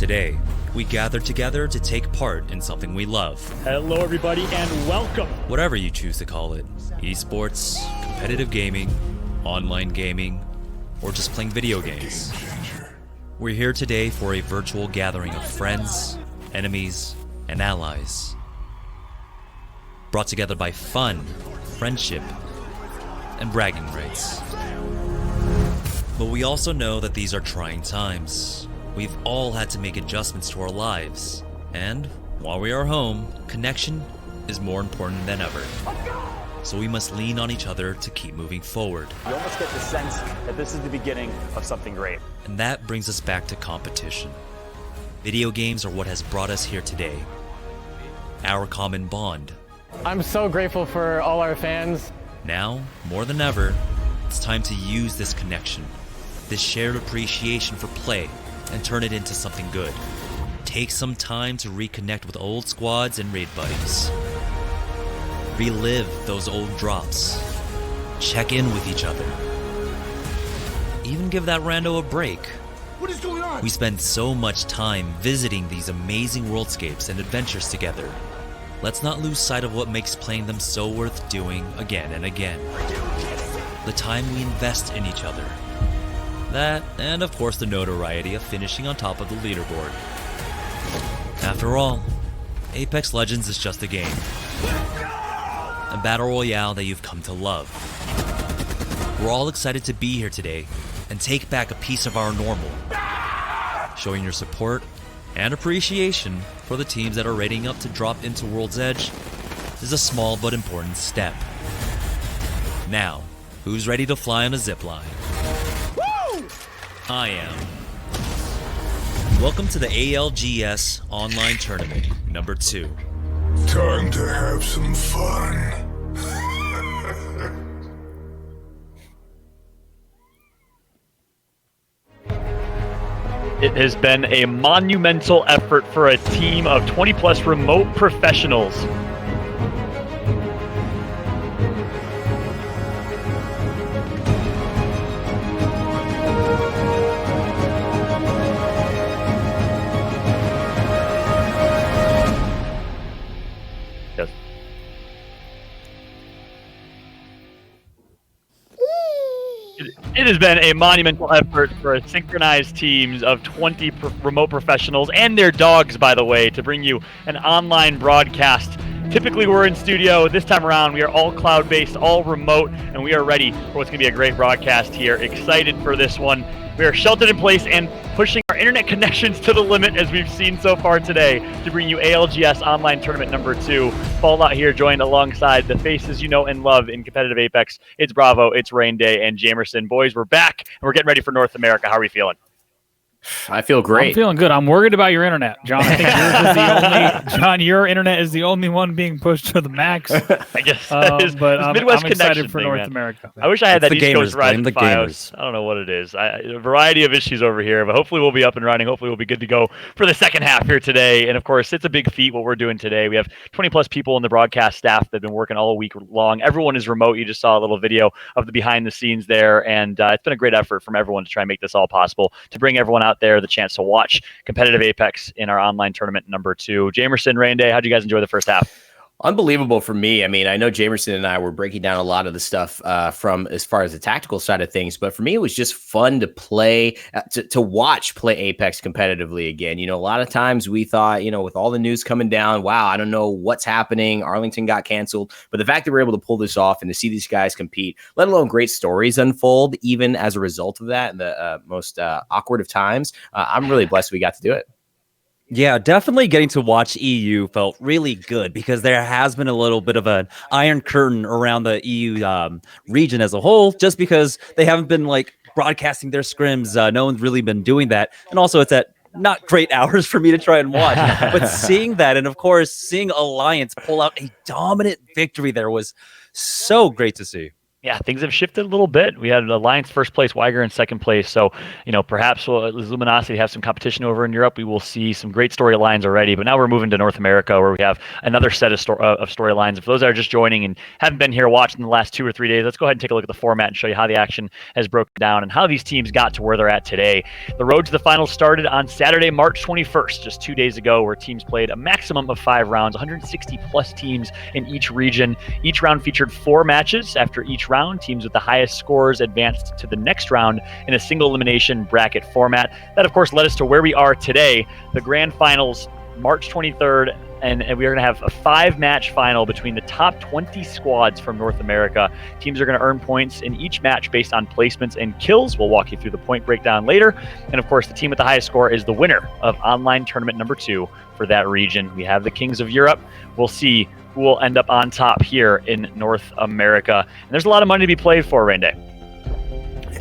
Today, we gather together to take part in something we love. Hello everybody and welcome. Whatever you choose to call it. Esports, competitive gaming, online gaming, or just playing video games. We're here today for a virtual gathering of friends, enemies, and allies. Brought together by fun, friendship, and bragging rights. But we also know that these are trying times. We've all had to make adjustments to our lives. And while we are home, connection is more important than ever. So we must lean on each other to keep moving forward. You almost get the sense that this is the beginning of something great. And that brings us back to competition. Video games are what has brought us here today. Our common bond. I'm so grateful for all our fans. Now, more than ever, it's time to use this connection, this shared appreciation for play, and turn it into something good. Take some time to reconnect with old squads and raid buddies. Relive those old drops. Check in with each other. Even give that rando a break. What is going on? We spend so much time visiting these amazing worldscapes and adventures together. Let's not lose sight of what makes playing them so worth doing again and again. The time we invest in each other. That, and of course the notoriety of finishing on top of the leaderboard. After all, Apex Legends is just a game. A battle royale that you've come to love. We're all excited to be here today and take back a piece of our normal. Showing your support and appreciation for the teams that are raiding up to drop into World's Edge is a small but important step. Now, who's ready to fly on a zipline? I am. Welcome to the ALGS Online Tournament number 2. Time to have some fun. It has been a monumental effort for a team of 20+ remote professionals. Yes. It has been a monumental effort for a synchronized teams of 20 remote professionals and their dogs, by the way, to bring you an online broadcast. Typically, we're in studio. This time around, we are all cloud-based, all remote, and we are ready for what's going to be a great broadcast here. Excited for this one. We are sheltered in place and pushing our internet connections to the limit, as we've seen so far today, to bring you ALGS Online Tournament number 2. Fallout here joined alongside the faces you know and love in competitive Apex. It's Bravo, it's Rain Day, and Jamerson. Boys, we're back, and we're getting ready for North America. How are we feeling? I feel great. I'm feeling good. I'm worried about your internet, John. I think yours is the only. John, your internet is the only one being pushed to the max. I guess. But I'm Midwest excited for thing, North man. America. I wish I had It's that the East Coast gamers, rise blame to the FiOS. I don't know what it is. A variety of issues over here, but hopefully we'll be up and running. Hopefully we'll be good to go for the second half here today. And of course, it's a big feat what we're doing today. We have 20+ people in the broadcast staff that have been working all week long. Everyone is remote. You just saw a little video of the behind the scenes there, and it's been a great effort from everyone to try and make this all possible, to bring everyone out there the chance to watch competitive Apex in our online tournament number 2. Jamerson, Rain Day, how'd you guys enjoy the first half? Unbelievable for me. I mean, I know Jamerson and I were breaking down a lot of the stuff from as far as the tactical side of things, but for me, it was just fun to play, to watch play Apex competitively again. You know, a lot of times we thought, you know, with all the news coming down, wow, I don't know what's happening. Arlington got canceled, but the fact that we're able to pull this off and to see these guys compete, let alone great stories unfold, even as a result of that in the most awkward of times, I'm really blessed we got to do it. Yeah, definitely getting to watch EU felt really good because there has been a little bit of an iron curtain around the EU region as a whole, just because they haven't been like broadcasting their scrims. No one's really been doing that. And also it's at not great hours for me to try and watch, but seeing that, and of course, seeing Alliance pull out a dominant victory there was so great to see. Yeah, things have shifted a little bit. We had Alliance first place, Weiger in second place. So, perhaps Luminosity have some competition over in Europe. We will see some great storylines already. But now we're moving to North America, where we have another set of storylines. For those that are just joining and haven't been here watching the last 2 or 3 days, let's go ahead and take a look at the format and show you how the action has broken down and how these teams got to where they're at today. The road to the finals started on Saturday, March 21st, just 2 days ago, where teams played a maximum of 5 rounds, 160 plus teams in each region. Each round featured 4 matches. After each round, teams with the highest scores advanced to the next round in a single elimination bracket format. That, of course, led us to where we are today, the grand finals, March 23rd, and we are going to have a 5-match final between the top 20 squads from North America. Teams are going to earn points in each match based on placements and kills. We'll walk you through the point breakdown later. And of course, the team with the highest score is the winner of online tournament number 2 for that region. We have the Kings of Europe. We'll see who will end up on top here in North America. And there's a lot of money to be played for, Randy.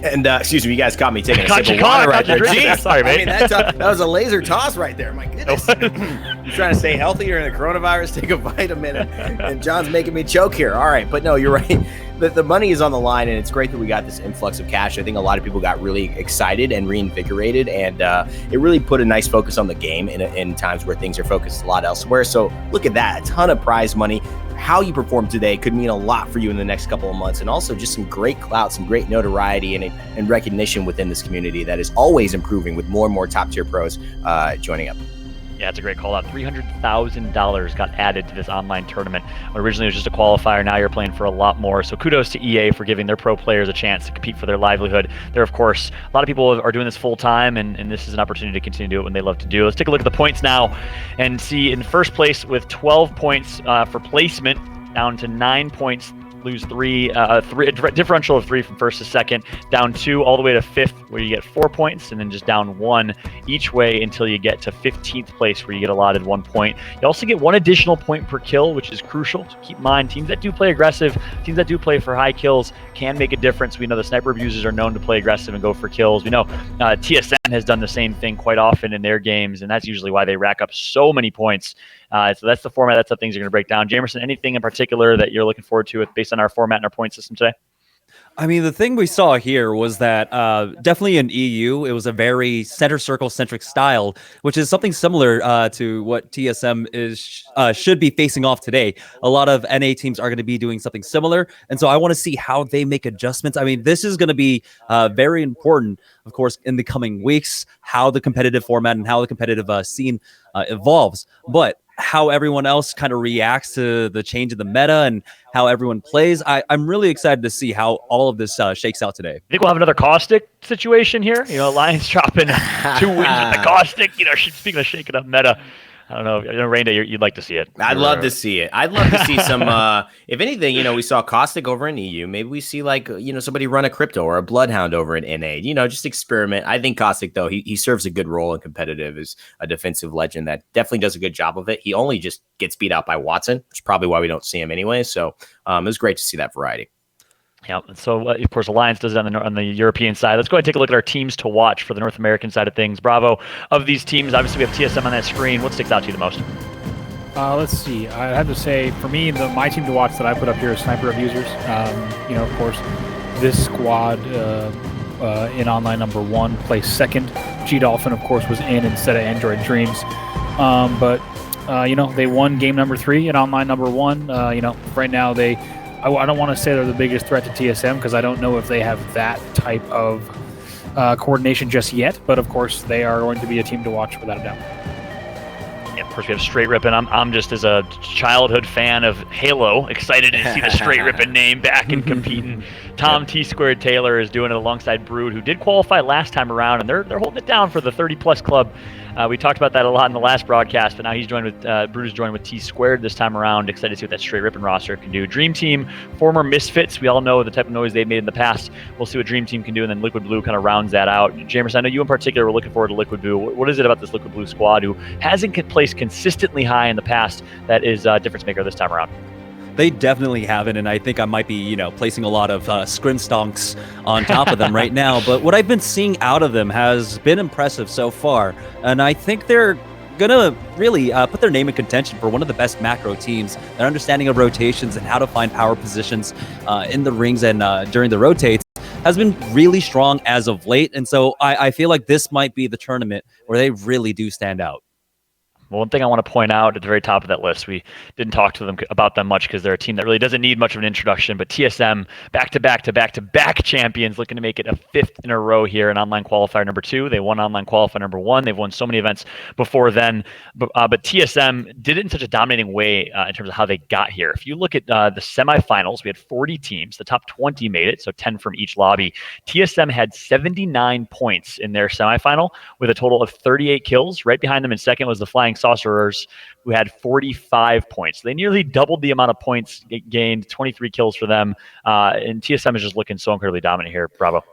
And excuse me, you guys caught me taking a Caught sip you of water right caught there. you drinking. Jeez, Sorry, mate. I mean, that was a laser toss right there. My goodness. You trying to stay healthy during the coronavirus? Take a vitamin, and John's making me choke here. All right, but no, you're right. The money is on the line, and it's great that we got this influx of cash. I think a lot of people got really excited and reinvigorated, and it really put a nice focus on the game in times where things are focused a lot elsewhere. So look at that, a ton of prize money. How you perform today could mean a lot for you in the next couple of months, and also just some great clout, some great notoriety and recognition within this community that is always improving with more and more top tier pros joining up. Yeah, it's a great call out. $300,000 got added to this online tournament. Originally, it was just a qualifier. Now you're playing for a lot more. So kudos to EA for giving their pro players a chance to compete for their livelihood. There, of course, a lot of people are doing this full time, and this is an opportunity to continue to do it when they love to do. Let's take a look at the points now and see in first place with 12 points for placement, down to 9 points. Lose three, a differential of 3 from first to second, down 2 all the way to 5th, where you get 4 points, and then just down 1 each way until you get to 15th place, where you get allotted 1 point. You also get 1 additional point per kill, which is crucial. So keep in mind, teams that do play aggressive, teams that do play for high kills can make a difference. We know the sniper abusers are known to play aggressive and go for kills. We know TSM has done the same thing quite often in their games, and that's usually why they rack up so many points. So that's the format. That's the things you're going to break down. Jamerson, anything in particular that you're looking forward to based on our format and our point system today? I mean, the thing we saw here was that definitely in EU, it was a very center circle centric style, which is something similar to what TSM should be facing off today. A lot of NA teams are going to be doing something similar. And so I want to see how they make adjustments. I mean, this is going to be very important, of course, in the coming weeks, how the competitive format and how the competitive scene evolves. But how everyone else kind of reacts to the change in the meta and how everyone plays. I'm really excited to see how all of this shakes out today. I think we'll have another caustic situation here. Lions dropping 2 wins with the caustic. Speaking of shaking up meta, I don't know. Rainday, you'd like to see it. I'd love to see it. I'd love to see some, if anything, we saw Caustic over in EU. Maybe we see somebody run a Crypto or a Bloodhound over in NA, just experiment. I think Caustic, though, he serves a good role in competitive as a defensive legend that definitely does a good job of it. He only just gets beat out by Watson, which is probably why we don't see him anyway. So it was great to see that variety. Yeah, so of course Alliance does it on the European side. Let's go ahead and take a look at our teams to watch for the North American side of things. Bravo. Of these teams, obviously we have TSM on that screen. What sticks out to you the most? Let's see. I have to say, for me, my team to watch that I put up here is Sniper Abusers. Of course, this squad in online number 1 placed second. G-Dolphin, of course, was in instead of Android Dreams. But they won game number 3 in online number 1. Right now I don't want to say they're the biggest threat to TSM because I don't know if they have that type of coordination just yet. But of course, they are going to be a team to watch without a doubt. Yeah, of course, we have Straight Rippin'. I'm just, as a childhood fan of Halo, excited to see the Straight Rippin' name back and competing. Tom T-Squared Taylor is doing it alongside Brood, who did qualify last time around, and they're holding it down for the 30-plus club. We talked about that a lot in the last broadcast, but now he's joined with Brood is joined with T-Squared this time around. Excited to see what that Straight Rippin' roster can do. Dream Team, former Misfits. We all know the type of noise they've made in the past. We'll see what Dream Team can do, and then Liquid Blue kind of rounds that out. Jamerson, I know you in particular were looking forward to Liquid Blue. What is it about this Liquid Blue squad who hasn't placed consistently high in the past that is a difference maker this time around? They definitely haven't, and I think I might be, placing a lot of scrim stonks on top of them right now. But what I've been seeing out of them has been impressive so far, and I think they're going gonna really put their name in contention for one of the best macro teams. Their understanding of rotations and how to find power positions in the rings and during the rotates has been really strong as of late. And so I feel like this might be the tournament where they really do stand out. Well, one thing I want to point out at the very top of that list, we didn't talk to them about them much because they're a team that really doesn't need much of an introduction, but TSM back-to-back champions, looking to make it a 5th in a row here in online qualifier number 2. They won online qualifier number 1. They've won so many events before then, but TSM did it in such a dominating way in terms of how they got here. If you look at the semifinals, we had 40 teams. The top 20 made it, so 10 from each lobby. TSM had 79 points in their semifinal with a total of 38 kills. Right behind them in second was the Flying Saucerers, who had 45 points. They nearly doubled the amount of points gained, 23 kills for them. And TSM is just looking so incredibly dominant here. Bravo.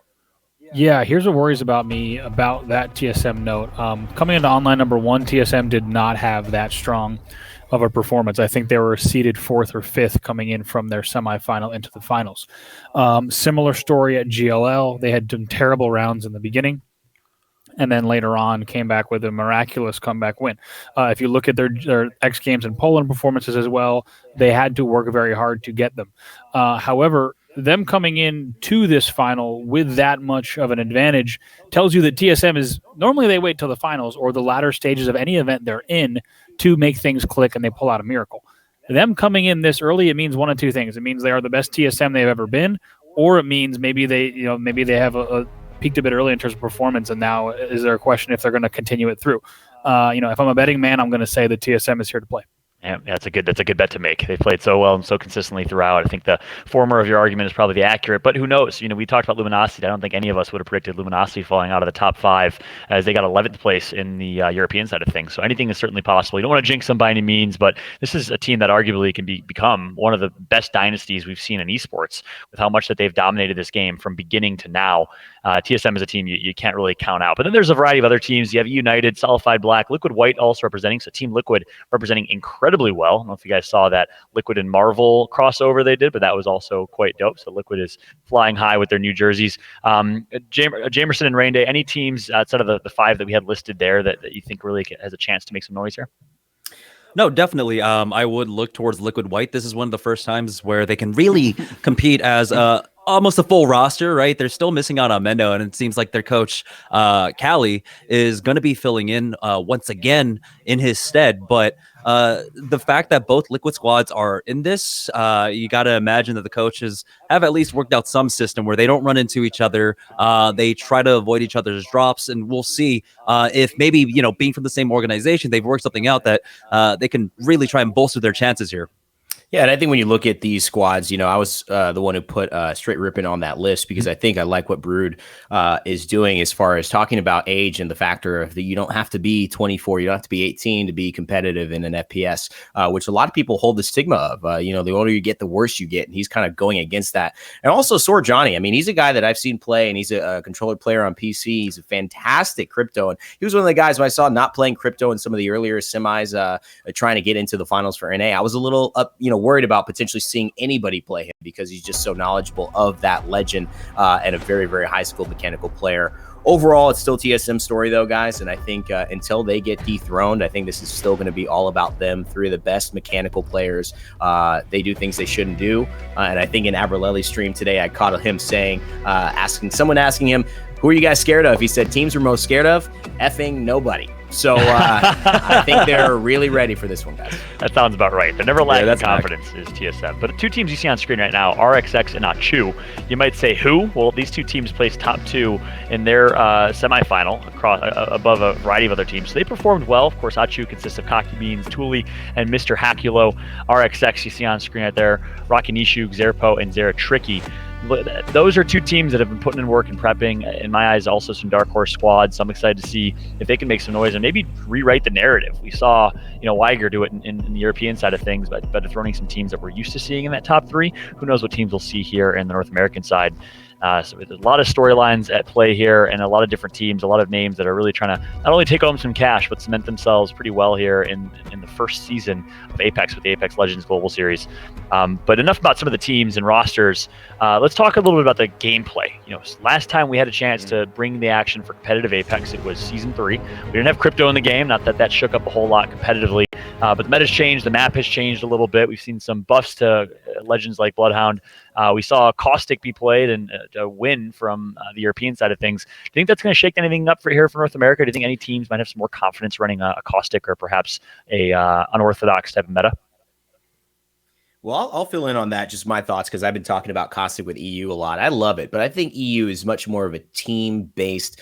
Yeah, here's what worries about me about that TSM note. Coming into online number 1, TSM did not have that strong of a performance. I think they were seeded 4th or 5th coming in from their semifinal into the finals. Similar story at GLL. They had done terrible rounds in the beginning, and then later on came back with a miraculous comeback win. If you look at their X Games and Poland performances as well, they had to work very hard to get them. However, them coming in to this final with that much of an advantage tells you that TSM is normally they wait till the finals or the latter stages of any event they're in to make things click and they pull out a miracle. Them coming in this early, it means one of two things. It means they are the best TSM they've ever been, or it means maybe they have a peaked a bit early in terms of performance, and now is there a question if they're going to continue it through? If I'm a betting man, I'm going to say that TSM is here to play. Yeah, that's a good bet to make. They played so well and so consistently throughout. I think the former of your argument is probably the accurate, but who knows? We talked about Luminosity. I don't think any of us would have predicted Luminosity falling out of the top 5 as they got 11th place in the European side of things. So anything is certainly possible. You don't want to jinx them by any means, but this is a team that arguably can become one of the best dynasties we've seen in esports with how much that they've dominated this game from beginning to now. TSM is a team you can't really count out. But then there's a variety of other teams. You have United, Solidified Black, Liquid White also representing. So Team Liquid representing incredibly well. I don't know if you guys saw that Liquid and Marvel crossover they did, but that was also quite dope. So Liquid is flying high with their new jerseys. Jamerson and Rain Day, any teams outside of the 5 that we had listed there that you think really has a chance to make some noise here? No, definitely. I would look towards Liquid White. This is one of the first times where they can really compete as almost a full roster, right? They're still missing out on Mendo, and it seems like their coach, Callie, is going to be filling in once again in his stead. But the fact that both Liquid squads are in this, you got to imagine that the coaches have at least worked out some system where they don't run into each other. They try to avoid each other's drops, and we'll see if maybe, being from the same organization, they've worked something out that they can really try and bolster their chances here. Yeah, and I think when you look at these squads, I was the one who put Straight Rippin' on that list because I think I like what Brood is doing as far as talking about age and the factor of that you don't have to be 24, you don't have to be 18 to be competitive in an FPS, which a lot of people hold the stigma of. The older you get, the worse you get, and he's kind of going against that. And also Sword Johnny, he's a guy that I've seen play, and he's a controller player on PC. He's a fantastic crypto, and he was one of the guys who I saw not playing crypto in some of the earlier semis, trying to get into the finals for NA. I was a little worried about potentially seeing anybody play him because he's just so knowledgeable of that legend and a very, very high-skilled mechanical player. Overall, it's still TSM's story, though, guys, and I think until they get dethroned, I think this is still going to be all about them. 3 of the best mechanical players. They do things they shouldn't do, and I think in Abreleli's stream today, I caught him saying, asking him, who are you guys scared of? He said, teams we're most scared of? Effing nobody. So I think they're really ready for this one, guys. That sounds about right. They're never lacking confidence is TSM. But the 2 teams you see on screen right now, RXX and Achu. You might say who? Well, these 2 teams placed top 2 in their semifinal above a variety of other teams. So they performed well. Of course, Achu consists of Cocky Beans, Thule, and Mr. Hakulo. RXX you see on screen right there, Rocky Nishu, Xerpo, and Zera Tricky. Those are 2 teams that have been putting in work and prepping. In my eyes, also some dark horse squads. So I'm excited to see if they can make some noise and maybe rewrite the narrative. We saw, Weiger do it in the European side of things, but dethroning some teams that we're used to seeing in that top 3. Who knows what teams we'll see here in the North American side. So there's a lot of storylines at play here, and a lot of different teams, a lot of names that are really trying to not only take home some cash, but cement themselves pretty well here in the first season of Apex with the Apex Legends Global Series. But enough about some of the teams and rosters. Let's talk a little bit about the gameplay. Last time we had a chance to bring the action for competitive Apex, it was Season 3. We didn't have crypto in the game, not that shook up a whole lot competitively, but the meta's changed, the map has changed a little bit. We've seen some buffs to legends like Bloodhound. We saw Caustic be played and a win from the European side of things. Do you think that's going to shake anything up for North America? Do you think any teams might have some more confidence running a Caustic or perhaps a unorthodox type of meta? Well, I'll fill in on that, just my thoughts, because I've been talking about Caustic with EU a lot. I love it, but I think EU is much more of a team-based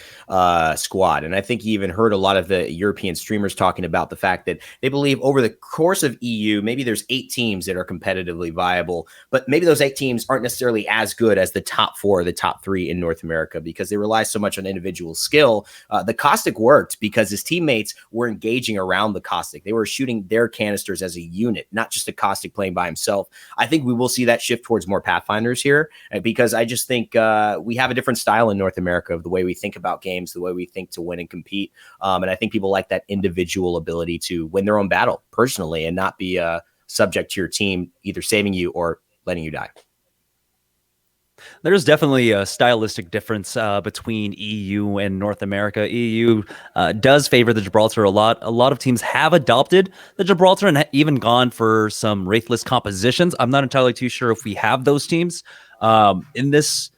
squad. And I think you even heard a lot of the European streamers talking about the fact that they believe over the course of EU, maybe there's 8 teams that are competitively viable, but maybe those 8 teams aren't necessarily as good as the top 4 or the top 3 in North America because they rely so much on individual skill. The Caustic worked because his teammates were engaging around the Caustic. They were shooting their canisters as a unit, not just a Caustic playing by himself. I think we will see that shift towards more Pathfinders here because I just think we have a different style in North America of the way we think about games, the way we think to win and compete. And I think people like that individual ability to win their own battle personally and not be subject to your team either saving you or letting you die. There's definitely a stylistic difference between EU and North America. EU does favor the Gibraltar a lot. A lot of teams have adopted the Gibraltar and even gone for some Wraithless compositions. I'm not entirely too sure if we have those teams in this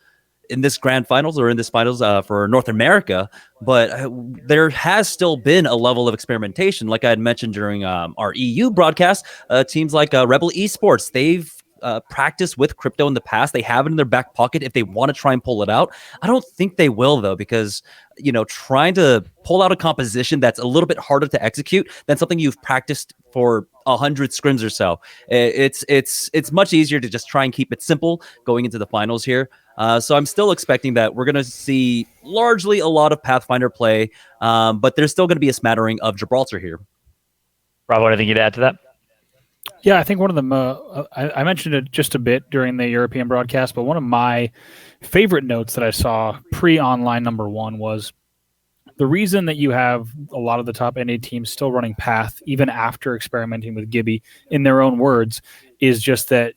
grand finals or in this finals for North America, but there has still been a level of experimentation. Like I had mentioned during our EU broadcast, teams like Rebel Esports, they've practiced with crypto in the past. They have it in their back pocket if they want to try and pull it out. I don't think they will though, because trying to pull out a composition that's a little bit harder to execute than something you've practiced for 100 scrims or so. It's much easier to just try and keep it simple going into the finals here. So I'm still expecting that we're going to see largely a lot of Pathfinder play, but there's still going to be a smattering of Gibraltar here. Rob, anything you'd add to that? Yeah, I think one of them, I mentioned it just a bit during the European broadcast, but one of my favorite notes that I saw pre-online number 1 was the reason that you have a lot of the top NA teams still running Path, even after experimenting with Gibby, in their own words, is just that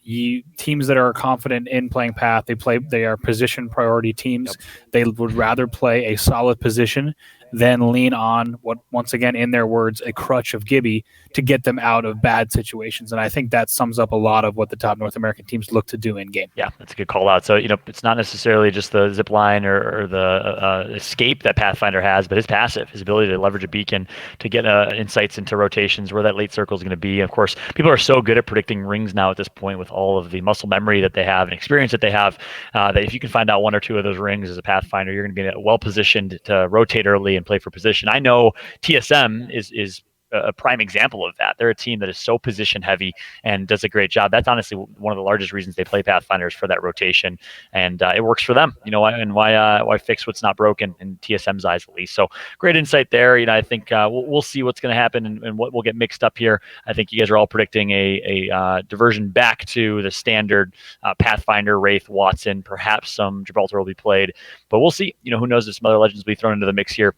teams that are confident in playing Path, they are position priority teams. Yep. They would rather play a solid position than lean on what, once again, in their words, a crutch of Gibby to get them out of bad situations. And I think that sums up a lot of what the top North American teams look to do in game. Yeah, that's a good call out. So, it's not necessarily just the zip line or the escape that Pathfinder has, but his passive, his ability to leverage a beacon to get insights into rotations, where that late circle is going to be. And of course, people are so good at predicting rings now at this point with all of the muscle memory that they have and experience that they have, that if you can find out 1 or 2 of those rings as a Pathfinder, you're going to be well positioned to rotate early and play for position. I know TSM is a prime example of that. They're a team that is so position heavy and does a great job. That's honestly one of the largest reasons they play Pathfinders, for that rotation, and it works for them. Why fix what's not broken in TSM's eyes, at least. So great insight there. I think we'll see what's going to happen and what will get mixed up here. I think you guys are all predicting a diversion back to the standard Pathfinder, Wraith, Watson. Perhaps some Gibraltar will be played, but we'll see. Who knows if some other legends will be thrown into the mix here.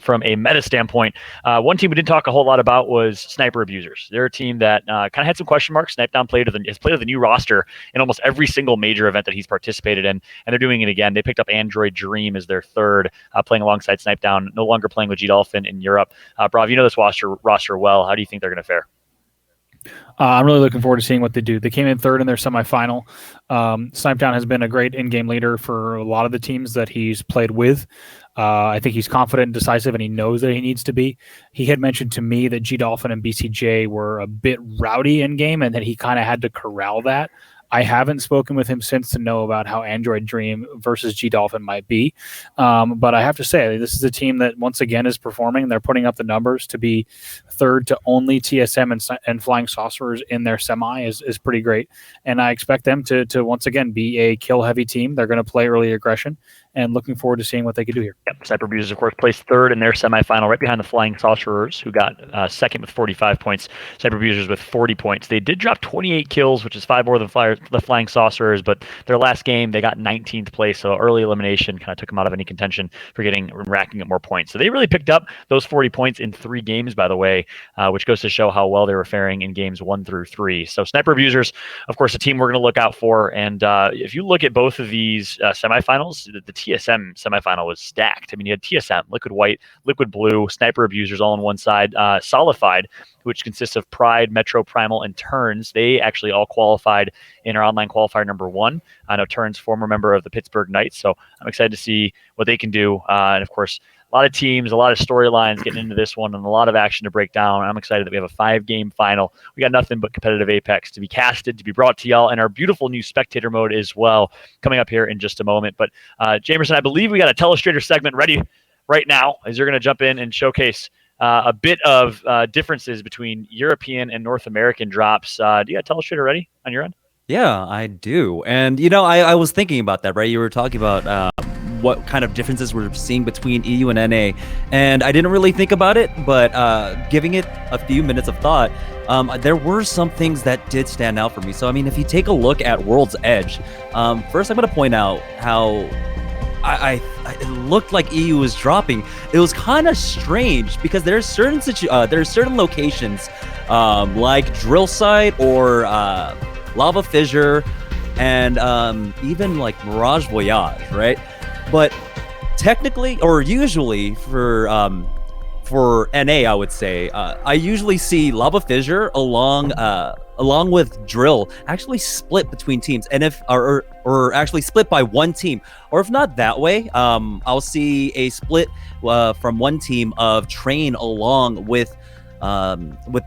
From a meta standpoint, one team we didn't talk a whole lot about was Sniper Abusers. They're a team that kind of had some question marks. Snipedown has played with the new roster in almost every single major event that he's participated in, and they're doing it again. They picked up Android Dream as their third, playing alongside Snipedown, no longer playing with G-Dolphin in Europe. Brav, this roster well. How do you think they're going to fare? I'm really looking forward to seeing what they do. They came in third in their semifinal. Snipedown has been a great in-game leader for a lot of the teams that he's played with. I think he's confident and decisive, and he knows that he needs to be. He had mentioned to me that G-Dolphin and BCJ were a bit rowdy in-game, and that he kind of had to corral that. I haven't spoken with him since to know about how Android Dream versus G-Dolphin might be. But I have to say, this is a team that once again is performing. They're putting up the numbers. To be third to only TSM and Flying Saucerers in their semi is pretty great. And I expect them to once again be a kill-heavy team. They're going to play early aggression, and looking forward to seeing what they can do here. Yep. Sniper Abusers, of course, placed third in their semifinal, right behind the Flying Saucerers, who got second with 45 points. Sniper Abusers with 40 points. They did drop 28 kills, which is 5 more than the Flying Saucers, but their last game they got 19th place, so early elimination kind of took them out of any contention for racking up more points. So they really picked up those 40 points in 3 games, by the way, which goes to show how well they were faring in games 1 through 3. So Sniper Abusers, of course, a team we're going to look out for. And if you look at both of these semifinals, the TSM semifinal was stacked. I mean, you had TSM, Liquid White, Liquid Blue, Sniper Abusers all on one side, Solidified, which consists of Pride, Metro, Primal, and Turns. They actually all qualified in our online qualifier number 1. I know Turns, former member of the Pittsburgh Knights, so I'm excited to see what they can do. And of course, a lot of teams, a lot of storylines getting into this one, and a lot of action to break down. I'm excited that we have a 5-game final. We got nothing but competitive Apex to be casted, to be brought to y'all, and our beautiful new spectator mode as well, coming up here in just a moment. But Jamerson, I believe we got a Telestrator segment ready right now, as you're going to jump in and showcase a bit of differences between European and North American drops. Do you got Telestrator ready on your end? Yeah, I do. And, I was thinking about that, right? You were talking about what kind of differences we're seeing between EU and NA. And I didn't really think about it, but giving it a few minutes of thought, there were some things that did stand out for me. So, I mean, if you take a look at World's Edge, first I'm going to point out how it looked like EU was dropping. It was kind of strange because there's certain locations like Drill Site or Lava Fissure and even like Mirage Voyage, right? But technically, or usually for NA, I would say I usually see Lava Fissure along with Drill actually split between teams, and if or actually split by one team, or if not that way, I'll see a split from one team of Train along with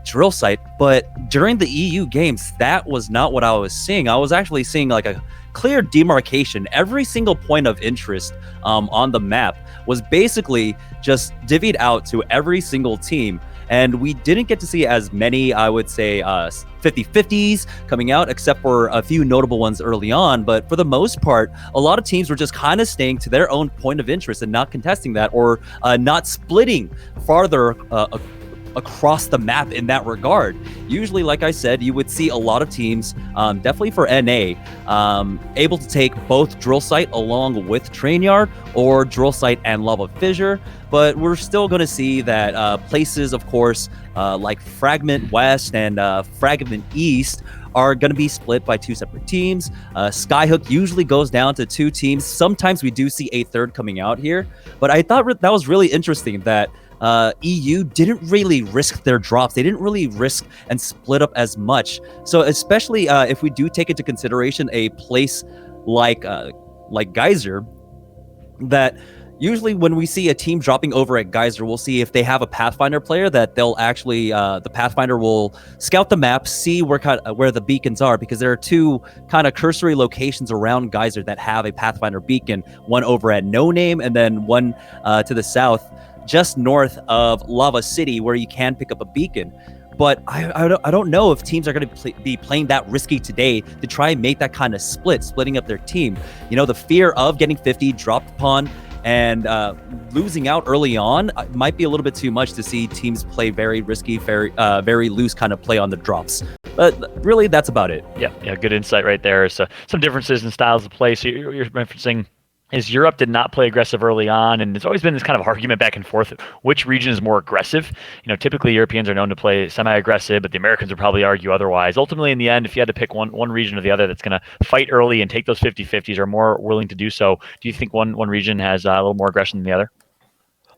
Drill Site. But during the EU games, that was not what I was seeing. I was actually seeing like a clear demarcation. Every single point of interest on the map was basically just divvied out to every single team. And we didn't get to see as many, I would say, 50-50s coming out, except for a few notable ones early on. But for the most part, a lot of teams were just kind of staying to their own point of interest and not contesting that, or not splitting farther across the map in that regard. Usually, like I said, you would see a lot of teams, definitely for NA, able to take both Drill Site along with Train Yard, or Drill Site and Lava Fissure. But we're still going to see that places, of course, like Fragment West and Fragment East are going to be split by 2 separate teams. Skyhook usually goes down to 2 teams. Sometimes we do see a third coming out here. But I thought that was really interesting that EU didn't really risk their drops. They didn't really risk and split up as much. So especially if we do take into consideration a place like Geyser, that usually when we see a team dropping over at Geyser, we'll see if they have a Pathfinder player that they'll actually, the Pathfinder will scout the map, see where the beacons are, because there are 2 kind of cursory locations around Geyser that have a Pathfinder beacon, one over at No Name and then one to the south, just north of Lava City, where you can pick up a beacon. But I don't know if teams are going to be playing that risky today to try and make that kind of splitting up their team. The fear of getting 50 dropped upon and losing out early on might be a little bit too much to see teams play very risky, very loose kind of play on the drops. But really, that's about it. Yeah, good insight right there. So some differences in styles of play. So you're referencing is Europe did not play aggressive early on, and there's always been this kind of argument back and forth, which region is more aggressive. Typically Europeans are known to play semi-aggressive, but the Americans would probably argue otherwise. Ultimately, in the end, if you had to pick one region or the other that's going to fight early and take those 50-50s, or more willing to do so, do you think one region has a little more aggression than the other?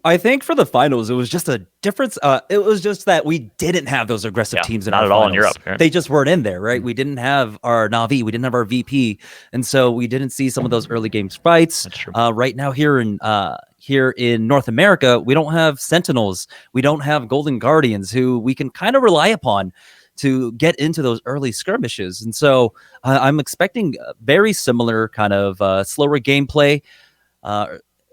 I think for the finals, it was just a difference. It was just that we didn't have those aggressive teams in not our at all finals. In Europe. Right? They just weren't in there, right? We didn't have our Na'Vi, we didn't have our VP, and so we didn't see some of those early games fights. That's true. Right now, here in North America, we don't have Sentinels, we don't have Golden Guardians, who we can kind of rely upon to get into those early skirmishes, and so I'm expecting very similar kind of slower gameplay.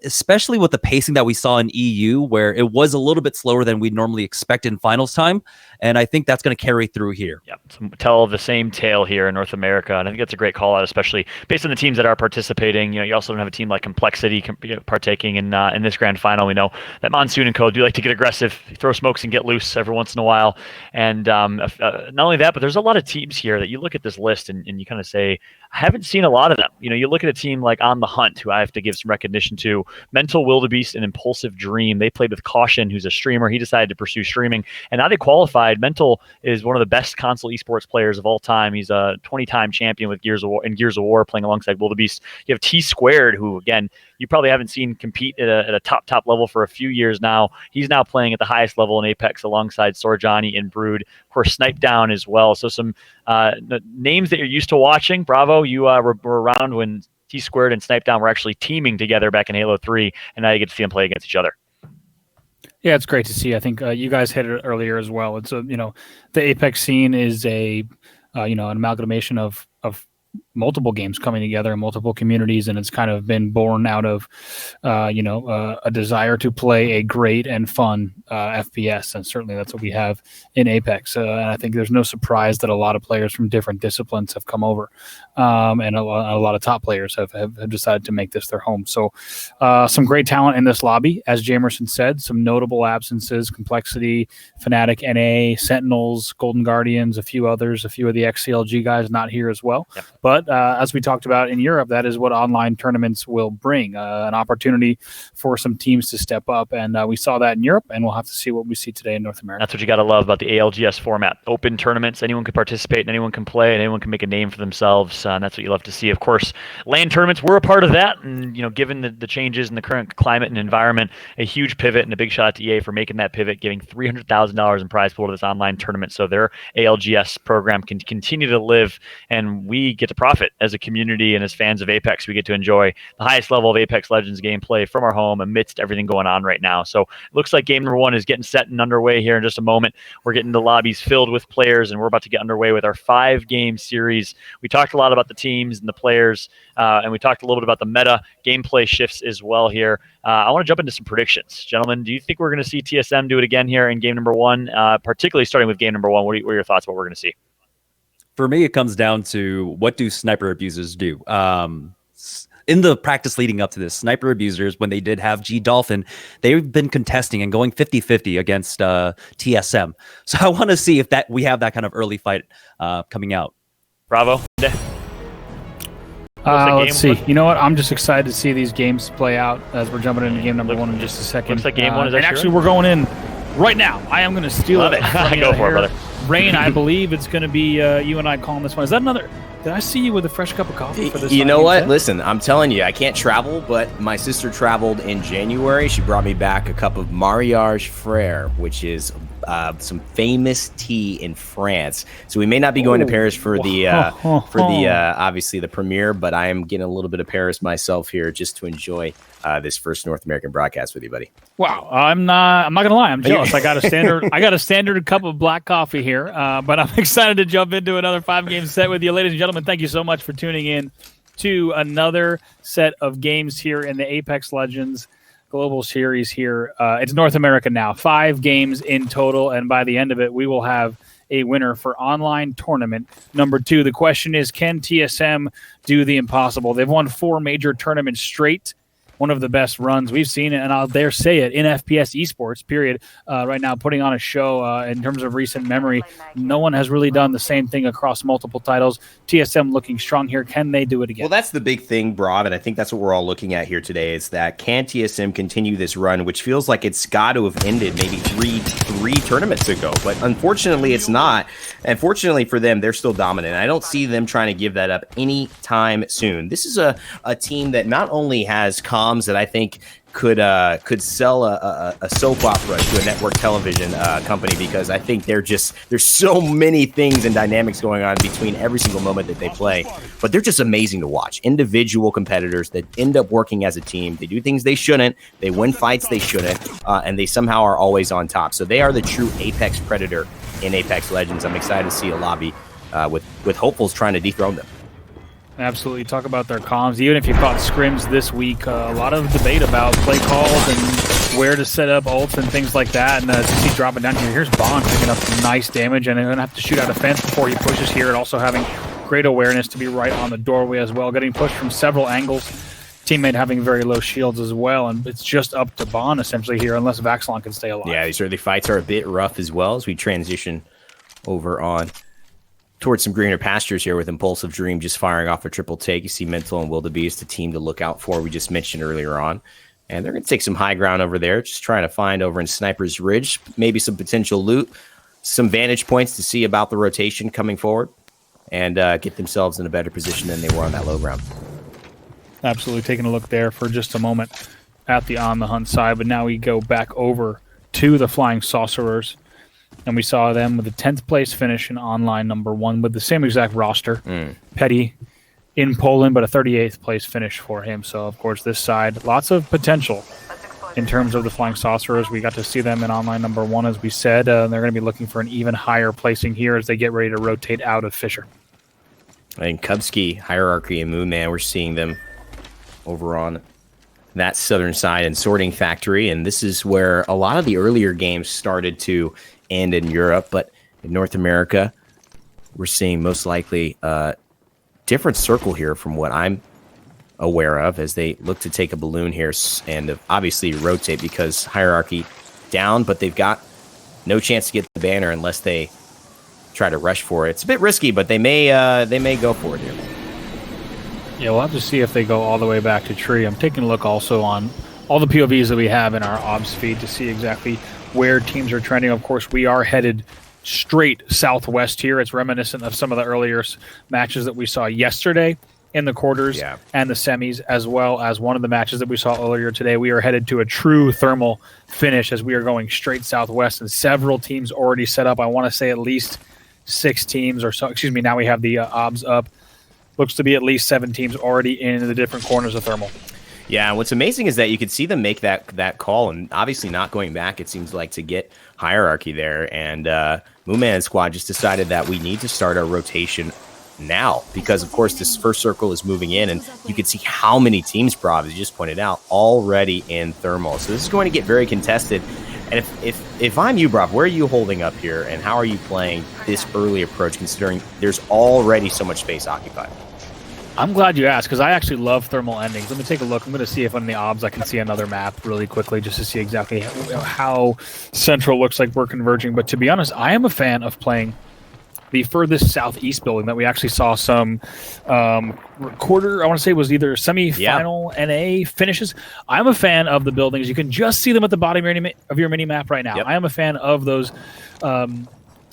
especially with the pacing that we saw in EU, where it was a little bit slower than we'd normally expect in finals time. And I think that's going to carry through here. Yeah, tell the same tale here in North America, and I think that's a great call out, especially based on the teams that are participating. You also don't have a team like Complexity partaking in this grand final. We know that Monsoon and Co do like to get aggressive, throw smokes, and get loose every once in a while. And not only that, but there's a lot of teams here that you look at this list and you kind of say, I haven't seen a lot of them. You look at a team like On the Hunt, who I have to give some recognition to. Mental Wildebeest and Impulsive Dream. They played with Caution, who's a streamer. He decided to pursue streaming, and now they qualified. Mental is one of the best console esports players of all time. He's a 20-time champion with Gears of War, playing alongside Wildebeest. You have T Squared, who again you probably haven't seen compete at a top level for a few years now. He's now playing at the highest level in Apex alongside Sorjani and Brood. Of course, Snipe Down as well. So some names that you're used to watching. Bravo, you were around when T Squared and Snipe Down were actually teaming together back in Halo 3, and now you get to see them play against each other. Yeah, it's great to see. I think you guys hit it earlier as well. It's the Apex scene is an amalgamation of multiple games coming together in multiple communities, and it's kind of been born out of a desire to play a great and fun FPS, and certainly that's what we have in Apex. And I think there's no surprise that a lot of players from different disciplines have come over, and a lot of top players have decided to make this their home. So some great talent in this lobby, as Jamerson said. Some notable absences: Complexity, Fnatic, NA, Sentinels, Golden Guardians, a few others, a few of the XCLG guys not here as well. Yep. But as we talked about in Europe, that is what online tournaments will bring, an opportunity for some teams to step up. And we saw that in Europe, and we'll have to see what we see today in North America. That's what you got to love about the ALGS format. Open tournaments, anyone can participate, and anyone can play, and anyone can make a name for themselves. And that's what you love to see. Of course, LAN tournaments were a part of that. And, given the changes in the current climate and environment, a huge pivot, and a big shout out to EA for making that pivot, giving $300,000 in prize pool to this online tournament. So their ALGS program can continue to live, and we get to profit as a community and as fans of Apex. We get to enjoy the highest level of Apex Legends gameplay from our home amidst everything going on right now. So it looks like game number 1 is getting set and underway here in just a moment. We're getting the lobbies filled with players, and we're about to get underway with our 5-game series. We talked a lot about the teams and the players, and we talked a little bit about the meta gameplay shifts as well here. I want to jump into some predictions. Gentlemen, do you think we're going to see TSM do it again here in game number 1, particularly starting with game number 1? What are your thoughts about what we're going to see? For me, it comes down to what do sniper abusers do? In the practice leading up to this, sniper abusers, when they did have G Dolphin, they've been contesting and going 50-50 against TSM. So I want to see if we have that kind of early fight coming out. Bravo. Let's see. You know what? I'm just excited to see these games play out as we're jumping into game number 1 in just a second. Looks like game 1 is actually we're going in right now. I am going to steal it. Go for it, brother. Rain, I believe it's going to be you and I calling this one. Is that another? Did I see you with a fresh cup of coffee for this? You know what? Listen, I'm telling you, I can't travel, but my sister traveled in January. She brought me back a cup of Mariage Frere, which is some famous tea in France. So we may not be going to Paris for the obviously the premiere, but I am getting a little bit of Paris myself here just to enjoy this first North American broadcast with you, buddy. Wow, I'm not gonna lie, I'm jealous. I got a standard cup of black coffee here, but I'm excited to jump into another 5-game set with you, ladies and gentlemen. Thank you so much for tuning in to another set of games here in the Apex Legends Global Series here. It's North America now, 5 games in total, and by the end of it, we will have a winner for online tournament number 2. The question is, can TSM do the impossible? They've won 4 major tournaments straight. One of the best runs we've seen, and I'll dare say it, in FPS esports, period. Right now, putting on a show in terms of recent memory. No one has really done the same thing across multiple titles. TSM looking strong here. Can they do it again? Well, that's the big thing, Brav, and I think that's what we're all looking at here today, is that can TSM continue this run, which feels like it's got to have ended maybe three tournaments ago, but unfortunately it's not. And fortunately for them, they're still dominant. I don't see them trying to give that up anytime soon. This is a team that not only has comms that I think could sell a soap opera to a network television company, because I think there's so many things and dynamics going on between every single moment that they play, but they're just amazing to watch. Individual competitors that end up working as a team. They do things they shouldn't, they win fights they shouldn't, and they somehow are always on top. So they are the true Apex predator in Apex Legends. I'm excited to see a lobby with hopefuls trying to dethrone them. Absolutely. Talk about their comms. Even if you caught scrims this week, a lot of debate about play calls and where to set up ults and things like that. And to see dropping down here, here's Bond picking up some nice damage, and going to have to shoot out a fence before he pushes here, and also having great awareness to be right on the doorway as well, getting pushed from several angles. Teammate having very low shields as well, and it's just up to Bond essentially here, unless Vaxilon can stay alive. Yeah, these early fights are a bit rough as well as we transition over on towards some greener pastures here with Impulsive Dream just firing off a triple take. You see Mental and Wildebeest, the team to look out for, we just mentioned earlier on. And they're going to take some high ground over there, just trying to find over in Sniper's Ridge, maybe some potential loot, some vantage points to see about the rotation coming forward, and get themselves in a better position than they were on that low ground. Absolutely. Taking a look there for just a moment at the On the Hunt side, but now we go back over to the Flying Saucerers. And we saw them with a 10th place finish in online #1 with the same exact roster. Petty in Poland, but a 38th place finish for him. So, of course, this side, lots of potential in terms of the Flying Saucerers. We got to see them in online #1, as we said. They're going to be looking for an even higher placing here as they get ready to rotate out of Fisher. And Kubsky, Hierarchy, and Moonman, we're seeing them over on that southern side in Sorting Factory. And this is where a lot of the earlier games started to end in Europe, but in North America, we're seeing most likely a different circle here from what I'm aware of as they look to take a balloon here and obviously rotate because Hierarchy down, but they've got no chance to get the banner unless they try to rush for it. It's a bit risky, but they may go for it here. Yeah, we'll have to see if they go all the way back to Tree. I'm taking a look also on all the POVs that we have in our OBS feed to see exactly where teams are trending. Of course, we are headed straight southwest here. It's reminiscent of some of the earlier matches that we saw yesterday in the quarters and the semis, as well as one of the matches that we saw earlier today. We are headed to a true thermal finish as we are going straight southwest, and several teams already set up. I want to say at least 6 teams or so. Excuse me, now we have the OBS up. Looks to be at least 7 teams already in the different corners of thermal. Yeah, and what's amazing is that you could see them make that call, and obviously not going back, it seems like, to get Hierarchy there. And Moonman Squad just decided that we need to start our rotation now because, of course, this first circle is moving in, and you can see how many teams, Brav, as you just pointed out, already in thermal. So this is going to get very contested. And if I'm you, Brav, where are you holding up here, and how are you playing this early approach considering there's already so much space occupied? I'm glad you asked because I actually love thermal endings. Let me take a look. I'm going to see if on the OBS I can see another map really quickly just to see exactly how central looks like we're converging. But to be honest, I am a fan of playing the furthest southeast building that we actually saw some quarter, I want to say it was either semi-final NA finishes. I'm a fan of the buildings. You can just see them at the bottom of your mini map right now. I am a fan of those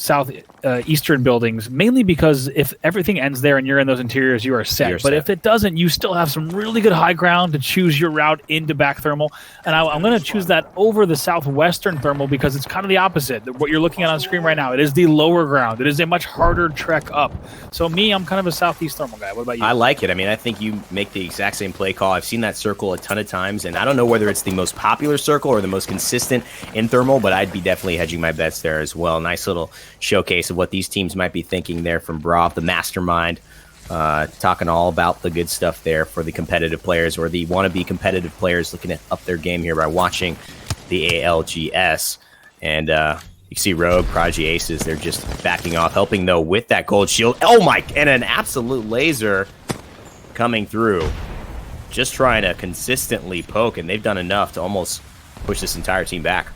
southeastern buildings, mainly because if everything ends there and you're in those interiors, you are set. But if it doesn't, you still have some really good high ground to choose your route into back thermal. And I'm going to choose that over the southwestern thermal because it's kind of the opposite. What you're looking at on screen right now, it is the lower ground. It is a much harder trek up. So I'm kind of a southeast thermal guy. What about you? I like it. I mean, I think you make the exact same play call. I've seen that circle a ton of times, and I don't know whether it's the most popular circle or the most consistent in thermal, but I'd be definitely hedging my bets there as well. Nice little showcase of what these teams might be thinking there from Brav, the mastermind, talking all about the good stuff there for the competitive players or the wannabe competitive players looking to up their game here by watching the ALGS. And you see Rogue, Prodigy Aces, they're just backing off, helping though with that gold shield. Oh my, and an absolute laser coming through. Just trying to consistently poke, and they've done enough to almost push this entire team back.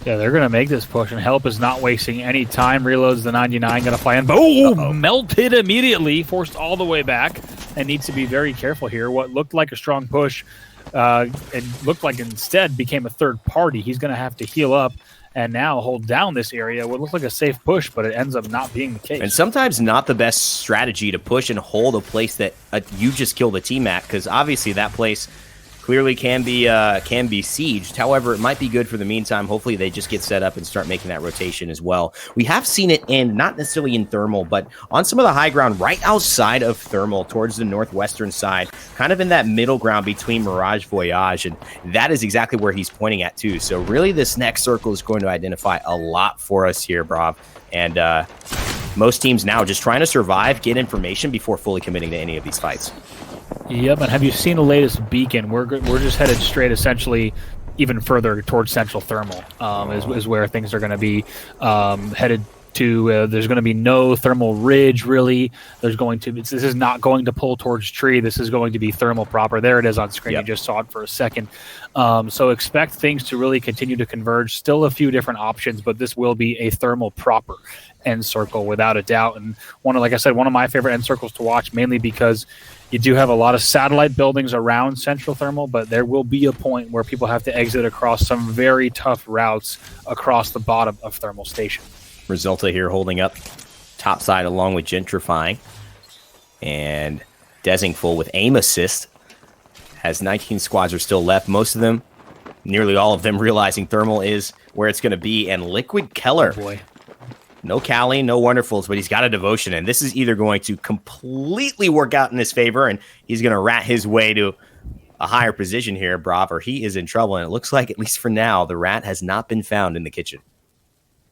Yeah, they're going to make this push, and Help is not wasting any time. Reloads the 99, going to fly in. Boom! Melted immediately, forced all the way back, and needs to be very careful here. What looked like a strong push, it looked like instead became a third party. He's going to have to heal up and now hold down this area. What looked like a safe push, but it ends up not being the case. And sometimes not the best strategy to push and hold a place that you just killed a team at, because obviously that place clearly can be sieged. However, it might be good for the meantime. Hopefully they just get set up and start making that rotation as well. We have seen it in, not necessarily in thermal, but on some of the high ground right outside of thermal towards the northwestern side, kind of in that middle ground between Mirage Voyage, and that is exactly where he's pointing at too. So really this next circle is going to identify a lot for us here, Brav. And most teams now just trying to survive, get information before fully committing to any of these fights. Yep, and have you seen the latest beacon? We're just headed straight, essentially, even further towards Central Thermal, is where things are going to be headed to. There's going to be no thermal ridge, really. This is not going to pull towards tree. This is going to be thermal proper. There it is on screen. Yep. You just saw it for a second. So expect things to really continue to converge. Still a few different options, but this will be a thermal proper end circle without a doubt. And like I said, one of my favorite end circles to watch, mainly because you do have a lot of satellite buildings around Central Thermal, but there will be a point where people have to exit across some very tough routes across the bottom of Thermal Station. Resulta here holding up topside along with Gentrifying. And Desingful with aim assist. Has 19 squads are still left. Most of them, nearly all of them, realizing Thermal is where it's going to be. And Liquid Keller. Oh boy. No Cali, no Wonderfuls, but he's got a Devotion. And this is either going to completely work out in his favor, and he's going to rat his way to a higher position here, Brav, or he is in trouble. And it looks like, at least for now, the rat has not been found in the kitchen.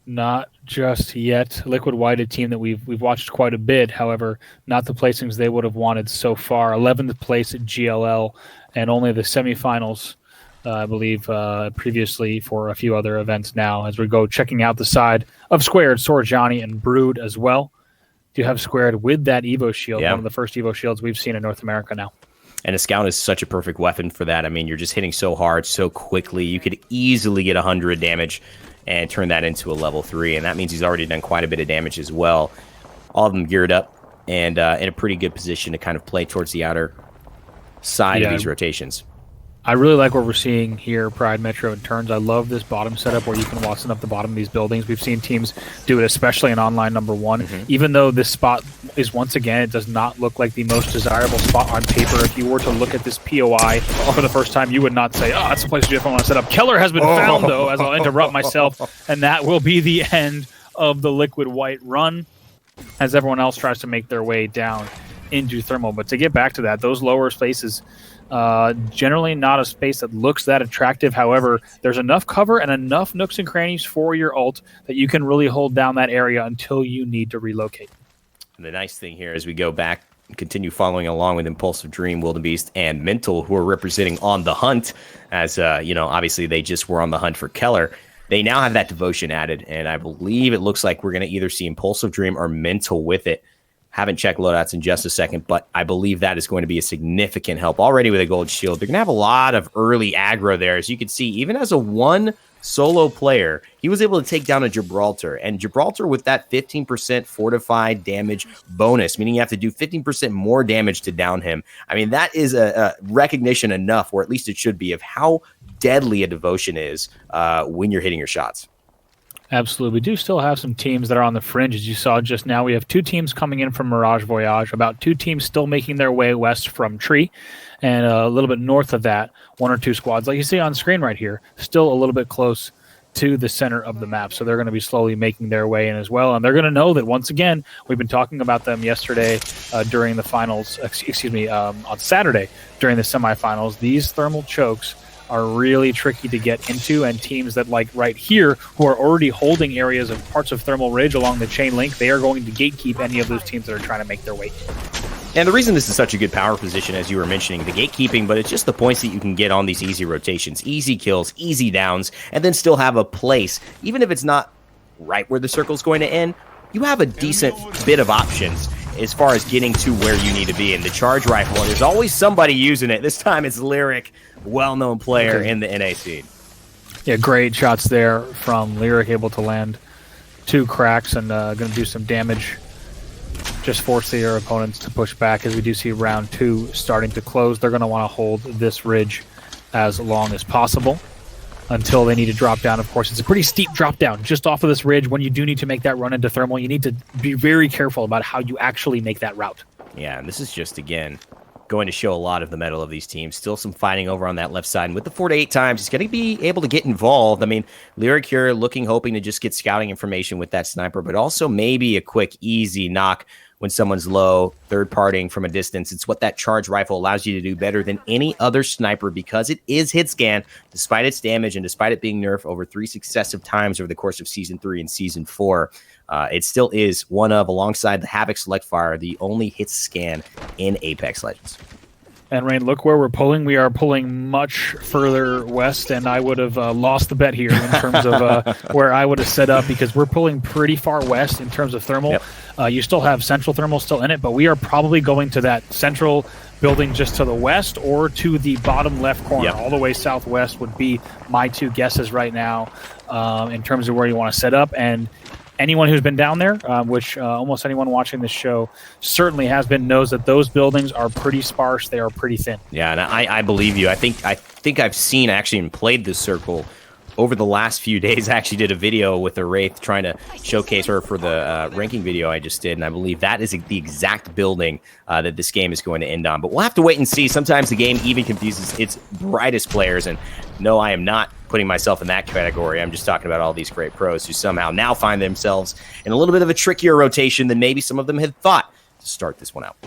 Not just yet. Liquid White, a team that we've watched quite a bit. However, not the placings they would have wanted so far. 11th place at GLL, and only the semifinals, I believe, previously for a few other events now. As we go checking out the side of Squared, Sorjani, and Brood as well. Do have Squared with that Evo Shield, one of the first Evo Shields we've seen in North America now. And a Scout is such a perfect weapon for that. I mean, you're just hitting so hard, so quickly. You could easily get 100 damage and turn that into a level 3, and that means he's already done quite a bit of damage as well. All of them geared up and in a pretty good position to kind of play towards the outer side of these rotations. I really like what we're seeing here, Pride Metro and Turns. I love this bottom setup where you can Watson up the bottom of these buildings. We've seen teams do it, especially in online number 1. Even though this spot is, once again, it does not look like the most desirable spot on paper. If you were to look at this POI for the first time, you would not say, that's a place you definitely want to set up. Keller has been found, though, as I'll interrupt myself, and that will be the end of the Liquid White run as everyone else tries to make their way down into Thermal. But to get back to that, those lower spaces, generally not a space that looks that attractive. However, there's enough cover and enough nooks and crannies for your ult that you can really hold down that area until you need to relocate. And the nice thing here as we go back and continue following along with Impulsive Dream, Wildebeest, and Mental, who are representing On the Hunt, as obviously they just were on the hunt for Keller. They now have that Devotion added, and I believe it looks like we're going to either see Impulsive Dream or Mental with it. Haven't checked loadouts in just a second, but I believe that is going to be a significant help. Already with a gold shield, they're going to have a lot of early aggro there. As you can see, even as a one solo player, he was able to take down a Gibraltar. And Gibraltar with that 15% fortified damage bonus, meaning you have to do 15% more damage to down him. I mean, that is a recognition enough, or at least it should be, of how deadly a Devotion is when you're hitting your shots. Absolutely. We do still have some teams that are on the fringe. As you saw just now, we have 2 teams coming in from Mirage Voyage, about 2 teams still making their way west from Tree, and a little bit north of that, 1 or 2 squads, like you see on screen right here, still a little bit close to the center of the map. So they're going to be slowly making their way in as well. And they're going to know that, once again, we've been talking about them yesterday during the finals, on Saturday during the semifinals. These thermal chokes are really tricky to get into, and teams that, like right here, who are already holding areas of parts of Thermal Ridge along the chain link, they are going to gatekeep any of those teams that are trying to make their way. And the reason this is such a good power position, as you were mentioning, the gatekeeping, but it's just the points that you can get on these easy rotations, easy kills, easy downs, and then still have a place. Even if it's not right where the circle's going to end, you have a decent bit of options as far as getting to where you need to be. And the charge rifle, there's always somebody using it. This time it's Lyric, well-known player in the NA scene. Yeah, great shots there from Lyric, able to land 2 cracks and going to do some damage. Just force their opponents to push back, as we do see round 2 starting to close. They're going to want to hold this ridge as long as possible until they need to drop down. Of course, it's a pretty steep drop down just off of this ridge. When you do need to make that run into Thermal, you need to be very careful about how you actually make that route. Yeah, and this is just, again, going to show a lot of the mettle of these teams. Still some fighting over on that left side. And with the 4 to 8 times, he's going to be able to get involved. I mean, Lyric here hoping to just get scouting information with that sniper, but also maybe a quick, easy knock when someone's low, third partying from a distance. It's what that charge rifle allows you to do better than any other sniper because it is hit scan, despite its damage and despite it being nerfed over 3 successive times over the course of Season 3 and Season 4. It still is one of, alongside the Havoc Select Fire, the only hit scan in Apex Legends. And Rain, look where we're pulling. We are pulling much further west, and I would have lost the bet here in terms of where I would have set up, because we're pulling pretty far west in terms of thermal. Yep. You still have central thermal still in it, but we are probably going to that central building just to the west or to the bottom left corner. Yep. All the way southwest would be my 2 guesses right now in terms of where you want to set up. And anyone who's been down there, which almost anyone watching this show certainly has been, knows that those buildings are pretty sparse. They are pretty thin. Yeah, and I believe you. I think I've seen actually and played this circle over the last few days. I actually did a video with a Wraith trying to showcase her for the ranking video I just did, and I believe that is the exact building that this game is going to end on. But we'll have to wait and see. Sometimes the game even confuses its brightest players, and no, I am not putting myself in that category. I'm just talking about all these great pros who somehow now find themselves in a little bit of a trickier rotation than maybe some of them had thought to start this one out.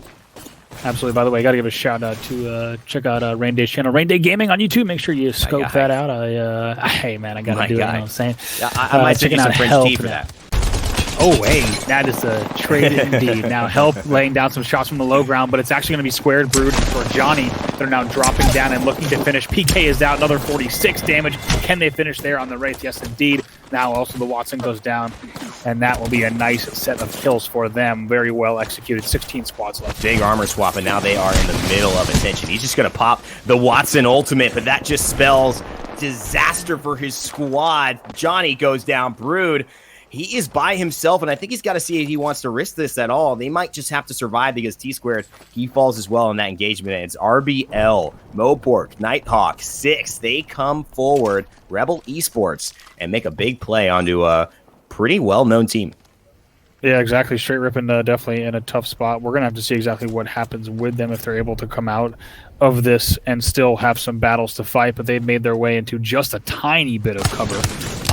Absolutely. By the way, I got to give a shout out to check out Rain Day's channel, Rain Day Gaming on YouTube. Make sure you scope that out. Hey man, I got to do it. You know what I'm saying? I might send you some French tea for that. Oh, hey, that is a trade indeed. Now, Help laying down some shots from the low ground, but it's actually going to be squared brood for Johnny. They're now dropping down and looking to finish. PK is out, another 46 damage. Can they finish there on the Wraith? Yes, indeed. Now also the Watson goes down, and that will be a nice set of kills for them. Very well executed. 16 squads left. Big armor swap, and now they are in the middle of attention. He's just going to pop the Watson ultimate, but that just spells disaster for his squad. Johnny goes down. Brood, he is by himself, and I think he's got to see if he wants to risk this at all. They might just have to survive because T-Squared, he falls as well in that engagement. And it's RBL, Mopork, Nighthawk, 6. They come forward, Rebel Esports, and make a big play onto a pretty well-known team. Yeah, exactly. Straight ripping, definitely in a tough spot. We're going to have to see exactly what happens with them if they're able to come out of this and still have some battles to fight, but they've made their way into just a tiny bit of cover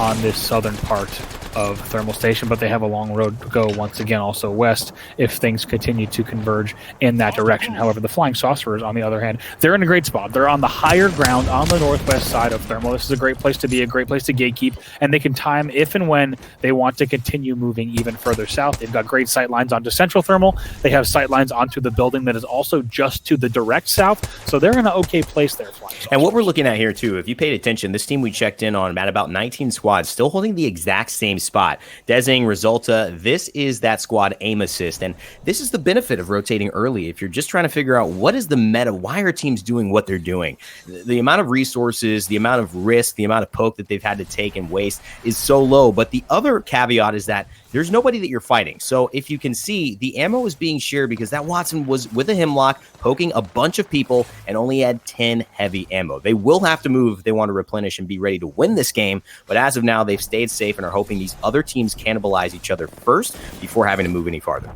on this southern part of Thermal Station, but they have a long road to go once again also west if things continue to converge in that direction. However, the Flying Saucerers, on the other hand, they're in a great spot. They're on the higher ground on the northwest side of Thermal. This is a great place to be, a great place to gatekeep, and they can time if and when they want to continue moving even further south. They've got great sight lines onto Central Thermal. They have sight lines onto the building that is also just to the direct south, so they're in an okay place there, Flying Saucerers. And what we're looking at here, too, if you paid attention, this team we checked in on at about 19 squads, still holding the exact same spot. Dezing, Resulta, this is that squad aim assist, and this is the benefit of rotating early. If you're just trying to figure out what is the meta, why are teams doing what they're doing, the amount of resources, the amount of risk, the amount of poke that they've had to take and waste is so low. But the other caveat is that there's nobody that you're fighting. So if you can see, the ammo is being shared because that Watson was with a Hemlock poking a bunch of people and only had 10 heavy ammo. They will have to move if they want to replenish and be ready to win this game, but as of now, they've stayed safe and are hoping these other teams cannibalize each other first before having to move any farther.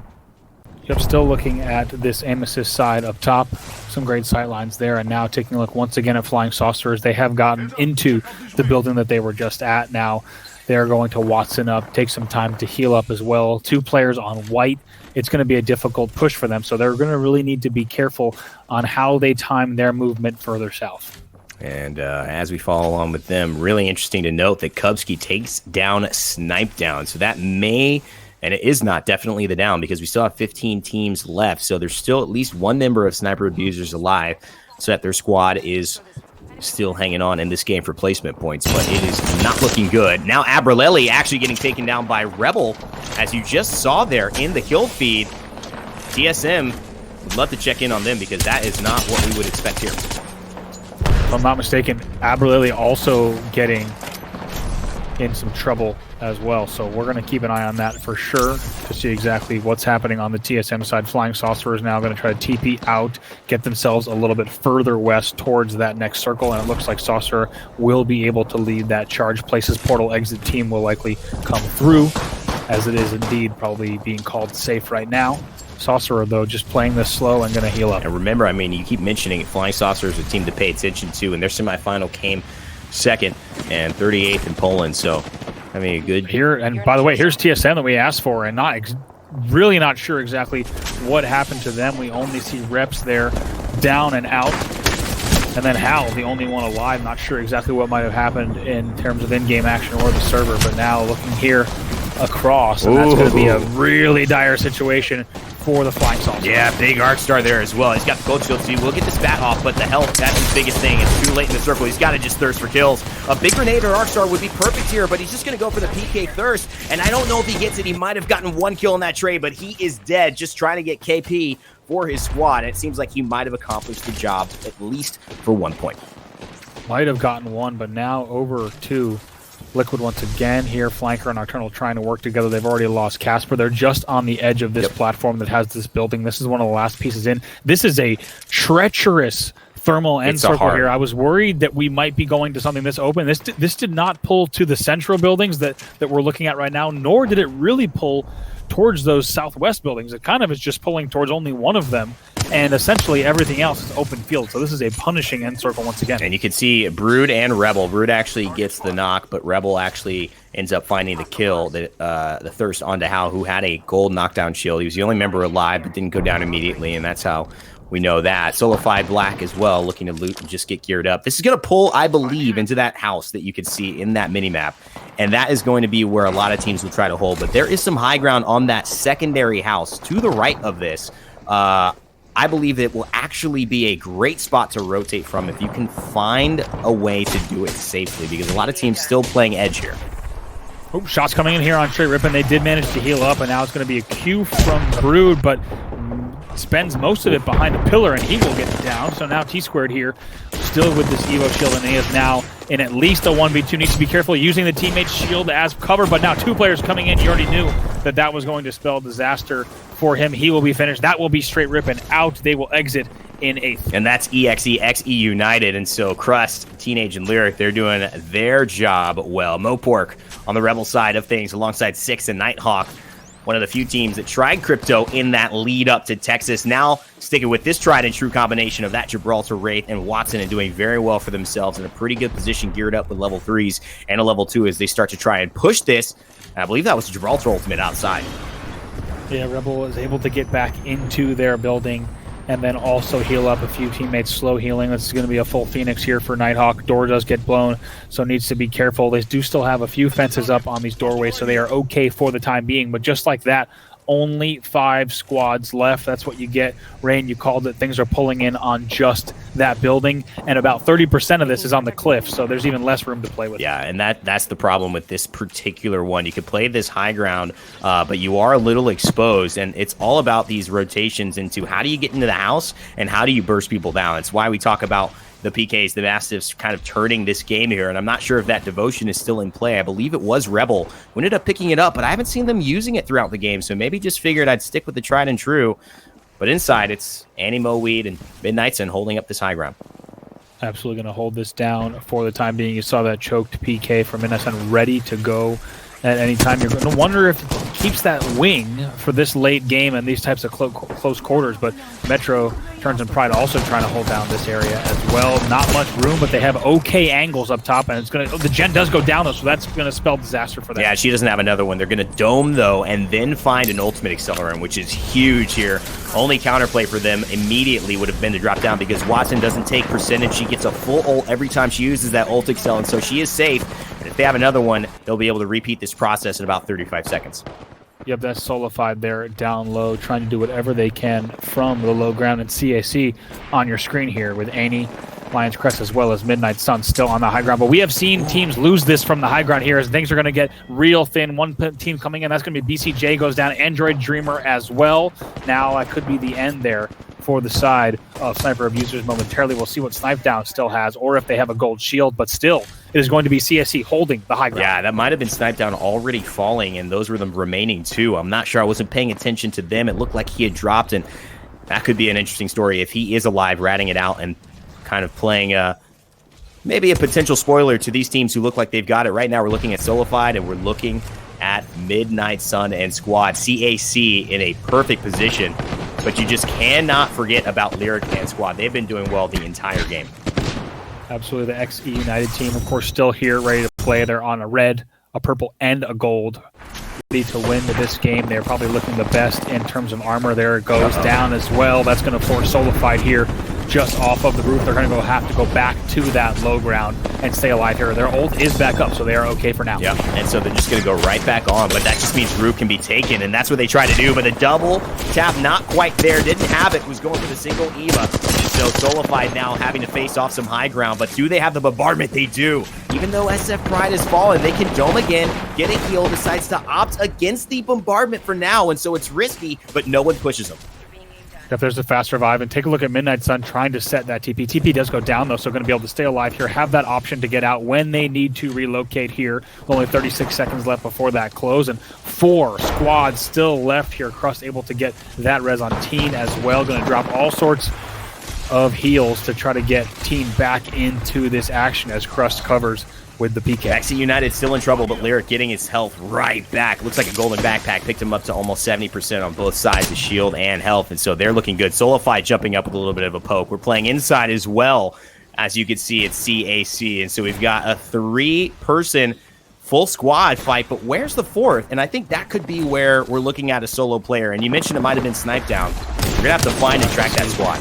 Yep, still looking at this aim assist side up top. Some great sight lines there, and now taking a look once again at Flying Saucerers. They have gotten into the building that they were just at. Now they're going to Watson up, take some time to heal up as well. 2 players on white. It's going to be a difficult push for them, so they're going to really need to be careful on how they time their movement further south. And as we follow along with them, really interesting to note that Kubsky takes down Snipe Down. So that may, and it is not definitely the down because we still have 15 teams left. So there's still at least one member of Sniper Abusers alive so that their squad is still hanging on in this game for placement points, but it is not looking good. Now Abralelli actually getting taken down by Rebel, as you just saw there in the kill feed. TSM would love to check in on them because that is not what we would expect here. If I'm not mistaken, Abralelli also getting in some trouble as well, so we're going to keep an eye on that for sure to see exactly what's happening on the TSM side. Flying Saucer is now going to try to TP out, get themselves a little bit further west towards that next circle, and it looks like Saucer will be able to lead that charge. Places portal exit team will likely come through, as it is indeed probably being called safe right now. Saucerer, though, just playing this slow and going to heal up. And remember, I mean, you keep mentioning Flying Saucer is a team to pay attention to, and their semifinal came second and 38th in Poland, so I mean, good here. And by the way, here's TSM that we asked for, and not really not sure exactly what happened to them. We only see reps there down and out. And then Hal, the only one alive, not sure exactly what might have happened in terms of in-game action or the server, but now looking here across, and that's going to be a really dire situation for the Flying Saucer. Yeah, big arc star there as well. He's got the gold shield, so he will get this bat off, but the health, that's his biggest thing. It's too late in the circle. He's got to just thirst for kills. A big grenade or arc star would be perfect here, but he's just going to go for the PK thirst, and I don't know if he gets it. He might have gotten 1 kill in that trade, but he is dead, just trying to get KP for his squad, and it seems like he might have accomplished the job, at least for 1 point. Might have gotten 1, but now over 2. Liquid once again here. Flanker and Nocturnal trying to work together. They've already lost Casper. They're just on the edge of this platform that has this building. This is one of the last pieces in. This is a treacherous thermal end circle here. I was worried that we might be going to something this open. This did not pull to the central buildings that we're looking at right now, nor did it really pull towards those southwest buildings. It kind of is just pulling towards only one of them, and essentially everything else is open field. So this is a punishing end circle once again. And you can see Brood and Rebel. Brood actually gets the knock, but Rebel actually ends up finding the kill, the thirst onto Hal, who had a gold knockdown shield. He was the only member alive, but didn't go down immediately, and that's how we know that. Solified Black as well, looking to loot and just get geared up. This is going to pull, I believe, into that house that you can see in that minimap. And that is going to be where a lot of teams will try to hold. But there is some high ground on that secondary house to the right of this. I believe that it will actually be a great spot to rotate from if you can find a way to do it safely, because a lot of teams still playing edge here. Oh, shots coming in here on Straight Rip, and they did manage to heal up, and now it's going to be a Q from Brood, but spends most of it behind the pillar, and he will get down. So now T-Squared here, still with this Evo shield, and he is now in at least a 1v2. Needs to be careful using the teammate's shield as cover, but now 2 players coming in. You already knew that that was going to spell disaster for him. He will be finished. That will be Straight Rip, and out they will exit in 8th. And that's EXE, XE United. And so Crust, Teenage, and Lyric, they're doing their job well. Mopork on the Rebel side of things alongside Six and Nighthawk, one of the few teams that tried crypto in that lead up to Texas. Now sticking with this tried and true combination of that Gibraltar Wraith and Watson, and doing very well for themselves in a pretty good position, geared up with level 3s and a level 2 as they start to try and push this. And I believe that was Gibraltar Ultimate outside. Yeah, Rebel was able to get back into their building and then also heal up a few teammates. Slow healing. This is going to be a full Phoenix here for Nighthawk. Door does get blown, so needs to be careful. They do still have a few fences up on these doorways, so they are okay for the time being. But just like that, only 5 squads left. That's what you get. Rain, you called it. Things are pulling in on just that building, and about 30% of this is on the cliff, so there's even less room to play with. Yeah, and that's the problem with this particular one. You could play this high ground, but you are a little exposed, and it's all about these rotations into how do you get into the house and how do you burst people down. It's why we talk about the PKs, the Mastiffs, kind of turning this game here, and I'm not sure if that devotion is still in play. I believe it was Rebel who ended up picking it up, but I haven't seen them using it throughout the game, so maybe just figured I'd stick with the tried and true. But inside, it's Annie Moweed and Midnight Sun holding up this high ground. Absolutely going to hold this down for the time being. You saw that choked PK from Midnight Sun ready to go at any time. You're going to wonder if it keeps that wing for this late game and these types of close quarters, but Metro Turns and Pride also trying to hold down this area as well. Not much room, but they have okay angles up top, and it's going to... the gen does go down, though, so that's going to spell disaster for them. Yeah, she doesn't have another one. They're going to dome, though, and then find an ultimate accelerant, which is huge here. Only counterplay for them immediately would have been to drop down, because Watson doesn't take percentage. She gets a full ult every time she uses that ult accelerant, so she is safe. And if they have another one, they'll be able to repeat this process in about 35 seconds. Yep, that's Solified there down low, trying to do whatever they can from the low ground, and CAC on your screen here with Annie, Lion's Crest, as well as Midnight Sun still on the high ground. But we have seen teams lose this from the high ground here as things are going to get real thin. One team coming in, that's going to be BCJ, goes down, Android Dreamer as well. Now that could be the end there for the side of Sniper Abusers momentarily. We'll see what Snipe Down still has, or if they have a gold shield, but still, it is going to be CSC holding the high ground. Yeah, that might have been Snipe Down already falling, and those were the remaining 2. I'm not sure. I wasn't paying attention to them. It looked like he had dropped, and that could be an interesting story if he is alive, ratting it out and kind of playing maybe a potential spoiler to these teams who look like they've got it. Right now we're looking at Solified, and we're looking at Midnight Sun and Squad. CAC in a perfect position, but you just cannot forget about Lyric and Squad. They've been doing well the entire game. Absolutely. The XE United team, of course, still here, ready to play. They're on a red, a purple, and a gold. to win this game. They're probably looking the best in terms of armor. There it goes down as well. That's going to force Solified here just off of the roof. They're going to have to go back to that low ground and stay alive here. Their ult is back up, so they are okay for now. Yep, and so they're just going to go right back on, but that just means roof can be taken, and that's what they try to do, but the double tap not quite there. Didn't have it. Was going for the single Eva. So Solified now having to face off some high ground, but do they have the bombardment? They do. Even though SF Pride has fallen, they can dome again, get a heal, decides to opt against the bombardment for now, and so it's risky, but no one pushes them. If there's a fast revive, and take a look at Midnight Sun trying to set that TP. TP does go down, though, so going to be able to stay alive here, have that option to get out when they need to relocate here. Only 36 seconds left before that close, and 4 squads still left here. Crust able to get that res on Teen as well. Going to drop all sorts of heals to try to get Teen back into this action as Crust covers with the PK. XE United still in trouble, but Lyric getting his health right back. Looks like a golden backpack picked him up to almost 70% on both sides of shield and health, and so they're looking good. Solified jumping up with a little bit of a poke. We're playing inside as well. As you can see, it's CAC, and so we've got a 3-person full squad fight, but where's the 4th? And I think that could be where we're looking at a solo player, and you mentioned it might have been sniped down. We're going to have to find and track that squad.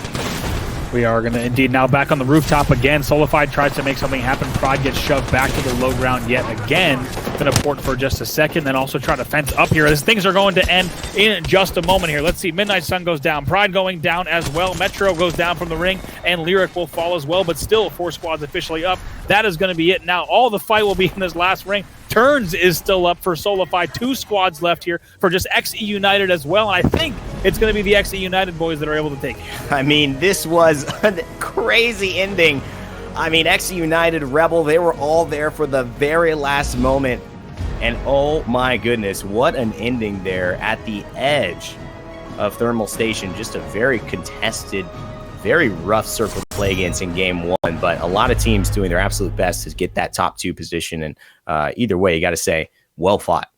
We are going to indeed now back on the rooftop again. Solified tries to make something happen. Pride gets shoved back to the low ground yet again. Going to port for just a second, then also try to fence up here as things are going to end in just a moment here. Let's see. Midnight Sun goes down. Pride going down as well. Metro goes down from the ring, and Lyric will fall as well, but still 4 squads officially up. That is going to be it. Now all the fight will be in this last ring. Turns is still up for Solified. 2 squads left here for just XE United as well, and I think it's going to be the XE United boys that are able to take it. I mean, this was a crazy ending. I mean, XE United, Rebel, they were all there for the very last moment. And oh my goodness, what an ending there at the edge of Thermal Station. Just a very contested, very rough circle to play against in game 1. But a lot of teams doing their absolute best to get that top 2 position. And either way, you got to say, well fought.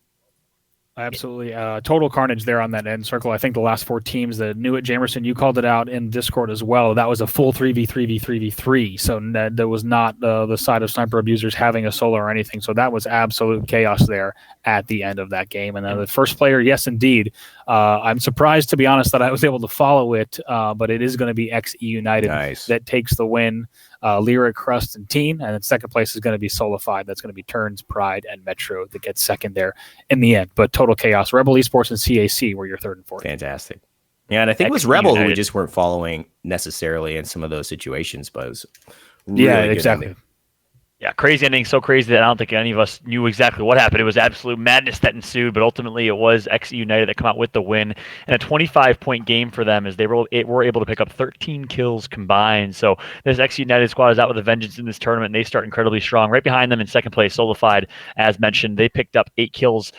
Absolutely. Total carnage there on that end circle. I think the last 4 teams that knew it, Jamerson, you called it out in Discord as well. That was a full 3v3v3v3. So there was not the side of sniper abusers having a solo or anything. So that was absolute chaos there at the end of that game. And then the first player, yes, indeed. I'm surprised, to be honest, that I was able to follow it, but it is going to be XE United that takes the win. Lyric, Crust, and Teen, and then second place is going to be Solified. That's going to be Turns, Pride, and Metro that gets second there in the end. But total chaos. Rebel Esports and CAC were your 3rd and 4th. Fantastic. Yeah, and I think it was Rebel who we just weren't following necessarily in some of those situations, but it was really exactly. Ending. Yeah, crazy ending, so crazy that I don't think any of us knew exactly what happened. It was absolute madness that ensued, but ultimately it was XE United that come out with the win, and a 25-point game for them as they were able to pick up 13 kills combined. So this XE United squad is out with a vengeance in this tournament, and they start incredibly strong. Right behind them in second place, Solified, as mentioned, they picked up 8 kills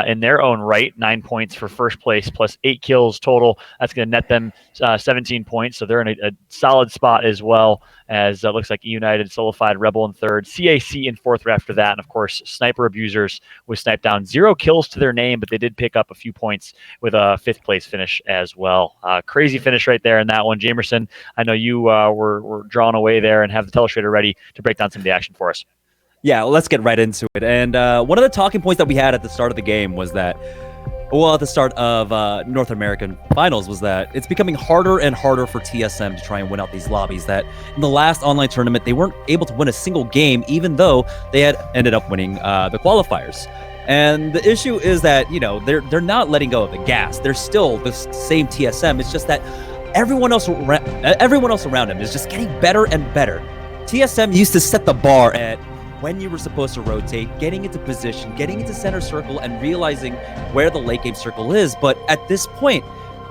in their own right, 9 points for first place, plus 8 kills total. That's going to net them 17 points, so they're in a solid spot as well, as it looks like United, Solified, Rebel in 3rd, CAC in 4th after that, and of course Sniper Abusers was sniped down. 0 kills to their name, but they did pick up a few points with a 5th place finish as well. Crazy finish right there in that one. Jamerson, I know you were drawn away there and have the telestrator ready to break down some of the action for us. Yeah, well, let's get right into it. And one of the talking points that we had at the start of the game was that, well, at the start of North American Finals, was that it's becoming harder and harder for TSM to try and win out these lobbies. That in the last online tournament, they weren't able to win a single game, even though they had ended up winning the qualifiers. And the issue is that, you know, they're not letting go of the gas. They're still the same TSM. It's just that everyone else around them is just getting better and better. TSM used to set the bar at when you were supposed to rotate, getting into position, getting into center circle, and realizing where the late game circle is. But at this point,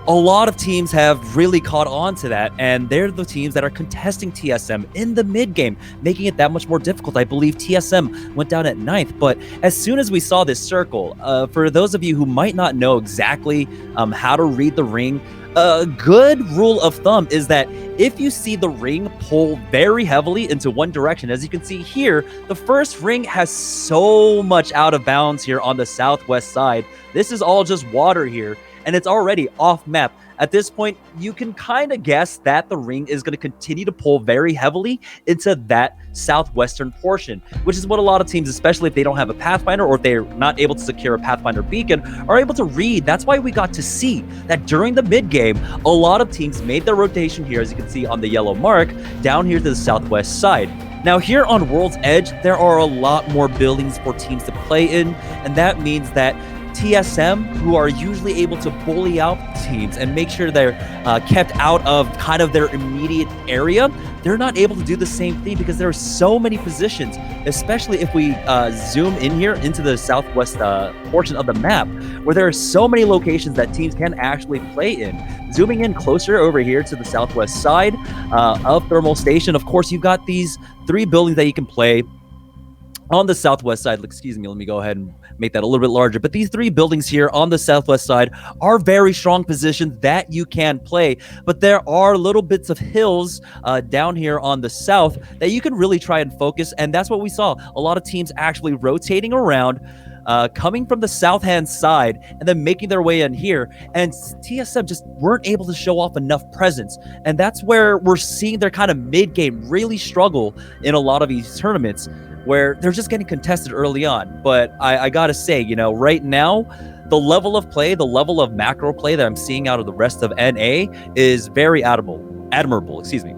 a lot of teams have really caught on to that, and they're the teams that are contesting TSM in the mid game, making it that much more difficult. I believe TSM went down at 9th, but as soon as we saw this circle, for those of you who might not know exactly how to read the ring, a good rule of thumb is that if you see the ring pull very heavily into one direction, as you can see here, the first ring has so much out of bounds here on the southwest side. This is all just water here, and it's already off map at this point, you can kind of guess that the ring is going to continue to pull very heavily into that southwestern portion, which is what a lot of teams, especially if they don't have a Pathfinder or if they're not able to secure a Pathfinder beacon, are able to read. That's why we got to see that during the mid game, a lot of teams made their rotation here, as you can see on the yellow mark, down here to the southwest side. Now here on World's Edge, there are a lot more buildings for teams to play in, and that means that TSM, who are usually able to bully out teams and make sure they're kept out of kind of their immediate area, they're not able to do the same thing because there are so many positions, especially if we zoom in here into the southwest portion of the map, where there are so many locations that teams can actually play in. Zooming in closer over here to the southwest side of Thermal Station, of course, you've got these 3 buildings that you can play on the southwest side. Excuse me, let me go ahead and make that a little bit larger. But these 3 buildings here on the southwest side are very strong positions that you can play. But there are little bits of hills down here on the south that you can really try and focus. And that's what we saw. A lot of teams actually rotating around, coming from the south hand side and then making their way in here, and TSM just weren't able to show off enough presence, and that's where we're seeing their kind of mid-game really struggle in a lot of these tournaments, where they're just getting contested early on. But I gotta say, you know, right now, the level of play, the level of macro play that I'm seeing out of the rest of NA is very admirable, excuse me.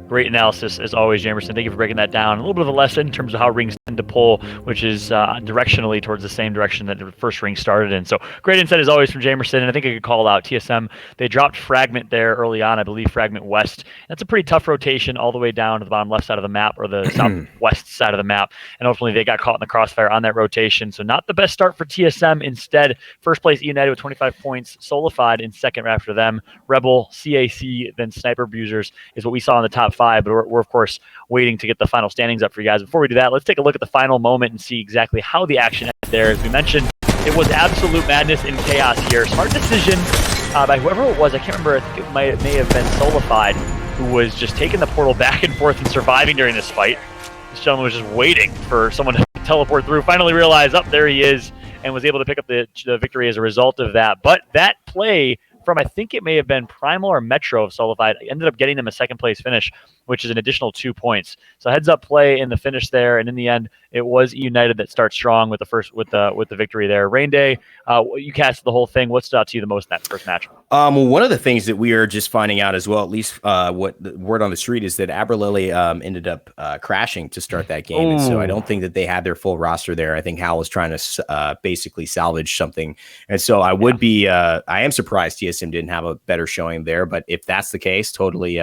Great analysis, as always, Jamerson. Thank you for breaking that down. A little bit of a lesson in terms of how rings tend to pull, which is directionally towards the same direction that the first ring started in. So great insight, as always, from Jamerson. And I think I could call out TSM. They dropped Fragment there early on, I believe Fragment West. That's a pretty tough rotation all the way down to the bottom left side of the map, or the southwest side of the map. And ultimately, they got caught in the crossfire on that rotation. So not the best start for TSM. Instead, first place United with 25 points, solidified in second after them. Rebel, CAC, then Sniper Abusers is what we saw in the top 5, but we're of course waiting to get the final standings up for you guys. Before we do that, let's take a look at the final moment and see exactly how the action ended there. As we mentioned, it was absolute madness and chaos here. Smart decision by whoever it was. I can't remember. I think it may have been Solified, who was just taking the portal back and forth and surviving during this fight. This gentleman was just waiting for someone to teleport through. Finally realized, up there he is, and was able to pick up the victory as a result of that. But that play from, I think it may have been Primal or Metro of Solidified, ended up getting them a second place finish, which is an additional 2 points. So heads up play in the finish there, and in the end, it was United that starts strong with the victory there. Rain Day, you cast the whole thing. What stood out to you the most in that first match? One of the things that we are just finding out as well, at least what the word on the street is, that Aberlily ended up crashing to start that game. And so I don't think that they had their full roster there. I think Hal was trying to basically salvage something. And so I would be, I am surprised TSM didn't have a better showing there. But if that's the case, totally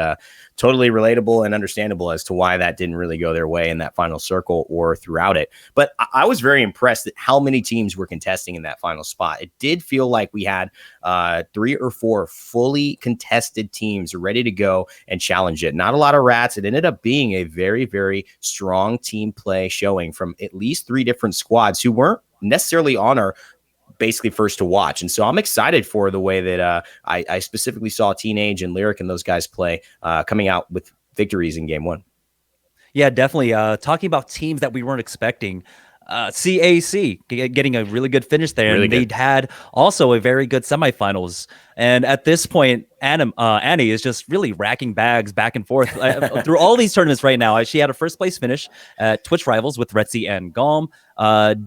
relatable and understandable as to why that didn't really go their way in that final circle or throughout it. But I was very impressed at how many teams were contesting in that final spot. It did feel like we had 3 or 4 fully contested teams ready to go and challenge it. Not a lot of rats. It ended up being a very, very strong team play showing from at least 3 different squads who weren't necessarily on our basically first to watch. And so I'm excited for the way that I specifically saw Teenage and Lyric and those guys play coming out with victories in game 1. Yeah, definitely. Talking about teams that we weren't expecting, CAC getting a really good finish there. Really, and they'd had also a very good semifinals. And at this point, Annie is just really racking bags back and forth through all these tournaments right now. She had a first place finish at Twitch Rivals with Retzi and Gom,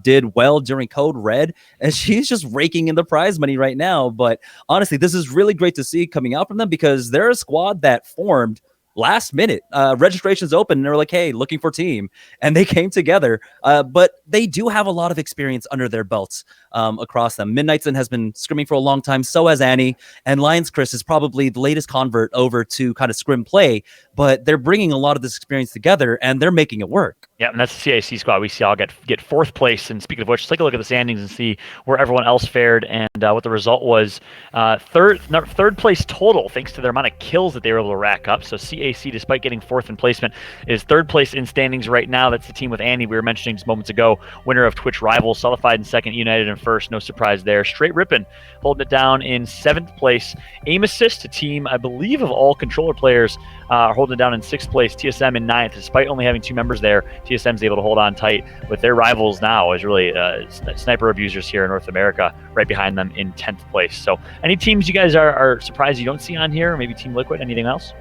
did well during Code Red, and she's just raking in the prize money right now. But honestly, this is really great to see coming out from them, because they're a squad that formed last minute. Registrations open and they're like, hey, looking for team, and they came together. But they do have a lot of experience under their belts across them. Midnightson has been scrimming for a long time, so has Annie, and Lions Chris is probably the latest convert over to kind of scrim play, but they're bringing a lot of this experience together and they're making it work. Yeah, and that's the CIC squad. We see all get 4th place. And speaking of which, let's take a look at the standings and see where everyone else fared and what the result was. Third place total, thanks to their amount of kills that they were able to rack up. So CAC, despite getting 4th in placement, is 3rd place in standings right now. That's the team with Andy we were mentioning just moments ago, winner of Twitch Rivals, Solidified in 2nd, United in 1st. No surprise there. Straight Rippin' holding it down in 7th place. Aim Assist, a team, I believe, of all controller players holding it down in 6th place. TSM in 9th. Despite only having 2 members there, TSM's able to hold on tight with their rivals now is really Sniper Abusers here in North America, right behind them in 10th place. So any teams you guys are surprised you don't see on here? Maybe Team Liquid? Anything else?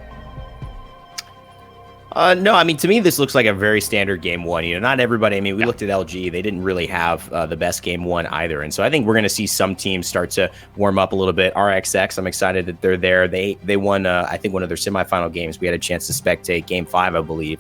No, I mean, to me, this looks like a very standard game one. You know, not everybody. I mean, we looked at LG; they didn't really have the best game one either, and so I think we're going to see some teams start to warm up a little bit. RXX, I'm excited that they're there. They won, I think, one of their semifinal games. We had a chance to spectate Game 5, I believe,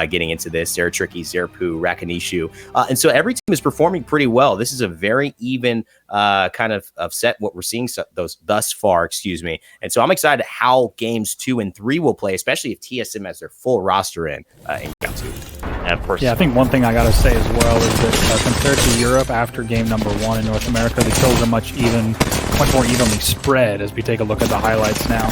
getting into this. Sarah Tricky, Zerpu, Rakanishu, and so every team is performing pretty well. This is a very even kind of set what we're seeing thus far. Excuse me, and so I'm excited how games 2 and 3 will play, especially if TSM has their full roster in game 2. Yeah, of course. Yeah, I think one thing I got to say as well is that compared to Europe, after game number 1 in North America, the kills are much more evenly spread as we take a look at the highlights now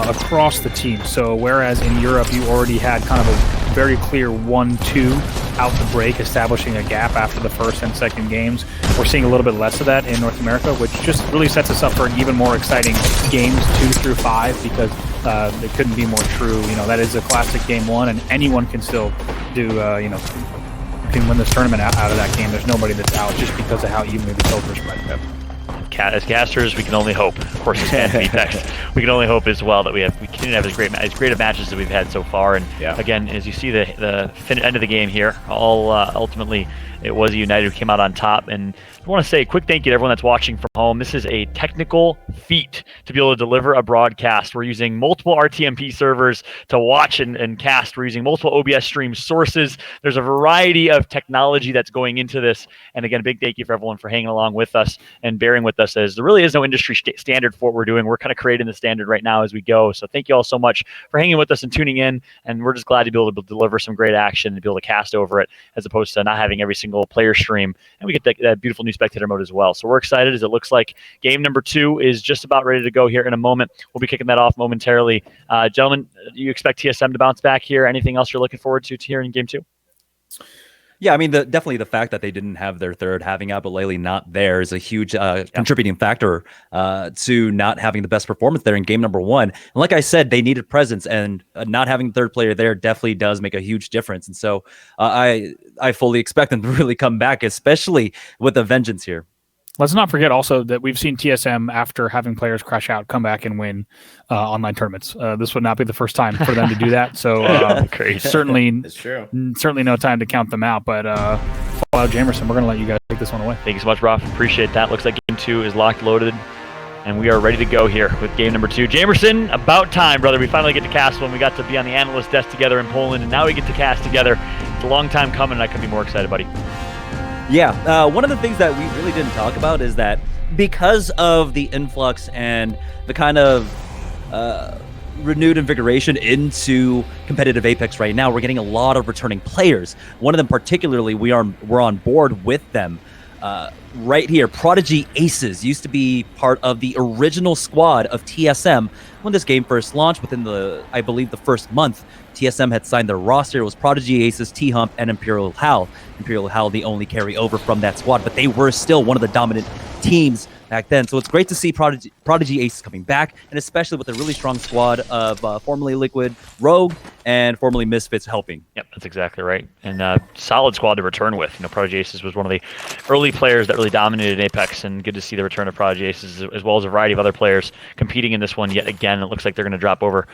across the team. So whereas in Europe you already had kind of a very clear 1-2 out the break, establishing a gap after the first and second games, we're seeing a little bit less of that in North America, which just really sets us up for an even more exciting games 2 through 5, because it couldn't be more true. You know, that is a classic game 1, and anyone can still do, can win this tournament out of that game. There's nobody that's out just because of how evenly the kills are spread. As casters, we can only hope. Of course, as fans of Apex, we can only hope as well that we continue to have as great of matches that we've had so far. And again, as you see the end of the game here, all ultimately it was United who came out on top. And I want to say a quick thank you to everyone that's watching from home. This is a technical feat to be able to deliver a broadcast. We're using multiple RTMP servers to watch and cast. We're using multiple OBS stream sources. There's a variety of technology that's going into this. And again, a big thank you for everyone for hanging along with us and bearing with us, as there really is no industry standard for what we're doing. We're kind of creating the standard right now as we go. So thank you all so much for hanging with us and tuning in. And we're just glad to be able to deliver some great action and be able to cast over it, as opposed to not having every single player stream. And we get that beautiful new spectator mode as well. So we're excited, as it looks like game number 2 is just about ready to go here in a moment. We'll be kicking that off momentarily. Gentlemen, do you expect TSM to bounce back here? Anything else you're looking forward to here in game 2? Yeah, I mean, definitely the fact that they didn't have their third, having Abilene not there, is a huge contributing factor to not having the best performance there in game number 1. And like I said, they needed presence, and not having the third player there definitely does make a huge difference. And so I fully expect them to really come back, especially with a vengeance here. Let's not forget also that we've seen TSM, after having players crash out, come back and win online tournaments. This would not be the first time for them to do that. So certainly no time to count them out. But Fallout Jamerson, we're going to let you guys take this one away. Thank you so much, Rob. Appreciate that. Looks like game 2 is locked, loaded, and we are ready to go here with game number 2. Jamerson, about time, brother. We finally get to cast one. We got to be on the analyst desk together in Poland, and now we get to cast together. It's a long time coming, and I couldn't be more excited, buddy. Yeah, one of the things that we really didn't talk about is that because of the influx and the kind of renewed invigoration into competitive Apex right now, we're getting a lot of returning players. One of them particularly, we're on board with them. Right here, Prodigy Aces used to be part of the original squad of TSM when this game first launched. Within I believe the first month, TSM had signed their roster. It was Prodigy Aces, T-Hump, and Imperial Hal. Imperial Hal, the only carry over from that squad, but they were still one of the dominant teams back then. So it's great to see Prodigy Aces coming back, and especially with a really strong squad of formerly Liquid, Rogue, and formerly Misfits helping. Yep, that's exactly right. And solid squad to return with. You know, Prodigy Aces was one of the early players that really dominated Apex, and good to see the return of Prodigy Aces, as well as a variety of other players competing in this one yet again. It looks like they're going to drop over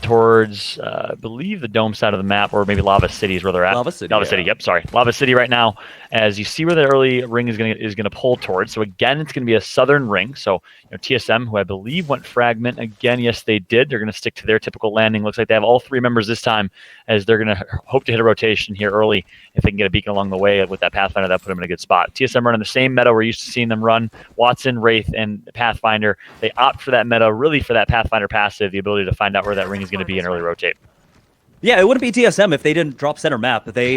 towards, I believe, the dome side of the map, or maybe Lava City is where they're at. Lava City, yep, sorry. Lava City right now, as you see where the early ring is going to pull towards. So again, it's going to be a southern ring. So TSM, who I believe went fragment again, yes they did. They're going to stick to their typical landing. Looks like they have all 3 members this time, as they're going to hope to hit a rotation here early. If they can get a beacon along the way with that Pathfinder, that put them in a good spot. TSM running the same meta we're used to seeing them run: Watson, Wraith, and Pathfinder. They opt for that meta, really for that Pathfinder passive, the ability to find out where that ring is going to be and early rotate. Yeah, it wouldn't be TSM if they didn't drop center map. They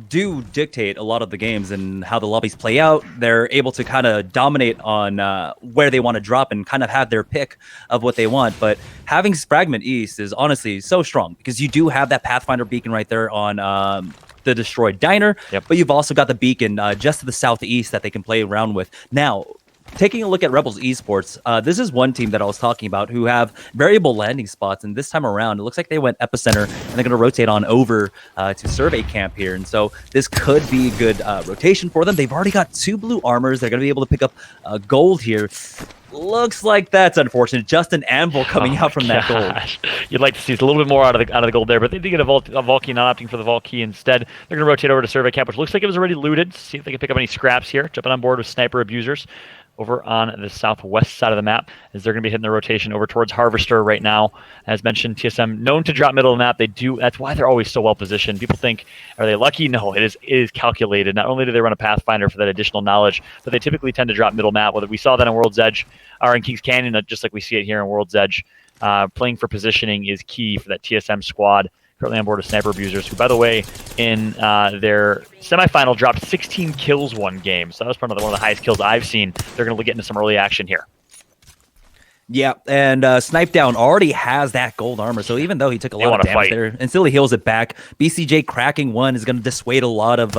do dictate a lot of the games and how the lobbies play out. They're able to kind of dominate on where they want to drop and kind of have their pick of what they want. But having Fragment East is honestly so strong, because you do have that Pathfinder beacon right there on the destroyed diner. Yep. But you've also got the beacon just to the southeast that they can play around with. Now, taking a look at Rebels Esports, this is one team that I was talking about who have variable landing spots, and this time around, it looks like they went Epicenter, and they're going to rotate on over to Survey Camp here, and so this could be a good rotation for them. They've already got 2 blue armors. They're going to be able to pick up gold here. Looks like that's unfortunate. Just an anvil coming out from that gold. You'd like to see a little bit more out of the gold there, but they did get a Valky, not opting for the Valky instead. They're going to rotate over to Survey Camp, which looks like it was already looted. See if they can pick up any scraps here. Jumping on board with Sniper Abusers over on the southwest side of the map, as they're going to be hitting the rotation over towards Harvester right now. As mentioned, TSM known to drop middle of the map. They do. That's why they're always so well positioned. People think, are they lucky? No, it is calculated. Not only do they run a Pathfinder for that additional knowledge, but they typically tend to drop middle map. Whether we saw that on World's Edge or in Kings Canyon, just like we see it here in World's Edge. Playing for positioning is key for that TSM squad. Currently on board with Sniper Abusers, who, by the way, in their semifinal dropped 16 kills one game. So that was probably one of the highest kills I've seen. They're going to get into some early action here. Yeah, and Snipe Down already has that gold armor, so even though he took a lot of damage there, and still he heals it back, BCJ cracking one is going to dissuade a lot of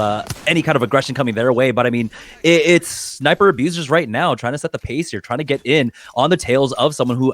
any kind of aggression coming their way, but I mean, it's Sniper Abusers right now trying to set the pace here, trying to get in on the tails of someone who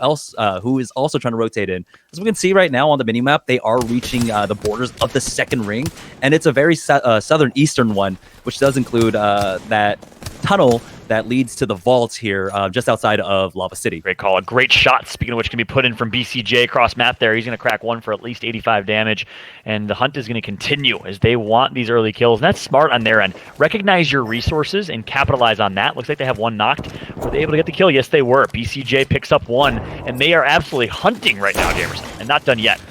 is also trying to rotate in. As we can see right now on the minimap, they are reaching the borders of the second ring, and it's a very southern eastern one, which does include that tunnel that leads to the vaults here just outside of Lava City. Great call. A great shot, speaking of which, can be put in from BCJ across map there. He's going to crack one for at least 85 damage, and the hunt is going to continue as they want these early kills. And that's smart on their end. Recognize your resources and capitalize on that. Looks like they have one knocked. Were they able to get the kill? Yes, they were. BCJ picks up one, and they are absolutely hunting right now, Jamerson, and not done yet.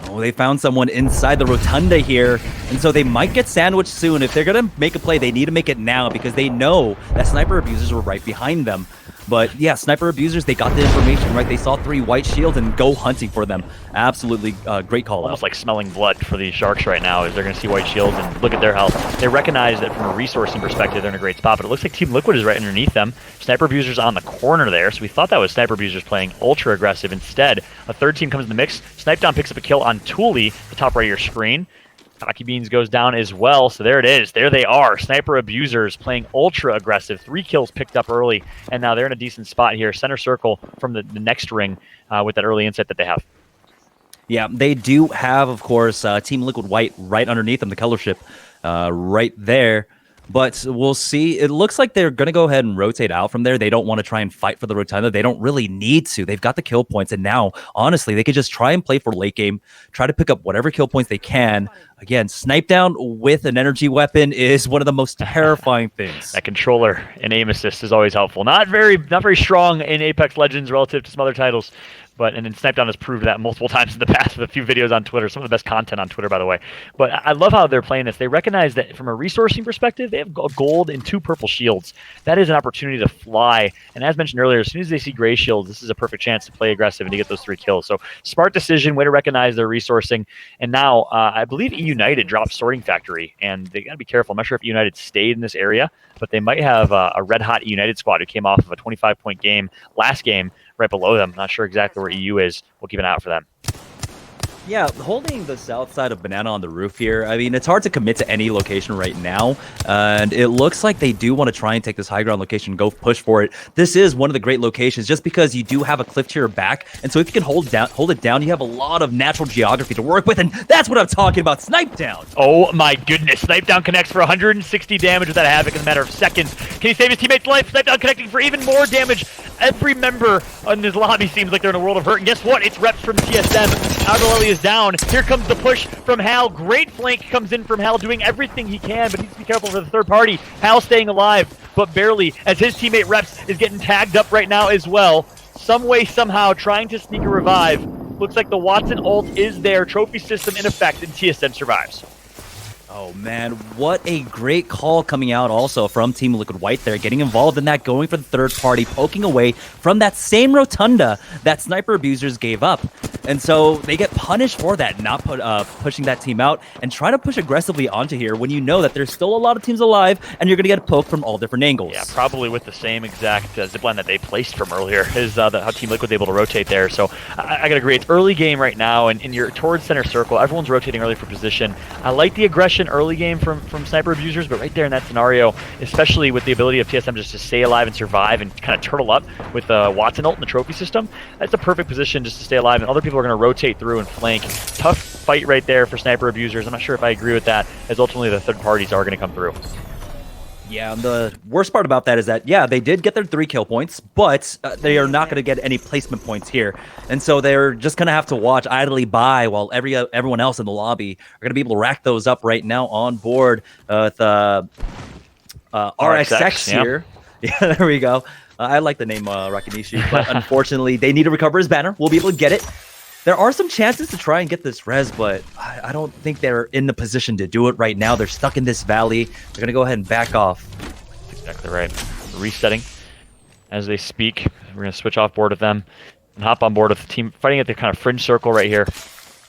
Oh, they found someone inside the rotunda here, and so they might get sandwiched soon. If they're going to make a play, they need to make it now because they know that Sniper Abusers were right behind them. But yeah, Sniper Abusers, they got the information, right? They saw 3 white shields and go hunting for them. Absolutely great call. Almost like smelling blood for these Sharks right now as they're going to see white shields and look at their health. They recognize that from a resourcing perspective, they're in a great spot, but it looks like Team Liquid is right underneath them. Sniper Abusers on the corner there, so we thought that was Sniper Abusers playing ultra aggressive. Instead, a third team comes in the mix. Snipe Down picks up a kill on Thule, the top right of your screen. Hockey Beans goes down as well, so there it is. There they are. Sniper Abusers playing ultra aggressive. 3 kills picked up early, and now they're in a decent spot here. Center circle from the next ring with that early insight that they have. Yeah, they do have, of course, Team Liquid White right underneath them, the color ship right there. But we'll see. It looks like they're going to go ahead and rotate out from there. They don't want to try and fight for the rotunda. They don't really need to. They've got the kill points. And now, honestly, they could just try and play for late game, try to pick up whatever kill points they can. Again, Snipe Down with an energy weapon is one of the most terrifying things. That controller and aim assist is always helpful. Not very strong in Apex Legends relative to some other titles. And then Snipe Down has proved that multiple times in the past with a few videos on Twitter. Some of the best content on Twitter, by the way. But I love how they're playing this. They recognize that from a resourcing perspective, they have gold and 2 purple shields. That is an opportunity to fly. And as mentioned earlier, as soon as they see gray shields, this is a perfect chance to play aggressive and to get those 3 kills. So smart decision, way to recognize their resourcing. And now I believe United dropped Sorting Factory, and they got to be careful. I'm not sure if United stayed in this area, but they might have a red-hot United squad who came off of a 25-point game last game right below them. Not sure exactly where EU is. We'll keep an eye out for them. Yeah, holding the south side of Banana on the roof here, I mean, it's hard to commit to any location right now, and it looks like they do want to try and take this high ground location, go push for it. This is one of the great locations just because you do have a cliff to your back, and so if you can hold it down, you have a lot of natural geography to work with, and that's what I'm talking about, Snipe Down. Oh my goodness, Snipe Down connects for 160 damage with that Havoc in a matter of seconds. Can he save his teammate's life? Snipe Down connecting for even more damage. Every member on this lobby seems like they're in a world of hurt, and guess what? It's reps from TSM. Algalelli is down. Here comes the push from Hal. Great flank comes in from Hal, doing everything he can, but he needs to be careful for the third party. Hal staying alive, but barely, as his teammate Reps is getting tagged up right now as well. Some way, somehow, trying to sneak a revive. Looks like the Watson ult is there. Trophy system in effect, and TSM survives. Oh man, what a great call coming out also from Team Liquid White there, getting involved in that, going for the third party, poking away from that same rotunda that Sniper Abusers gave up. And so they get punished for that, not pushing that team out and trying to push aggressively onto here when you know that there's still a lot of teams alive and you're going to get poked from all different angles. Yeah, probably with the same exact zipline that they placed from earlier is how Team Liquid's able to rotate there. So I got to agree, it's early game right now, and you're towards center circle. Everyone's rotating early for position. I like the aggression early game from sniper abusers, but right there in that scenario, especially with the ability of TSM just to stay alive and survive and kind of turtle up with Watson ult in the trophy system, that's a perfect position just to stay alive, and other people are going to rotate through and flank. Tough fight right there for sniper abusers. I'm not sure if I agree with that, as ultimately the third parties are going to come through. Yeah, the worst part about that is that, yeah, they did get their 3 kill points, but they are not going to get any placement points here. And so they're just going to have to watch idly by while everyone else in the lobby are going to be able to rack those up right now on board with RXX here. Yeah, there we go. I like the name Rakanishi, but unfortunately, they need to recover his banner. We'll be able to get it. There are some chances to try and get this res, but I don't think they're in the position to do it right now. They're stuck in this valley. They're going to go ahead and back off. Exactly right. Resetting as they speak. We're going to switch off board with them and hop on board with the team fighting at the kind of fringe circle right here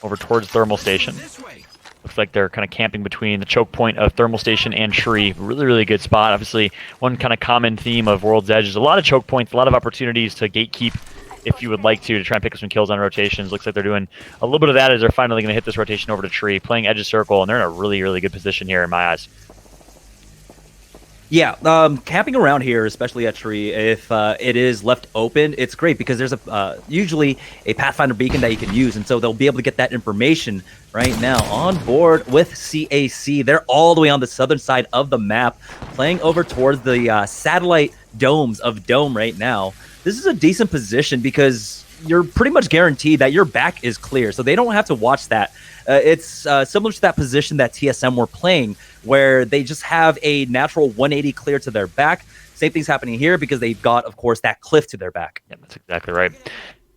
over towards Thermal Station. Looks like they're kind of camping between the choke point of Thermal Station and Tree. Really, really good spot. Obviously, one kind of common theme of World's Edge is a lot of choke points, a lot of opportunities to gatekeep if you would like to try and pick up some kills on rotations. Looks like they're doing a little bit of that as they're finally going to hit this rotation over to Tree, playing Edge of Circle, and they're in a really, really good position here in my eyes. Yeah, camping around here, especially at Tree, if it is left open, it's great because there's usually a Pathfinder beacon that you can use, and so they'll be able to get that information right now on board with CAC. They're all the way on the southern side of the map, playing over towards the satellite domes of Dome right now. This is a decent position because you're pretty much guaranteed that your back is clear, so they don't have to watch that. It's similar to that position that TSM were playing, where they just have a natural 180 clear to their back. Same thing's happening here because they've got, of course, that cliff to their back. Yeah, that's exactly right.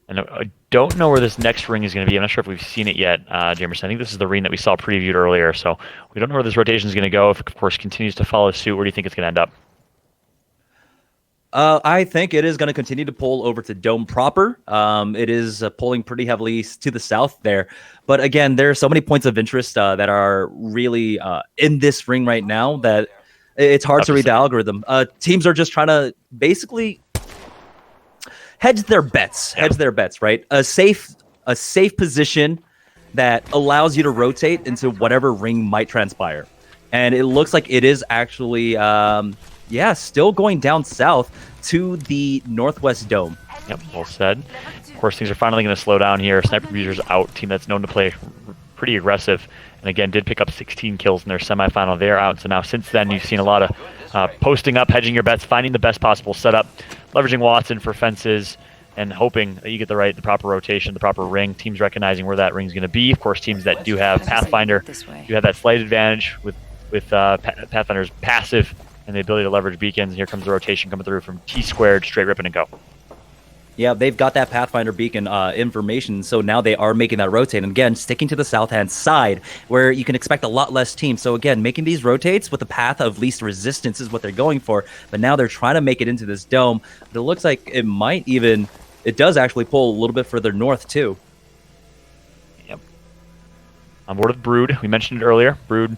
And I don't know where this next ring is going to be. I'm not sure if we've seen it yet, Jamerson. I think this is the ring that we saw previewed earlier, so we don't know where this rotation is going to go. If it, of course, continues to follow suit, where do you think it's going to end up? I think it is going to continue to pull over to Dome proper. It is pulling pretty heavily to the south there. But again, there are so many points of interest that are really in this ring right now that it's hard to read the algorithm. Teams are just trying to basically hedge their bets. Hedge their bets, right? A safe position that allows you to rotate into whatever ring might transpire. And it looks like it is actually... still going down south to the northwest dome. Yep, well said. Of course, things are finally going to slow down here. Sniper Abusers out, team that's known to play pretty aggressive. And again, did pick up 16 kills in their semifinal. They're out. So now since then, you've seen a lot of posting up, hedging your bets, finding the best possible setup, leveraging Watson for fences, and hoping that you get the proper rotation, the proper ring. Teams recognizing where that ring's going to be. Of course, teams that do have Pathfinder, you have that slight advantage with Pathfinder's passive and the ability to leverage beacons. And here comes the rotation coming through from T-squared, straight ripping and go. Yeah, they've got that Pathfinder beacon information, so now they are making that rotate. And again, sticking to the south-hand side, where you can expect a lot less teams. So again, making these rotates with the path of least resistance is what they're going for. But now they're trying to make it into this dome. But it looks like it does actually pull a little bit further north, too. Yep. On board with Brood. We mentioned it earlier. Brood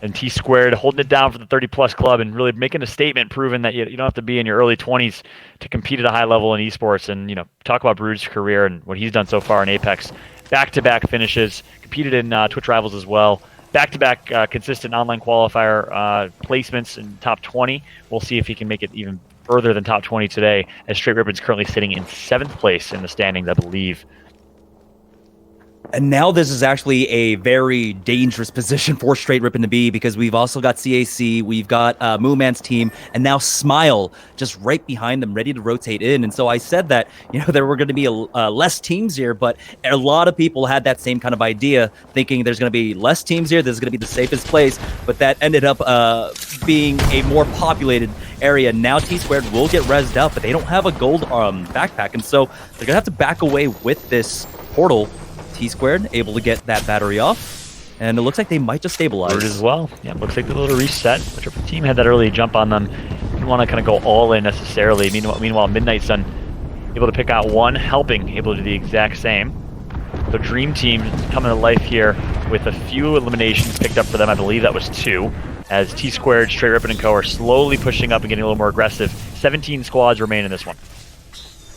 and T-squared holding it down for the 30-plus club and really making a statement, proving that you don't have to be in your early 20s to compete at a high level in esports. And, talk about Brood's career and what he's done so far in Apex. Back-to-back finishes, competed in Twitch Rivals as well. Back-to-back consistent online qualifier placements in top 20. We'll see if he can make it even further than top 20 today, as Straight Ribbon's currently sitting in 7th place in the standings, I believe. And now this is actually a very dangerous position for Straight Rippin' to be, because we've also got CAC, we've got Mooman's team, and now Smile just right behind them, ready to rotate in. And so I said that, there were going to be less teams here, but a lot of people had that same kind of idea, thinking there's going to be less teams here, this is going to be the safest place, but that ended up being a more populated area. Now T-squared will get rezzed up, but they don't have a gold backpack, and so they're going to have to back away with this portal. T-squared able to get that battery off, and it looks like they might just stabilize. Brood as well. Yeah, looks like they're able to reset. Whichever team had that early jump on them, you want to kind of go all in necessarily. Meanwhile, Midnight Sun able to pick out one, helping, able to do the exact same. The Dream Team coming to life here with a few eliminations picked up for them. I believe that was 2. As T-Squared, Straight Rippin' & Co. are slowly pushing up and getting a little more aggressive. 17 squads remain in this one.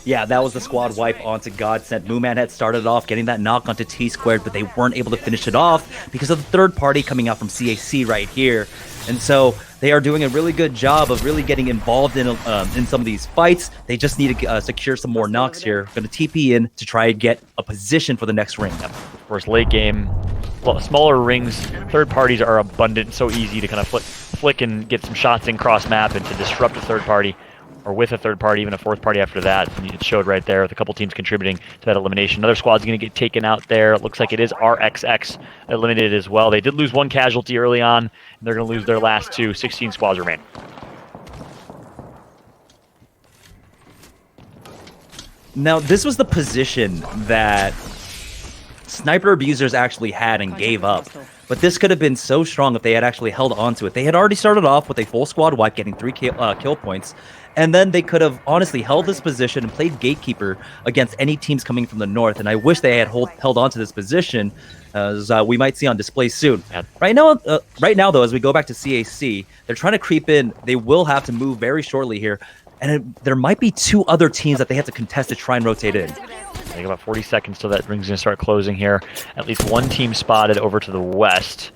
Yeah, that was the squad wipe onto Godsent. Mooman had started off getting that knock onto T-Squared, but they weren't able to finish it off because of the third party coming out from CAC right here. And so they are doing a really good job of really getting involved in some of these fights. They just need to secure some more knocks here. Going to TP in to try and get a position for the next ring. Yep. Of course, late game, smaller rings, third parties are abundant, so easy to kind of flick and get some shots in cross map and to disrupt a third party, or with a third party, even a fourth party after that. And it showed right there with a couple teams contributing to that elimination. Another squad's going to get taken out there. It looks like it is RXX eliminated as well. They did lose 1 casualty early on, and they're going to lose their last 2. 16 squads remain. Now, this was the position that Sniper Abusers actually had and gave up. But this could have been so strong if they had actually held on to it. They had already started off with a full squad wipe, getting 3 kill points. And then they could have honestly held this position and played Gatekeeper against any teams coming from the north. And I wish they had held on to this position, as we might see on display soon. Right now, though, as we go back to CAC, they're trying to creep in. They will have to move very shortly here. And there might be 2 other teams that they have to contest to try and rotate in. I think about 40 seconds till that ring's going to start closing here. At least 1 team spotted over to the west.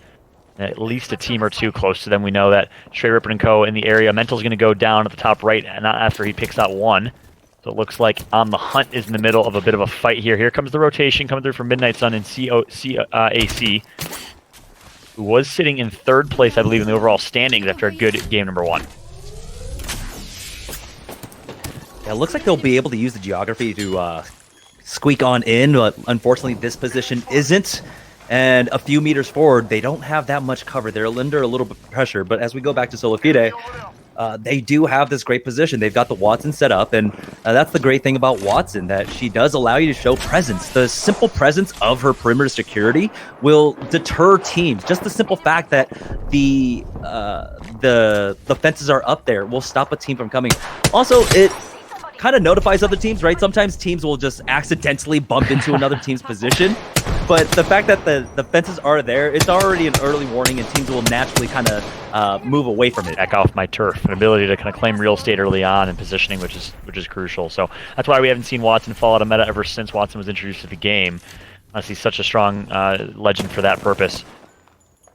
At least a team or 2 close to them. We know that Straight Rippin' & Co. in the area. Mental's going to go down at the top right, and not after he picks out 1. So it looks like On the Hunt is in the middle of a bit of a fight here. Here comes the rotation coming through from Midnight Sun and CAC, who was sitting in 3rd place, I believe, in the overall standings after a good game number 1. Yeah, it looks like they'll be able to use the geography to squeak on in, but unfortunately this position isn't. And a few meters forward, they don't have that much cover. They're under a little bit of pressure. But as we go back to Solifide, they do have this great position. They've got the Watson set up, and that's the great thing about Watson, that she does allow you to show presence. The simple presence of her perimeter security will deter teams. Just the simple fact that the fences are up there will stop a team from coming. Also, it kind of notifies other teams, right? Sometimes teams will just accidentally bump into another team's position. But the fact that the fences are there, it's already an early warning, and teams will naturally kind of move away from it. Back off my turf, an ability to kind of claim real estate early on and positioning, which is crucial. So that's why we haven't seen Watson fall out of meta ever since Watson was introduced to the game. He's such a strong legend for that purpose.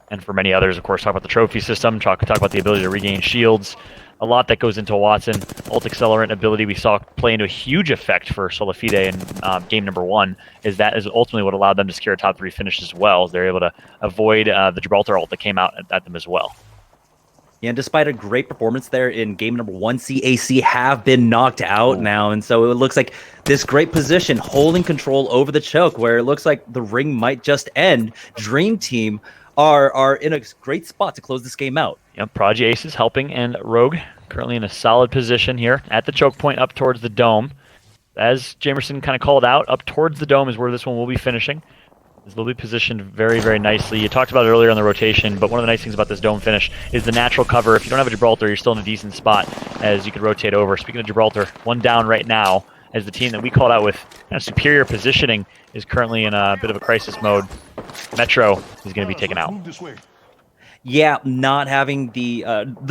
And for many others, of course, talk about the trophy system, talk about the ability to regain shields. A lot that goes into Watson. Ult Accelerant ability we saw play into a huge effect for Solifide in game number 1, is that is ultimately what allowed them to secure a top 3 finish as well. They're able to avoid the Gibraltar ult that came out at them as well. Yeah, and despite a great performance there in game number 1, CAC have been knocked out now, and so it looks like this great position holding control over the choke, where it looks like the ring might just end. Dream Team are in a great spot to close this game out. Yep, Prodigy Ace is helping, and Rogue currently in a solid position here at the choke point up towards the dome. As Jamerson kind of called out, up towards the dome is where this one will be finishing. They'll be positioned very, very nicely. You talked about it earlier on the rotation, but one of the nice things about this dome finish is the natural cover. If you don't have a Gibraltar, you're still in a decent spot as you could rotate over. Speaking of Gibraltar, 1 down right now, as the team that we called out with kind of superior positioning is currently in a bit of a crisis mode. Metro is going to be taken out. Yeah, not having the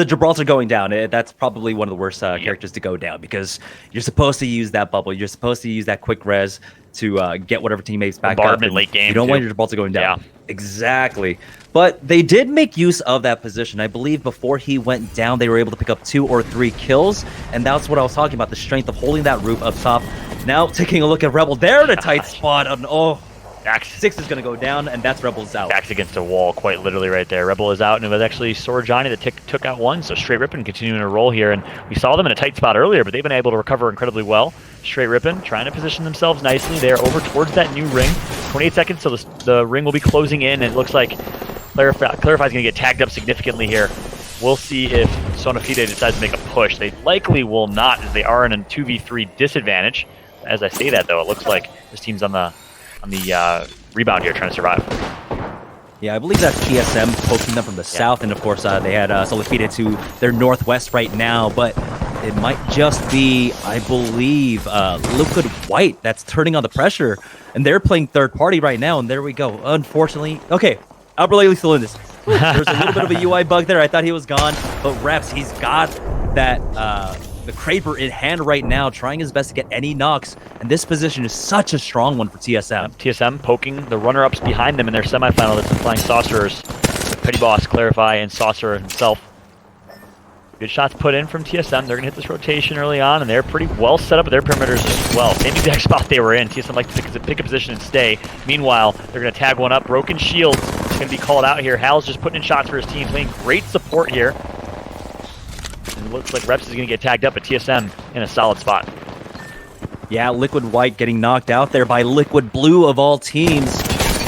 Gibraltar going down, that's probably one of the worst characters to go down, because you're supposed to use that bubble. You're supposed to use that quick res to get whatever teammates back up. Late game, you don't want your Gibraltar going down. Yeah. Exactly. But they did make use of that position. I believe before he went down, they were able to pick up 2 or 3 kills, and that's what I was talking about, the strength of holding that roof up top. Now, taking a look at Rebel, they're in a tight spot. Dax 6 is going to go down, and that's Rebel's out. Dax against a wall, quite literally right there. Rebel is out, and it was actually Sora Johnny that took out 1, so Straight Rippin' continuing to roll here, and we saw them in a tight spot earlier, but they've been able to recover incredibly well. Straight Rippin' trying to position themselves nicely. They are over towards that new ring. 28 seconds, so the ring will be closing in, and it looks like Clarify's going to get tagged up significantly here. We'll see if Solifide decides to make a push. They likely will not, as they are in a 2v3 disadvantage. As I say that, though, it looks like this team's on the rebound here, trying to survive. Yeah, I believe that's TSM poking them from the south, and of course they had Solifide to their northwest right now, but it might just be, I believe, Liquid White that's turning on the pressure, and they're playing third party right now, and there we go. Unfortunately, okay, Alberlele's still in this. There's a little bit of a UI bug there. I thought he was gone, but Reps, he's got that the Kraber in hand right now, trying his best to get any knocks, and this position is such a strong one for TSM. TSM poking the runner-ups behind them in their semifinal. That's the Flying Saucerers, with Petty Boss, Clarify, and Saucerer himself. Good shots put in from TSM. They're going to hit this rotation early on, and they're pretty well set up with their perimeters as well. Same exact spot they were in. TSM like to pick a position and stay. Meanwhile, they're going to tag one up. Broken Shield is going to be called out here. Hal's just putting in shots for his team, playing great support here. And it looks like Reps is going to get tagged up, but TSM in a solid spot. Yeah, Liquid White getting knocked out there by Liquid Blue of all teams.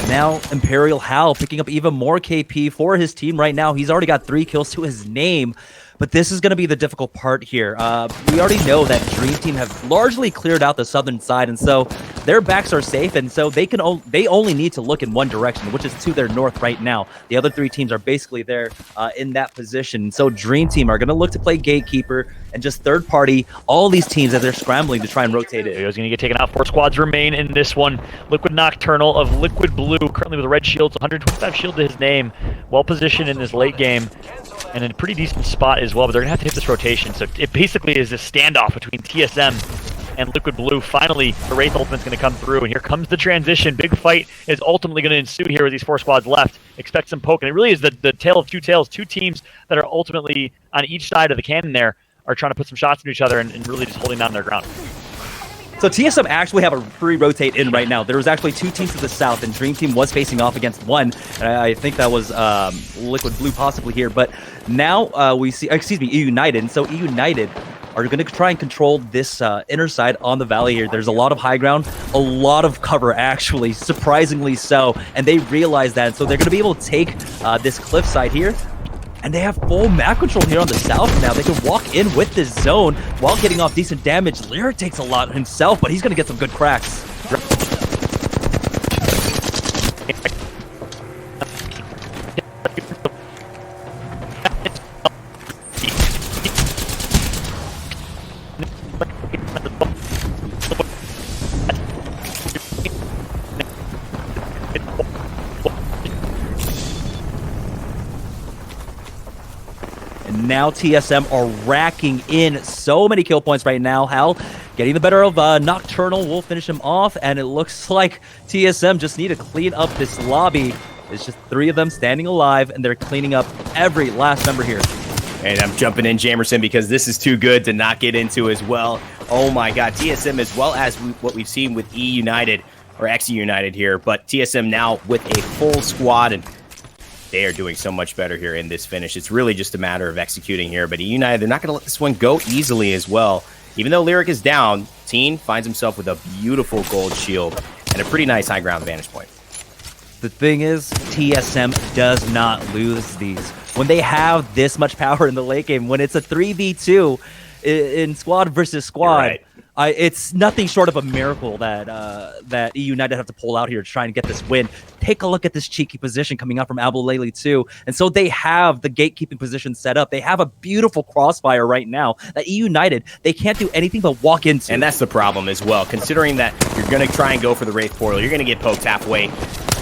Now Imperial Hal picking up even more KP for his team right now. He's already got 3 kills to his name. But this is going to be the difficult part here. We already know that Dream Team have largely cleared out the southern side, and so their backs are safe, and so they only need to look in one direction, which is to their north right now. The other 3 teams are basically there in that position. So Dream Team are going to look to play Gatekeeper and just third party all these teams as they're scrambling to try and rotate it. He's going to get taken out. 4 squads remain in this one. Liquid Nocturnal of Liquid Blue, currently with a red shield, 125 shield to his name. Well positioned in this late game, and in a pretty decent spot as well, but they're going to have to hit this rotation. So it basically is a standoff between TSM and Liquid Blue. Finally, the Wraith Ultimate's going to come through, and here comes the transition. Big fight is ultimately going to ensue here with these 4 squads left. Expect some poke, and it really is the tale of 2 tales. 2 teams that are ultimately on each side of the cannon there are trying to put some shots into each other and really just holding down their ground. So TSM actually have a free rotate in right now. There was actually 2 teams to the south, and Dream Team was facing off against one. And I think that was Liquid Blue possibly here. But now we see, EU United. And EU United are going to try and control this inner side on the valley here. There's a lot of high ground, a lot of cover actually, surprisingly so. And they realize that. So they're going to be able to take this cliff side here. And they have full map control here on the south now. They can walk in with this zone while getting off decent damage. Lyric takes a lot himself, but he's going to get some good cracks. Now TSM are racking in so many kill points right now. Hal getting the better of Nocturnal will finish him off, and it looks like TSM just need to clean up this lobby. It's just 3 of them standing alive, and they're cleaning up every last member here. And I'm jumping in, Jamerson, because this is too good to not get into as well. Oh my god, TSM as well as what we've seen with E United, or XE United here, but TSM now with a full squad, and they are doing so much better here in this finish. It's really just a matter of executing here, but United, they're not going to let this one go easily as well. Even though Lyric is down, Teen finds himself with a beautiful gold shield and a pretty nice high ground vantage point. The thing is, TSM does not lose these. When they have this much power in the late game, when it's a 3v2 in squad versus squad, it's nothing short of a miracle that EU United have to pull out here to try and get this win. Take a look at this cheeky position coming out from Albalele too. And so they have the gatekeeping position set up. They have a beautiful crossfire right now that EU United, they can't do anything but walk into. And that's the problem as well. Considering that you're going to try and go for the Wraith Portal, you're going to get poked halfway.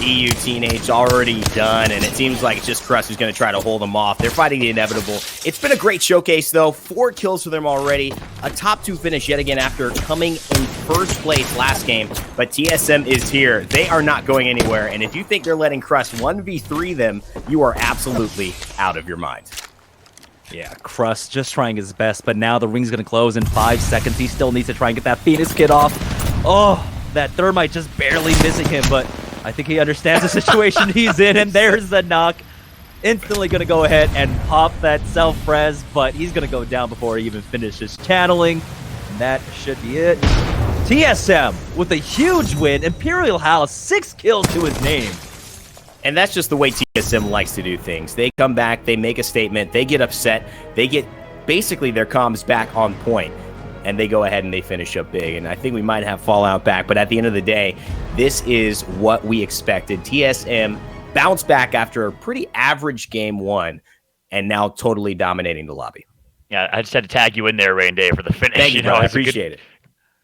EU Teenage already done, and it seems like it's just Crust who's going to try to hold them off. They're fighting the inevitable. It's been a great showcase, though. 4 kills for them already. A top 2 finish yet again after coming in first place last game. But TSM is here. They are not going anywhere, and if you think they're letting Crust 1v3 them, you are absolutely out of your mind. Yeah, Crust just trying his best, but now the ring's going to close in 5 seconds. He still needs to try and get that Phoenix kid off. Oh, that Thermite just barely missing him, but I think he understands the situation he's in, and there's the knock. Instantly going to go ahead and pop that self-res, but he's going to go down before he even finishes channeling. And that should be it. TSM with a huge win. Imperial House, 6 kills to his name. And that's just the way TSM likes to do things. They come back, they make a statement, they get upset, they get basically their comms back on point, and they go ahead and they finish up big. And I think we might have Fallout back, but at the end of the day, this is what we expected. TSM bounced back after a pretty average game 1, and now totally dominating the lobby. Yeah, I just had to tag you in there, Rain Day, for the finish. Thank you, bro. I It's a appreciate it.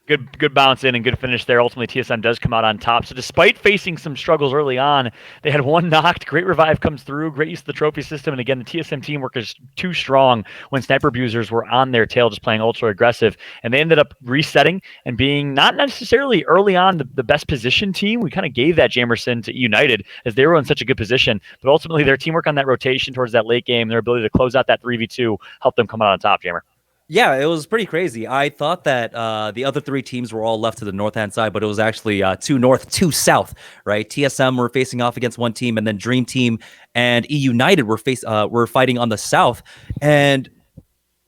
Good bounce in and good finish there. Ultimately, TSM does come out on top. So despite facing some struggles early on, they had one knocked. Great revive comes through. Great use of the trophy system. And again, the TSM teamwork is too strong when sniper abusers were on their tail, just playing ultra aggressive. And they ended up resetting and being not necessarily early on the best position team. We kind of gave that Jamerson to United as they were in such a good position. But ultimately, their teamwork on that rotation towards that late game, their ability to close out that 3v2, helped them come out on top, Jamer. Yeah, it was pretty crazy. I thought that the other three teams were all left to the north-hand side, but it was actually 2 north, 2 south, right? TSM were facing off against one team, and then Dream Team and E United were fighting on the south. And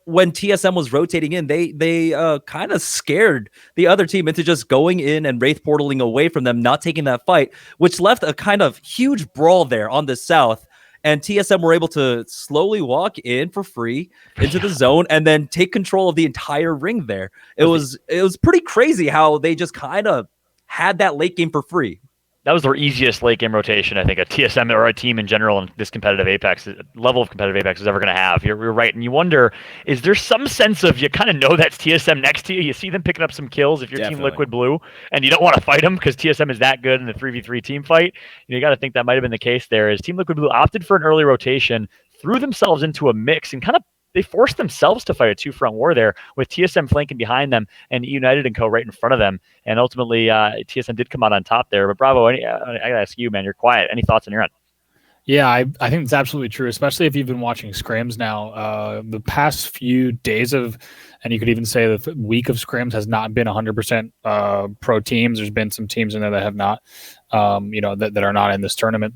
when TSM was rotating in, they kind of scared the other team into just going in and Wraith portaling away from them, not taking that fight, which left a kind of huge brawl there on the south. And TSM were able to slowly walk in for free into the zone and then take control of the entire ring there. It was pretty crazy how they just kind of had that late game for free. That was their easiest late game rotation, I think, a TSM or a team in general in this competitive Apex level of competitive Apex is ever going to have. You're right. And you wonder, is there some sense of you kind of know that's TSM next to you? You see them picking up some kills if you're Team Liquid Blue, and you don't want to fight them because TSM is that good in the 3v3 team fight. You got to think that might have been the case there. Is Team Liquid Blue opted for an early rotation, threw themselves into a mix, and kind of they forced themselves to fight a two-front war there with TSM flanking behind them and United and Co. right in front of them. And ultimately, TSM did come out on top there. But Bravo, I got to ask you, man, you're quiet. Any thoughts on your end? Yeah, I think it's absolutely true, especially if you've been watching scrims now. The past few days and you could even say the week of scrims has not been 100% pro teams. There's been some teams in there that have not, that are not in this tournament,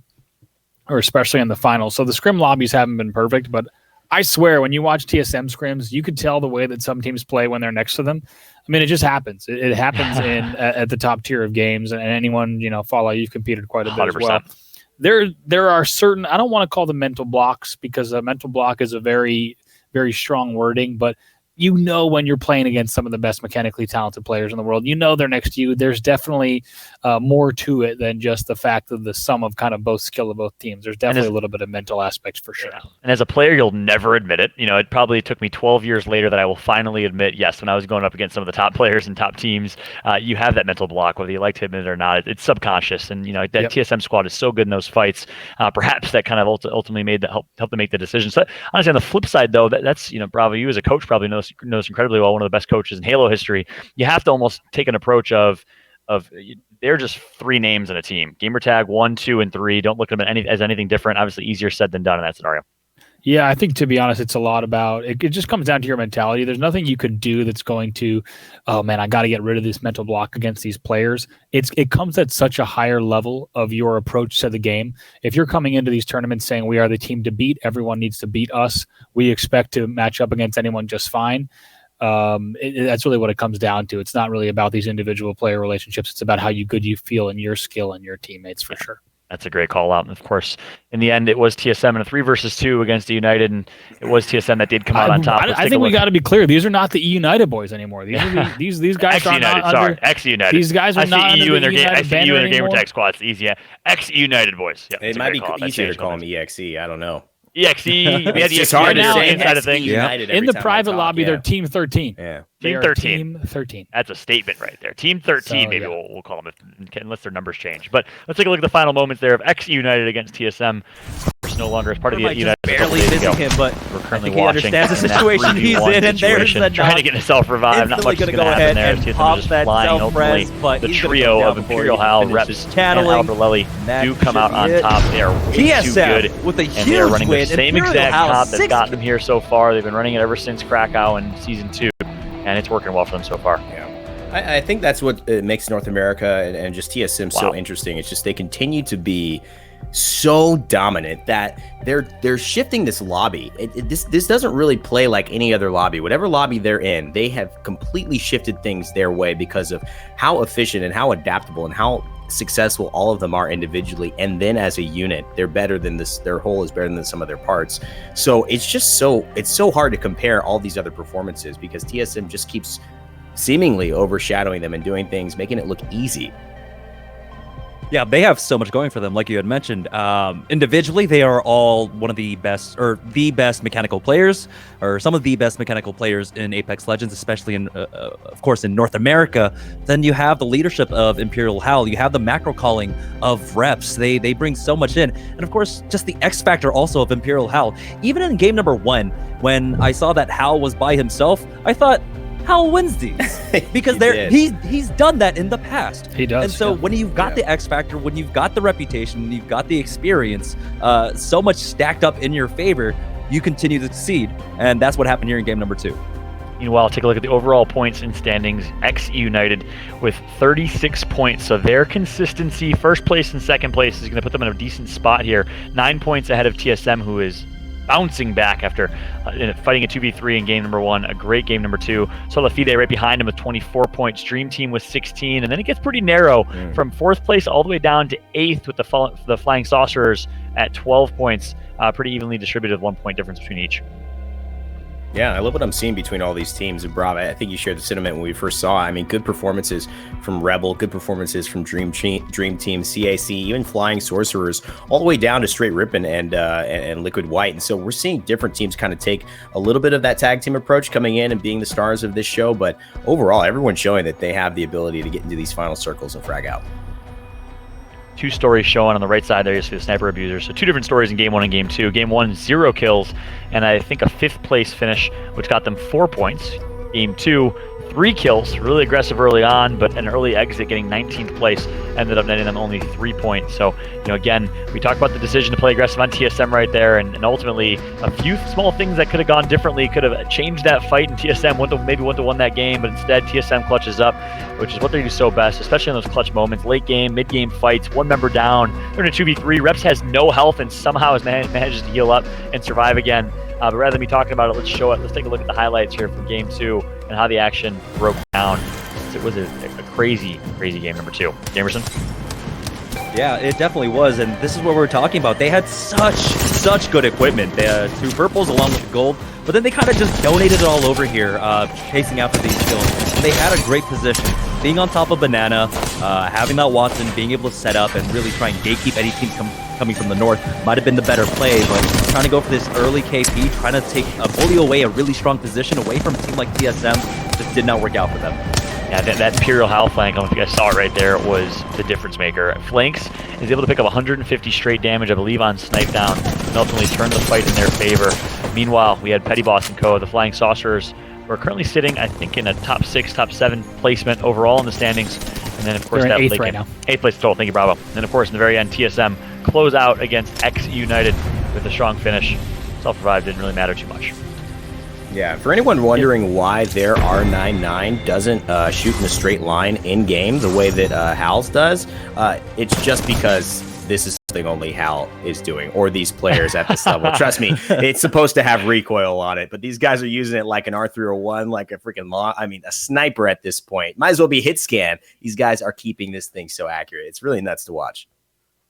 or especially in the finals. So the scrim lobbies haven't been perfect, but I swear, when you watch TSM scrims, you could tell the way that some teams play when they're next to them. I mean, it just happens. It happens at the top tier of games, and anyone, Fallout, you've competed quite a bit 100%. As well. There are certain, I don't want to call them mental blocks because a mental block is a very, very strong wording, but when you're playing against some of the best mechanically talented players in the world, they're next to you. There's definitely more to it than just the fact of the sum of kind of both skill of both teams. There's definitely a little bit of mental aspects for sure. Yeah. And as a player, you'll never admit it. It probably took me 12 years later that I will finally admit, yes, when I was going up against some of the top players and top teams, you have that mental block, whether you like to admit it or not. It's subconscious. And, that TSM squad is so good in those fights. Perhaps that kind of ultimately made that help them make the decision. So honestly, on the flip side, though, that's, Bravo, you as a coach probably knows incredibly well, one of the best coaches in Halo history. You have to almost take an approach of they're just 3 names in a team. Gamertag 1, 2, and 3. Don't look at them as anything different. Obviously, easier said than done in that scenario. Yeah, I think, to be honest, it's a lot about it just comes down to your mentality. There's nothing you could do that's going to, oh man, I got to get rid of this mental block against these players. It comes at such a higher level of your approach to the game. If you're coming into these tournaments saying we are the team to beat, everyone needs to beat us, we expect to match up against anyone just fine. That's really what it comes down to. It's not really about these individual player relationships. It's about how good you feel in your skill and your teammates for sure. That's a great call out. And of course, in the end, it was TSM in a 3 versus 2 against the United, and it was TSM that did come out on top. I think we got to be clear. These are not the United boys anymore. These are these guys are not under Ex-United. These guys are not under the United banner in their anymore. gamer tag squads. Easy, Ex-United boys. Yeah, it might be easier to call them EXE. I don't know. EXE. It's just hard to say inside of things. In the private lobby, they're Team 13. Yeah. Team 13. Team 13. That's a statement right there. Team 13, maybe we'll call them unless their numbers change. But let's take a look at the final moments there of Ex-United against TSM. No longer as part of the United. Barely missing him, but we're currently he understands the situation he's in, and there's the trying to get himself revived. Not much is going to happen there. And pop that self-res, but the trio of Imperial Hal, Reps, and Alberlelli do come out on top. They are way too good, with a and they are running huge the same exact comp that's gotten them here so far. They've been running it ever since Krakow in Season 2, and it's working well for them so far. Yeah. I think that's what makes North America and just TSM so interesting. It's just they continue to be so dominant that they're shifting this lobby. This doesn't really play like any other lobby. Whatever lobby they're in, they have completely shifted things their way because of how efficient and how adaptable and how successful all of them are individually, and then as a unit they're better than this. Their whole is better than some of their parts. So it's so hard to compare all these other performances because TSM just keeps seemingly overshadowing them and doing things, making it look easy. Yeah, they have so much going for them, like you had mentioned. Individually, they are all one of the best, or the best mechanical players, or some of the best mechanical players in Apex Legends, especially in, of course, in North America. Then you have the leadership of Imperial Hal. You have the macro calling of Reps. They bring so much in, and of course, just the X factor also of Imperial Hal. Even in game number 1, when I saw that Hal was by himself, I thought, Hal wins these because he's done that in the past. He does. And so when you've got the X factor, when you've got the reputation, when you've got the experience, so much stacked up in your favor, you continue to succeed, and that's what happened here in game number 2. Meanwhile, take a look at the overall points and standings. X United with 36 points. So their consistency, first place and second place, is going to put them in a decent spot here. 9 points ahead of TSM, who is bouncing back after fighting a 2v3 in game number 1, a great game number 2. Solafide right behind him with 24 points, Dream Team with 16, and then it gets pretty narrow from 4th place all the way down to 8th with the Flying Saucerers at 12 points, pretty evenly distributed, 1 point difference between each. Yeah, I love what I'm seeing between all these teams. And Bravo, I think you shared the sentiment when we first saw. I mean, good performances from Rebel, good performances from Dream Team, CAC, even Flying Sorcerers, all the way down to Straight Rippin' and Liquid White. And so we're seeing different teams kind of take a little bit of that tag team approach, coming in and being the stars of this show. But overall, everyone's showing that they have the ability to get into these final circles and frag out. 2 stories showing on the right side there is for the Sniper Abusers. So 2 different stories in game 1 and game 2. Game 1, 0 kills, and I think a 5th place finish, which got them 4 points. Game 2, 3 kills, really aggressive early on, but an early exit getting 19th place ended up netting them only 3 points. So, again, we talked about the decision to play aggressive on TSM right there, and ultimately a few small things that could have gone differently, could have changed that fight, and TSM maybe wouldn't have won that game, but instead TSM clutches up, which is what they do so best, especially in those clutch moments, late game, mid game fights, 1 member down, they're in a 2v3, Reps has no health and somehow manages to heal up and survive again. But rather than me talking about it, let's show it. Let's take a look at the highlights here from game 2 and how the action broke down. It was a crazy, crazy game number 2. Jamerson? Yeah, it definitely was, and this is what we're talking about. They had such good equipment. They had 2 purples along with the gold, but then they kind of just donated it all over here, chasing after these kills. And they had a great position, being on top of Banana, having that Watson, being able to set up and really try and gatekeep any teams coming from the north might have been the better play, but trying to go for this early KP, trying to bully away a really strong position away from a team like TSM, just did not work out for them. Yeah, that Imperial Hal flank, I don't know if you guys saw it right there, was the difference maker. Flanks is able to pick up 150 straight damage, I believe, on Snipe Down, and ultimately turn the fight in their favor. Meanwhile, we had Petty Boss and Co., the Flying Saucerers, who are currently sitting, I think, in a top 6, top 7 placement overall in the standings. And then, of course, they're in that 8th right now. 8th place total, thank you, Bravo. And then, of course, in the very end, TSM close out against X United with a strong finish. Self-revive didn't really matter too much. Yeah, for anyone wondering why their R99 doesn't shoot in a straight line in-game the way that Hal's does, it's just because this is something only Hal is doing, or these players at this level. Trust me, it's supposed to have recoil on it, but these guys are using it like an R301, like a freaking a sniper at this point. Might as well be hit scan. These guys are keeping this thing so accurate. It's really nuts to watch.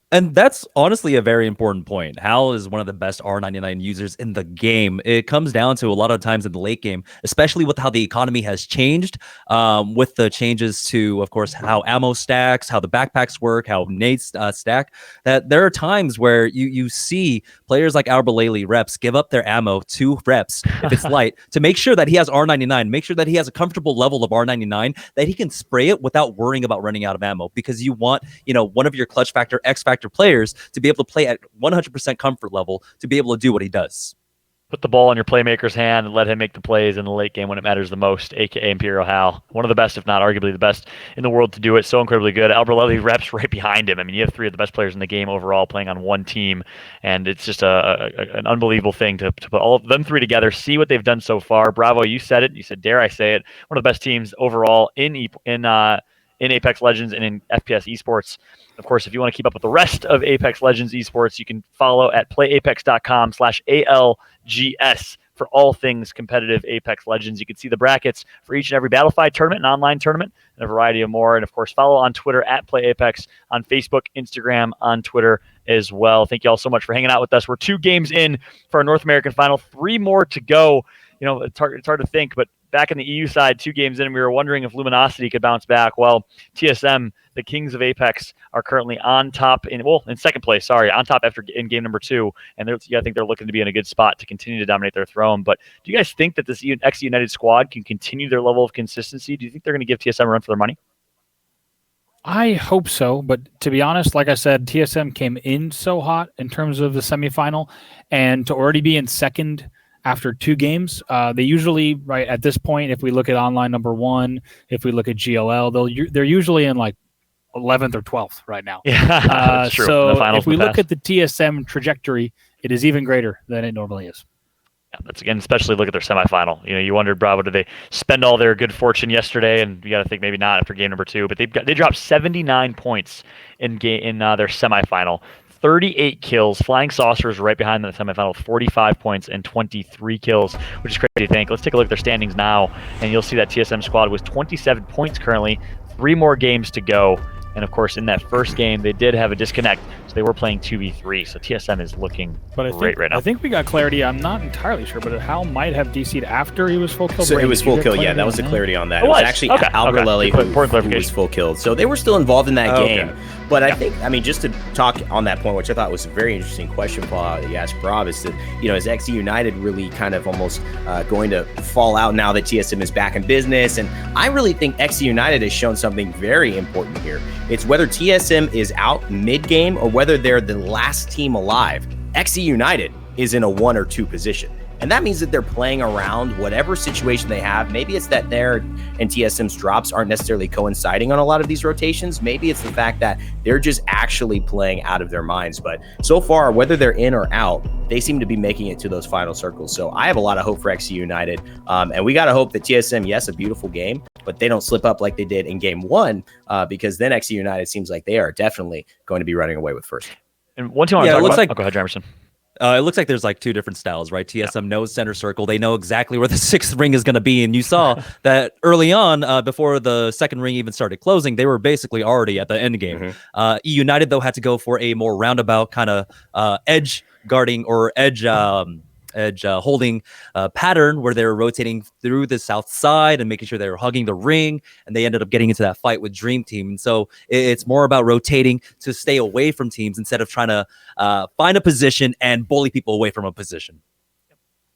And that's honestly a very important point. Hal is one of the best R99 users in the game. It comes down to a lot of times in the late game, especially with how the economy has changed, with the changes to, of course, how ammo stacks, how the backpacks work, how nades stack, that there are times where you see players like Albalele Reps give up their ammo to Reps, if it's light, to make sure that he has R99, make sure that he has a comfortable level of R99, that he can spray it without worrying about running out of ammo, because you want, one of your clutch factor, X factor players to be able to play at 100% comfort level to be able to do what he does. Put the ball in your playmaker's hand and let him make the plays in the late game when it matters the most, aka Imperial Hal. One of the best, if not arguably the best in the world to do it. So incredibly good. Albalele Reps right behind him. I mean, you have 3 of the best players in the game overall playing on one team, and it's just an unbelievable thing to put all of them 3 together, see what they've done so far. Bravo, you said it. You said, dare I say it, one of the best teams overall in Apex Legends and in FPS esports. Of course, if you want to keep up with the rest of Apex Legends esports, you can follow at playapex.com/ALGS for all things competitive Apex Legends. You can see the brackets for each and every Battlefied tournament and online tournament and a variety of more. And of course, follow on Twitter at PlayApex, on Facebook, Instagram, on Twitter as well. Thank you all so much for hanging out with us. We're 2 games in for our North American final, 3 more to go. It's hard to think, but back in the EU side, 2 games in, we were wondering if Luminosity could bounce back. Well, TSM, the Kings of Apex, are currently on top in second place. Sorry, on top in game number 2, and I think they're looking to be in a good spot to continue to dominate their throne. But do you guys think that this X United squad can continue their level of consistency? Do you think they're going to give TSM a run for their money? I hope so, but to be honest, like I said, TSM came in so hot in terms of the semifinal, and to already be in second after 2 games, they usually, right at this point, if we look at online number 1, if we look at GLL, they're usually in like 11th or 12th right now. Yeah, that's true. So if we look at the TSM trajectory, it is even greater than it normally is. Yeah, that's again, especially look at their semifinal. You wondered, Bravo, did they spend all their good fortune yesterday? And you got to think maybe not after game number 2. But they dropped 79 points in their semifinal. 38 kills. Flying Saucers right behind them in the semifinal, 45 points and 23 kills, which is crazy to think. Let's take a look at their standings now, and you'll see that TSM squad was 27 points currently, 3 more games to go. And of course, in that first game, they did have a disconnect, so they were playing 2v3. So TSM is looking great right now. I think we got clarity. I'm not entirely sure, but Hal might have DC'd after he was full kill. So it was full kill, yeah. That was the clarity on that. It was actually Algerlelli who was full killed. So they were still involved in that game. Okay. But I think, just to talk on that point, which I thought was a very interesting question, Paul, that you asked Rob, is that, is XE United really kind of almost going to fall out now that TSM is back in business? And I really think XE United has shown something very important here. It's whether TSM is out mid-game or whether they're the last team alive. XE United is in a 1 or 2 position. And that means that they're playing around whatever situation they have. Maybe it's that their and TSM's drops aren't necessarily coinciding on a lot of these rotations. Maybe it's the fact that they're just actually playing out of their minds. But so far, whether they're in or out, they seem to be making it to those final circles. So I have a lot of hope for XC United. And we got to hope that TSM, yes, a beautiful game, but they don't slip up like they did in game 1, because then XC United seems like they are definitely going to be running away with first. And one thing I want to talk about, go ahead, Jamerson. It looks like there's like 2 different styles, right? TSM knows center circle. They know exactly where the 6th ring is going to be. And you saw that early on, before the 2nd ring even started closing, they were basically already at the end game. E United, though, had to go for a more roundabout kind of edge guarding or edge holding pattern where they were rotating through the south side and making sure they were hugging the ring, and they ended up getting into that fight with Dream Team. And so it's more about rotating to stay away from teams instead of trying to find a position and bully people away from a position.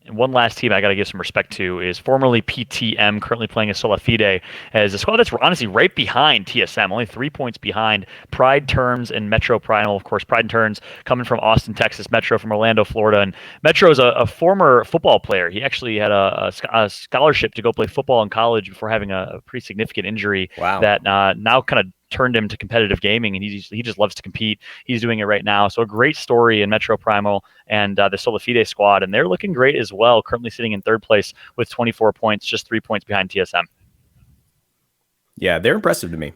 And one last team I got to give some respect to is formerly PTM, currently playing as Solafide, as a squad that's honestly right behind TSM, only 3 points behind Pride Turns and Metro Primal. Of course, Pride and Turns coming from Austin, Texas, Metro from Orlando, Florida. And Metro is a former football player. He actually had a scholarship to go play football in college before having a pretty significant injury that now kind of turned him to competitive gaming, and he just loves to compete. He's doing it right now. So a great story in Metro Primal and the Solafide squad, and they're looking great as well, currently sitting in 3rd place with 24 points, just 3 points behind TSM. Yeah, they're impressive to me.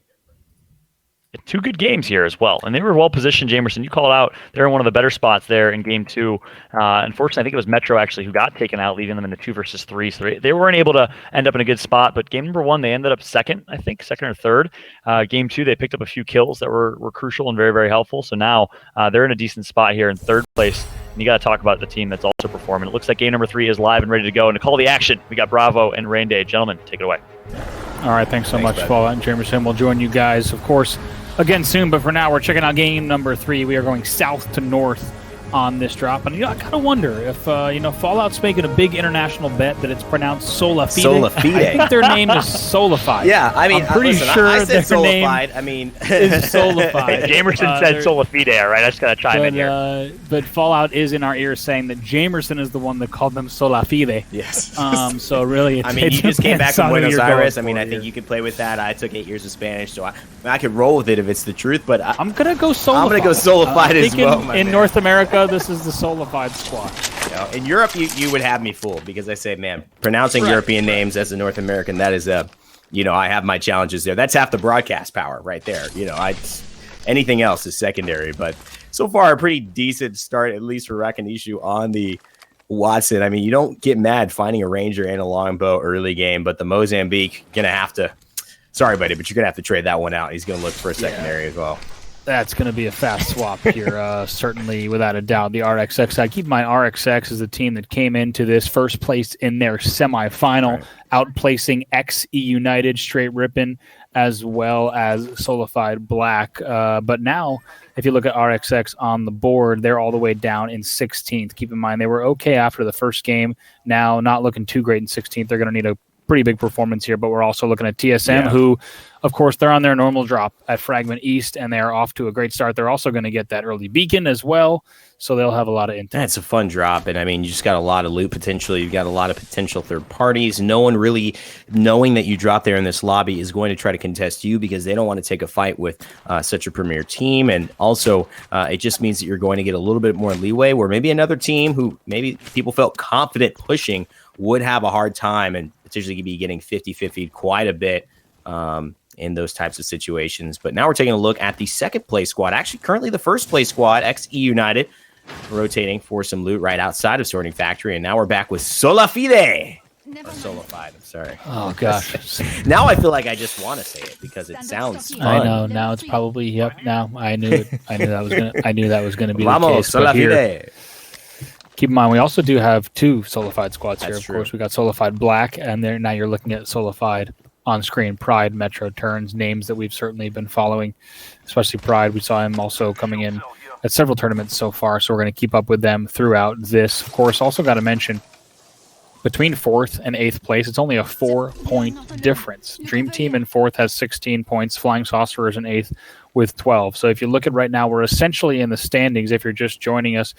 2 good games here as well, and they were well positioned. Jamerson, you called out they're in one of the better spots there in game 2. Unfortunately, I think it was Metro actually who got taken out, leaving them in the 2 versus 3. So they weren't able to end up in a good spot. But game number 1, they ended up second or 3rd. Game 2, they picked up a few kills that were crucial and very, very helpful. So now they're in a decent spot here in 3rd place. And you got to talk about the team that's also performing. It looks like game number 3 is live and ready to go. And to call the action, we got Bravo and Rain Day. Gentlemen, take it away. All right, thanks so much, Paul and Jamerson. We'll join you guys, of course, again soon, but for now, we're checking out game number 3. We are going south to north on this drop, and I gotta wonder if Fallout's making a big international bet that it's pronounced Solafide. Solafide. I think their name is Solified. Yeah, I mean, I'm pretty sure I said their Solified. name is Solified. Jamerson said Solafide, all right? I just gotta chime in here. But Fallout is in our ears saying that Jamerson is the one that called them Solafide. Yes. So really, you just came back from Buenos Aires. I think you could play with that. I took 8 years of Spanish, so I could roll with it if it's the truth. But I'm gonna go Solified. I'm gonna go Solified as well. In North America, this is the Solified squad. In Europe, you would have me fooled, because I say, man, pronouncing European names as a North American, that is I have my challenges there. That's half the broadcast power right there. Anything else is secondary. But so far, a pretty decent start, at least for Rakanishu on the Watson. I mean, you don't get mad finding a Ranger and a Longbow early game, but the Mozambique gonna have to. Sorry, buddy, but you're gonna have to trade that one out. He's gonna look for a secondary as well. That's going to be a fast swap here, certainly, without a doubt. The RXX side. Keep in mind, RXX is the team that came into this first place in their semifinal, outplacing XE United, Straight Rippin', as well as Solified Black. But now, if you look at RXX on the board, they're all the way down in 16th. Keep in mind, they were okay after the first game. Now, not looking too great in 16th. They're going to need a pretty big performance here, but we're also looking at TSM, who, of course, they're on their normal drop at Fragment East, and they're off to a great start. They're also going to get that early beacon as well, so they'll have a lot of intent. That's a fun drop, and I mean, you just got a lot of loot potential. You've got a lot of potential third parties. No one really knowing that you drop there in this lobby is going to try to contest you because they don't want to take a fight with such a premier team, and also it just means that you're going to get a little bit more leeway where maybe another team who maybe people felt confident pushing would have a hard time and potentially be getting 50-50 quite a bit in those types of situations. But now we're taking a look at the second place squad. Actually, currently the first place squad, XE United, rotating for some loot right outside of Sorting Factory. And now we're back with Solafide. Solified, I'm sorry. Oh, gosh. Now I feel like I just want to say it because it sounds fun. I know. Now it's probably, now I knew it. I knew that was gonna be Vamos, the case. But here, Solafide. keep in mind, we also do have two Solified squads here. That's Of true. course, we got Solified Black, and there now you're looking at Solified on screen. Pride, Metro Turns, names that we've certainly been following, especially Pride. We saw him also coming in at several tournaments so far, so we're going to keep up with them throughout this. Of course, also got to mention, between 4th and 8th place, it's only a 4-point difference. Dream Team in 4th has 16 points. Flying Saucer is in 8th with 12. So if you look at right now, we're essentially in the standings, if you're just joining us,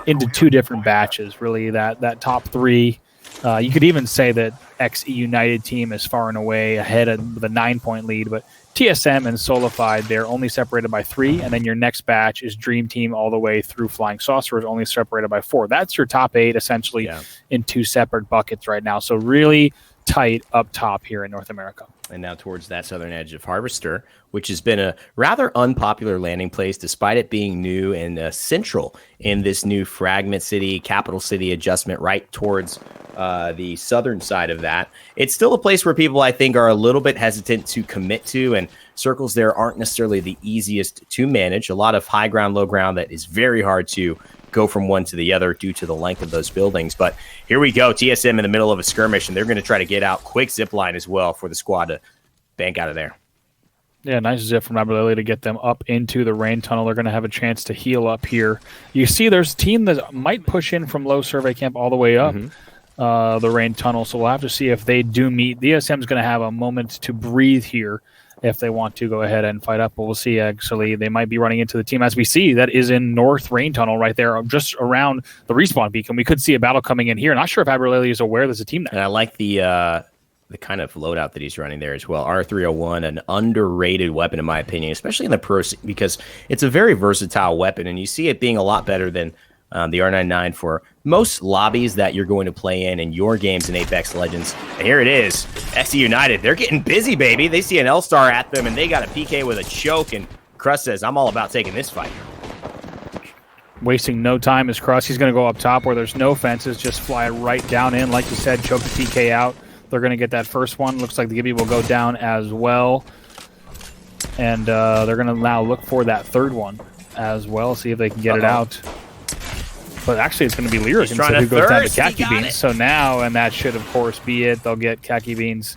into two different batches. Really, that top three. You could even say that XE United team is far and away ahead of the 9-point lead, but TSM and Solified, they're only separated by 3, and then your next batch is Dream Team all the way through Flying Saucer is only separated by 4. That's your top 8 essentially in 2 separate buckets right now. So really tight up top here in North America. And now towards that southern edge of Harvester, which has been a rather unpopular landing place despite it being new and central in this new Fragment City, capital city adjustment right towards the southern side of that. It's still a place where people, I think, are a little bit hesitant to commit to, and circles there aren't necessarily the easiest to manage. A lot of high ground, low ground that is very hard to go from one to the other due to the length of those buildings. But here we go, TSM in the middle of a skirmish, and they're going to try to get out. Quick zip line as well for the squad to bank out of there. Yeah, nice zip from Aberlily to get them up into the rain tunnel. They're going to have a chance to heal up here. You see there's a team that might push in from low survey camp all the way up the rain tunnel, so we'll have to see if they do meet. DSM is going to have a moment to breathe here if they want to go ahead and fight up. But we'll see, actually. They might be running into the team, as we see, that is in North Rain Tunnel right there, just around the respawn beacon. We could see a battle coming in here. Not sure if Aberlily is aware there's a team there. And I like the kind of loadout that he's running there as well. R301, an underrated weapon in my opinion, especially in the pro, because it's a very versatile weapon, and you see it being a lot better than the R99 for most lobbies that you're going to play in your games in Apex Legends. And here it is, XE United. They're getting busy, baby. They see an L-Star at them, and they got a PK with a choke, and Crust says, I'm all about taking this fight. Wasting no time is Crust. He's going to go up top where there's no fences, just fly right down in. Like you said, choke the PK out. They're going to get that first one. Looks like the Gibby will go down as well. And they're going to now look for that third one as well, see if they can get it out. But actually, it's going to be Lyric instead who goes down to Khaki Beans. So now, and that should, of course, be it. They'll get Khaki Beans,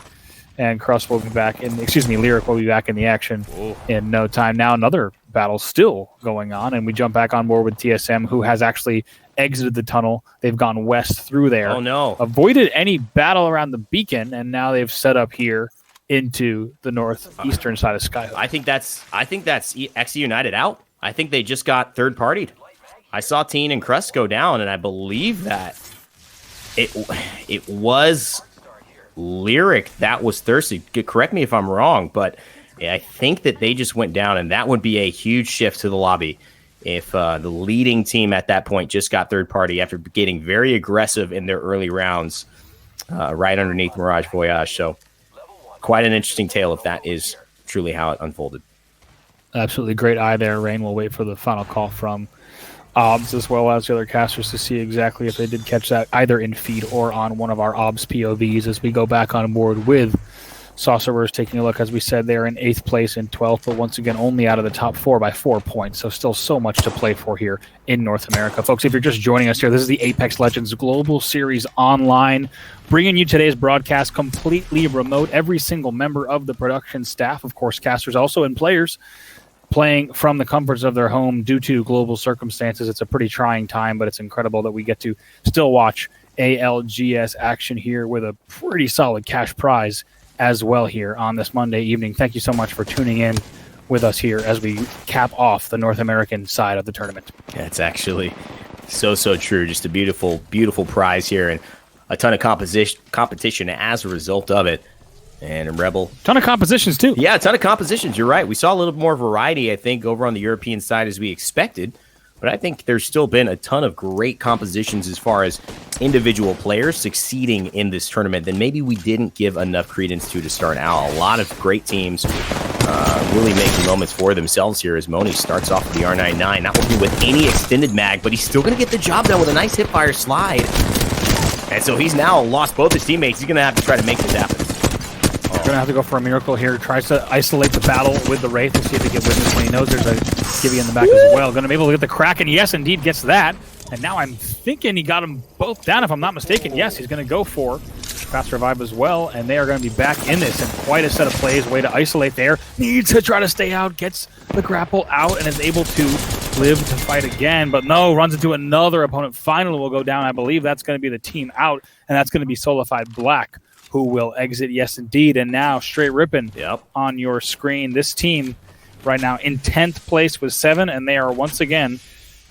and Crust will be back in, Lyric will be back in the action in no time. Now another battle still going on, and we jump back on board with TSM, who has actually exited the tunnel. They've gone west through there. Oh, no. Avoided any battle around the beacon, and now they've set up here into the northeastern side of Skyhook. I think that's XE United out. I think they just got third-partied. I saw Teen and Crust go down, and I believe that it was Lyric that was thirsty. Correct me if I'm wrong, but I think that they just went down, and that would be a huge shift to the lobby if the leading team at that point just got third party after getting very aggressive in their early rounds right underneath Mirage Voyage. So quite an interesting tale if that is truly how it unfolded. Absolutely great eye there, Rain. We'll wait for the final call from OBS as well as the other casters to see exactly if they did catch that either in feed or on one of our OBS POVs as we go back on board with Sorcerers taking a look, as we said, they're in 8th place and 12th, but once again, only out of the top 4 by 4 points. So still so much to play for here in North America. Folks, if you're just joining us here, this is the Apex Legends Global Series Online, bringing you today's broadcast completely remote. Every single member of the production staff, of course, casters also and players, playing from the comforts of their home due to global circumstances. It's a pretty trying time, but it's incredible that we get to still watch ALGS action here with a pretty solid cash prize as well here on this Monday evening. Thank you so much for tuning in with us here as we cap off the North American side of the tournament. Yeah, it's actually so true. Just a beautiful, beautiful prize here and a ton of competition as a result of it. And Rebel. Ton of compositions, too. Yeah, a ton of compositions. You're right. We saw a little more variety, I think, over on the European side as we expected. But I think there's still been a ton of great compositions as far as individual players succeeding in this tournament that maybe we didn't give enough credence to start out. A lot of great teams really making moments for themselves here as Moni starts off with the R99, not working with any extended mag, but he's still going to get the job done with a nice hipfire slide. And so he's now lost both his teammates. He's going to have to try to make this happen. Going to have to go for a miracle here. Tries to isolate the battle with the Wraith and see if he can witness when he knows there's a Gibby in the back as well. Going to be able to get the crack, and yes, indeed gets that. And now I'm thinking he got them both down, if I'm not mistaken. Yes, he's going to go for Fast Revive as well, and they are going to be back in this. And quite a set of plays, way to isolate there. Needs to try to stay out, gets the grapple out, and is able to live to fight again. But no, runs into another opponent. Finally will go down. I believe that's going to be the team out, and that's going to be Solified Black, who will exit, yes, indeed. And now, straight ripping on your screen, this team right now in 10th place with 7, and they are once again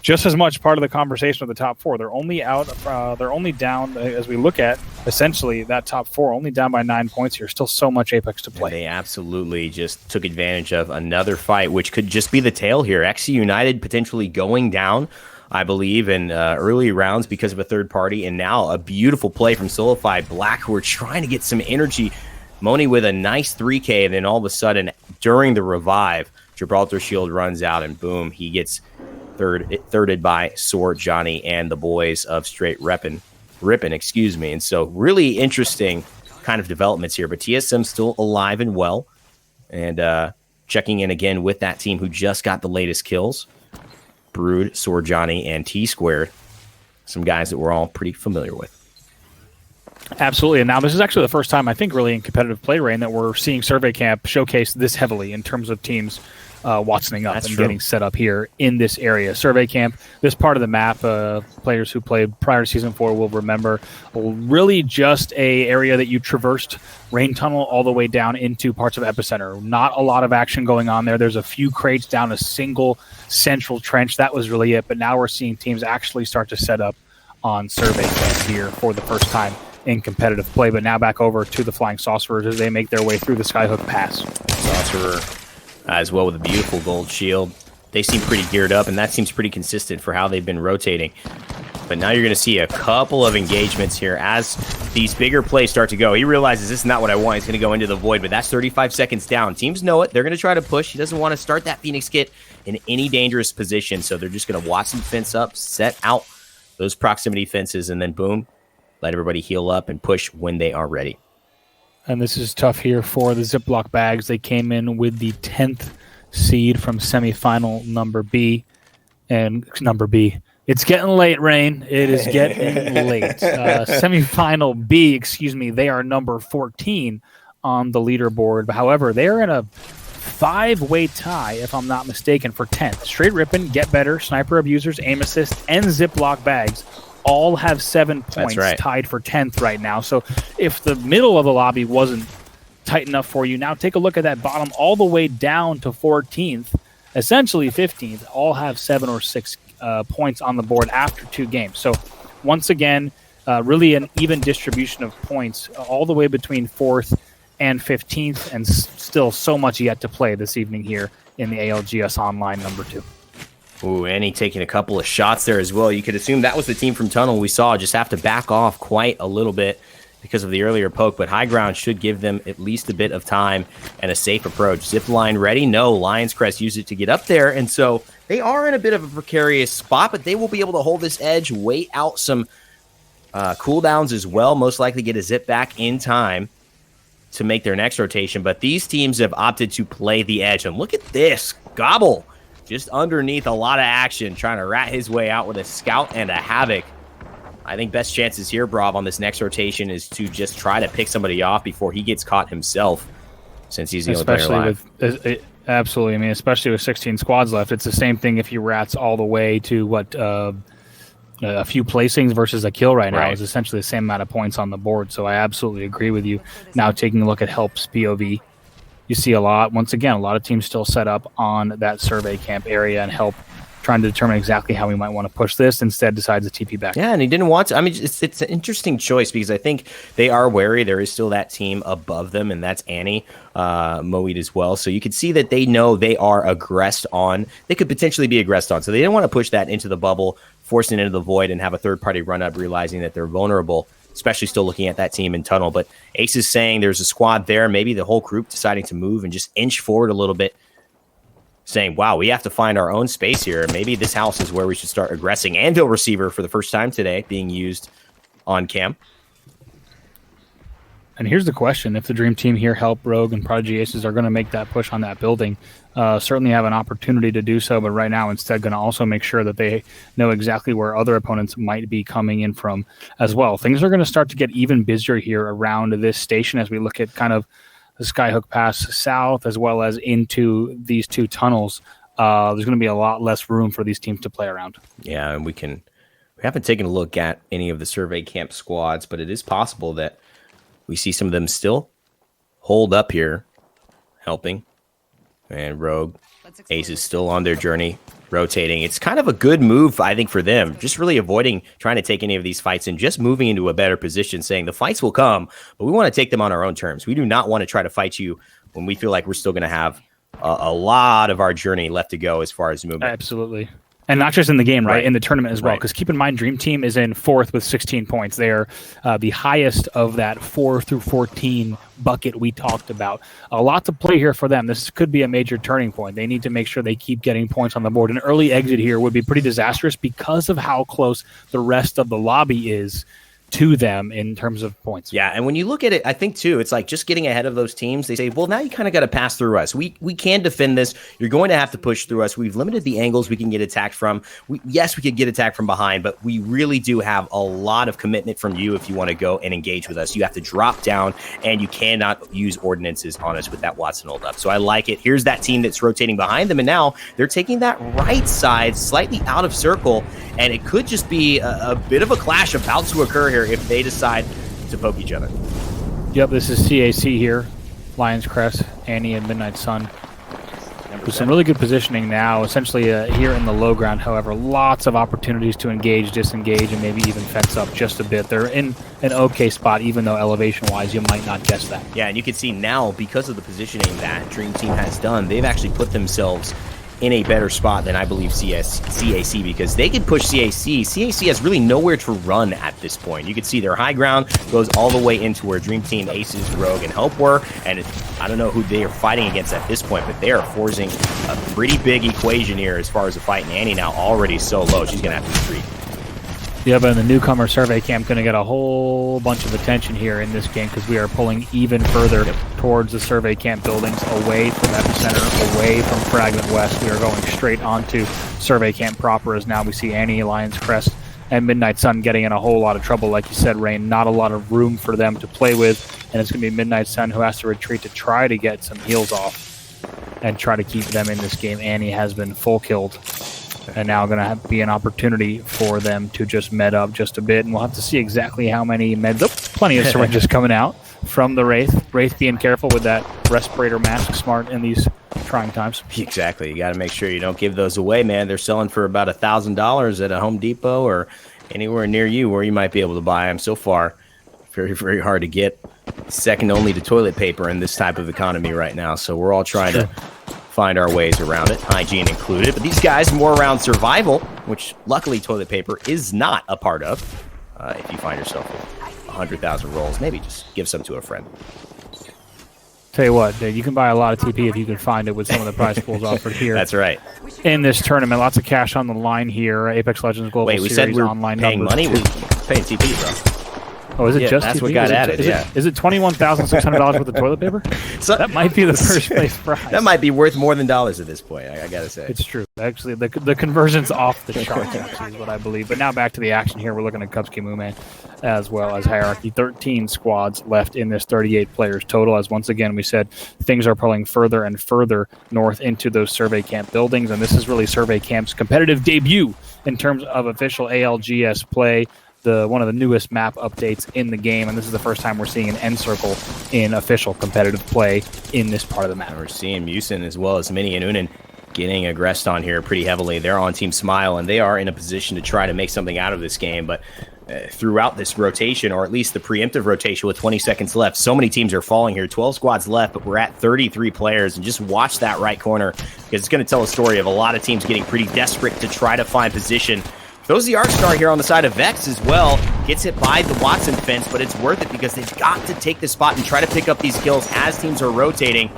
just as much part of the conversation of the top 4. They're only they're only down, as we look at, essentially, that top 4, only down by 9 points here. Still so much Apex to play. And they absolutely just took advantage of another fight, which could just be the tail here. XC United potentially going down, I believe, in early rounds because of a third party, and now a beautiful play from Solified Black, who are trying to get some energy. Moni with a nice 3K, and then all of a sudden, during the revive, Gibraltar Shield runs out, and boom, he gets thirded by Sword Johnny and the boys of Straight Rippin', and so really interesting kind of developments here, but TSM still alive and well, and checking in again with that team who just got the latest kills. Brood, Sword Johnny, and T-Squared. Some guys that we're all pretty familiar with. Absolutely. And now this is actually the first time, I think, really in competitive play, Rain, that we're seeing Survey Camp showcased this heavily in terms of teams Watsoning up and getting set up here in this area. Survey Camp, this part of the map, players who played prior to Season 4 will remember, really just a area that you traversed Rain Tunnel all the way down into parts of Epicenter. Not a lot of action going on there. There's a few crates down a single central trench. That was really it. But now we're seeing teams actually start to set up on Survey Camp here for the first time in competitive play. But now back over to the Flying Sorcerers as they make their way through the Skyhook Pass. Sorcerer as well with a beautiful gold shield. They seem pretty geared up, and that seems pretty consistent for how they've been rotating. But now you're going to see a couple of engagements here as these bigger plays start to go. He realizes this is not what I want. He's going to go into the void, but that's 35 seconds down. Teams know it. They're going to try to push. He doesn't want to start that Phoenix kit in any dangerous position, so they're just going to watch them fence up, set out those proximity fences, and then boom, let everybody heal up and push when they are ready. And this is tough here for the Ziploc bags. They came in with the 10th seed from semifinal number B. And number B. It's getting late, Rain. It is getting late. Semifinal B, excuse me, they are number 14 on the leaderboard. However, they are in a 5-way tie, if I'm not mistaken, for 10th. Straight Rippin', Get Better, Sniper Abusers, Aim Assist, and Ziploc bags all have 7 points, tied for 10th right now. So if the middle of the lobby wasn't tight enough for you, now take a look at that bottom all the way down to 14th, essentially 15th, all have 7 or 6 points on the board after 2 games. So once again, really an even distribution of points all the way between 4th and 15th, and still so much yet to play this evening here in the ALGS Online number 2. Ooh, Annie taking a couple of shots there as well. You could assume that was the team from Tunnel we saw just have to back off quite a little bit because of the earlier poke, but High Ground should give them at least a bit of time and a safe approach. Zip line ready? No, Lion's Crest used it to get up there, and so they are in a bit of a precarious spot, but they will be able to hold this edge, wait out some cooldowns as well, most likely get a zip back in time. to make their next rotation, but these teams have opted to play the edge. And look at this. Gobble just underneath a lot of action, trying to rat his way out with a scout and a havoc. I think best chances here, Brav, on this next rotation is to just try to pick somebody off before he gets caught himself, since he's the only player alive. Absolutely. I mean, especially with 16 squads left, it's the same thing if he rats all the way to a few placings versus a kill right now. Is essentially the same amount of points on the board. So I absolutely agree with you. Now taking a look at Help's POV, you see a lot of teams still set up on that survey camp area, and Help trying to determine exactly how we might want to push this. Instead decides to TP back. Yeah, and he didn't want to. I mean, it's an interesting choice because I think they are wary. There is still that team above them, and that's Annie, Moeed as well. So you can see that they know they are aggressed on. They could potentially be aggressed on. So they didn't want to push that into the bubble, forcing it into the void, and have a third-party run-up, realizing that they're vulnerable, especially still looking at that team in tunnel. But Ace is saying there's a squad there, maybe the whole group deciding to move and just inch forward a little bit, saying, wow, we have to find our own space here. Maybe this house is where we should start aggressing. Anvil receiver for the first time today being used on camp. And here's the question. If the Dream Team here, Help, Rogue, and Prodigy Aces are going to make that push on that building, certainly have an opportunity to do so, but right now instead going to also make sure that they know exactly where other opponents might be coming in from as well. Things are going to start to get even busier here around this station as we look at kind of the Skyhook Pass south as well as into these two tunnels. There's going to be a lot less room for these teams to play around. Yeah, and we haven't taken a look at any of the survey camp squads, but it is possible that we see some of them still hold up here, helping. And Rogue, Ace is still on their journey, rotating. It's kind of a good move, I think, for them. Just really avoiding trying to take any of these fights and just moving into a better position, saying the fights will come, but we want to take them on our own terms. We do not want to try to fight you when we feel like we're still going to have a lot of our journey left to go as far as movement. Absolutely. And not just in the game, right? In the tournament as well. Because keep in mind, Dream Team is in 4th with 16 points. They're the highest of that 4 through 14 bucket we talked about. A lot to play here for them. This could be a major turning point. They need to make sure they keep getting points on the board. An early exit here would be pretty disastrous because of how close the rest of the lobby is to them in terms of points. Yeah, and when you look at it, I think too, it's like just getting ahead of those teams. They say, well, now you kind of got to pass through us. We can defend this. You're going to have to push through us. We've limited the angles we can get attacked from. Yes, we could get attacked from behind, but we really do have a lot of commitment from you if you want to go and engage with us. You have to drop down, and you cannot use ordinances on us with that Watson hold up. So I like it. Here's that team that's rotating behind them, and now they're taking that right side slightly out of circle, and it could just be a bit of a clash about to occur here if they decide to poke each other. Yep, this is CAC here. Lion's Crest, Annie, and Midnight Sun. With some really good positioning now, essentially here in the low ground. However, lots of opportunities to engage, disengage, and maybe even fence up just a bit. They're in an okay spot, even though elevation-wise, you might not guess that. Yeah, and you can see now, because of the positioning that Dream Team has done, they've actually put themselves in a better spot than I believe CAC, because they could push CAC. CAC has really nowhere to run at this point. You can see their high ground goes all the way into where Dream Team, Aces, Rogue, and Help were, and I don't know who they are fighting against at this point, but they are forcing a pretty big equation here as far as the fight, and Annie now already so low, she's going to have to retreat. Yeah, but the newcomer survey camp going to get a whole bunch of attention here in this game because we are pulling even further towards the survey camp buildings, away from Epicenter, away from Fragment West. We are going straight onto survey camp proper as now we see Annie, Lion's Crest, and Midnight Sun getting in a whole lot of trouble. Like you said, Rain, not a lot of room for them to play with, and it's going to be Midnight Sun who has to retreat to try to get some heals off and try to keep them in this game. Annie has been full killed. And now going to be an opportunity for them to just med up just a bit. And we'll have to see exactly how many meds. Oh, plenty of syringes coming out from the Wraith. Wraith being careful with that respirator mask, smart in these trying times. Exactly. You got to make sure you don't give those away, man. They're selling for about $1,000 at a Home Depot or anywhere near you where you might be able to buy them. So far, very, very hard to get. Second only to toilet paper in this type of economy right now. So we're all trying to find our ways around it, hygiene included. But these guys are more around survival, which luckily toilet paper is not a part of. If you find yourself with 100,000 rolls, maybe just give some to a friend. Tell you what, dude, you can buy a lot of TP if you can find it with some of the prize pools offered here. That's right. In this tournament, lots of cash on the line here. Apex Legends Global Wait, we Series said we're online paying money? We're paying TP, bro. Oh, is it Yeah, just that's TP? what got Is it- added, is it- yeah. Is it $21,600 worth of toilet paper? So That might be the first place prize. that might be worth more than dollars at this point. I gotta say. It's true. Actually, the conversion's off the charts, actually, is what I believe. But now back to the action here. We're looking at Cubs Mooman as well as Hierarchy. 13 squads left in this 38 players total. As once again, we said things are pulling further and further north into those survey camp buildings. And this is really survey camp's competitive debut in terms of official ALGS play. One of the newest map updates in the game, and this is the first time we're seeing an end circle in official competitive play in this part of the map. And we're seeing Musin as well as Mini and Unin getting aggressed on here pretty heavily. They're on Team Smile, and they are in a position to try to make something out of this game. But throughout this rotation, or at least the preemptive rotation with 20 seconds left, so many teams are falling here. 12 squads left, but we're at 33 players. And just watch that right corner, because it's going to tell a story of a lot of teams getting pretty desperate to try to find position. Throws the Arc Star here on the side of Vex as well. Gets hit by the Watson fence, but it's worth it because they've got to take the spot and try to pick up these kills as teams are rotating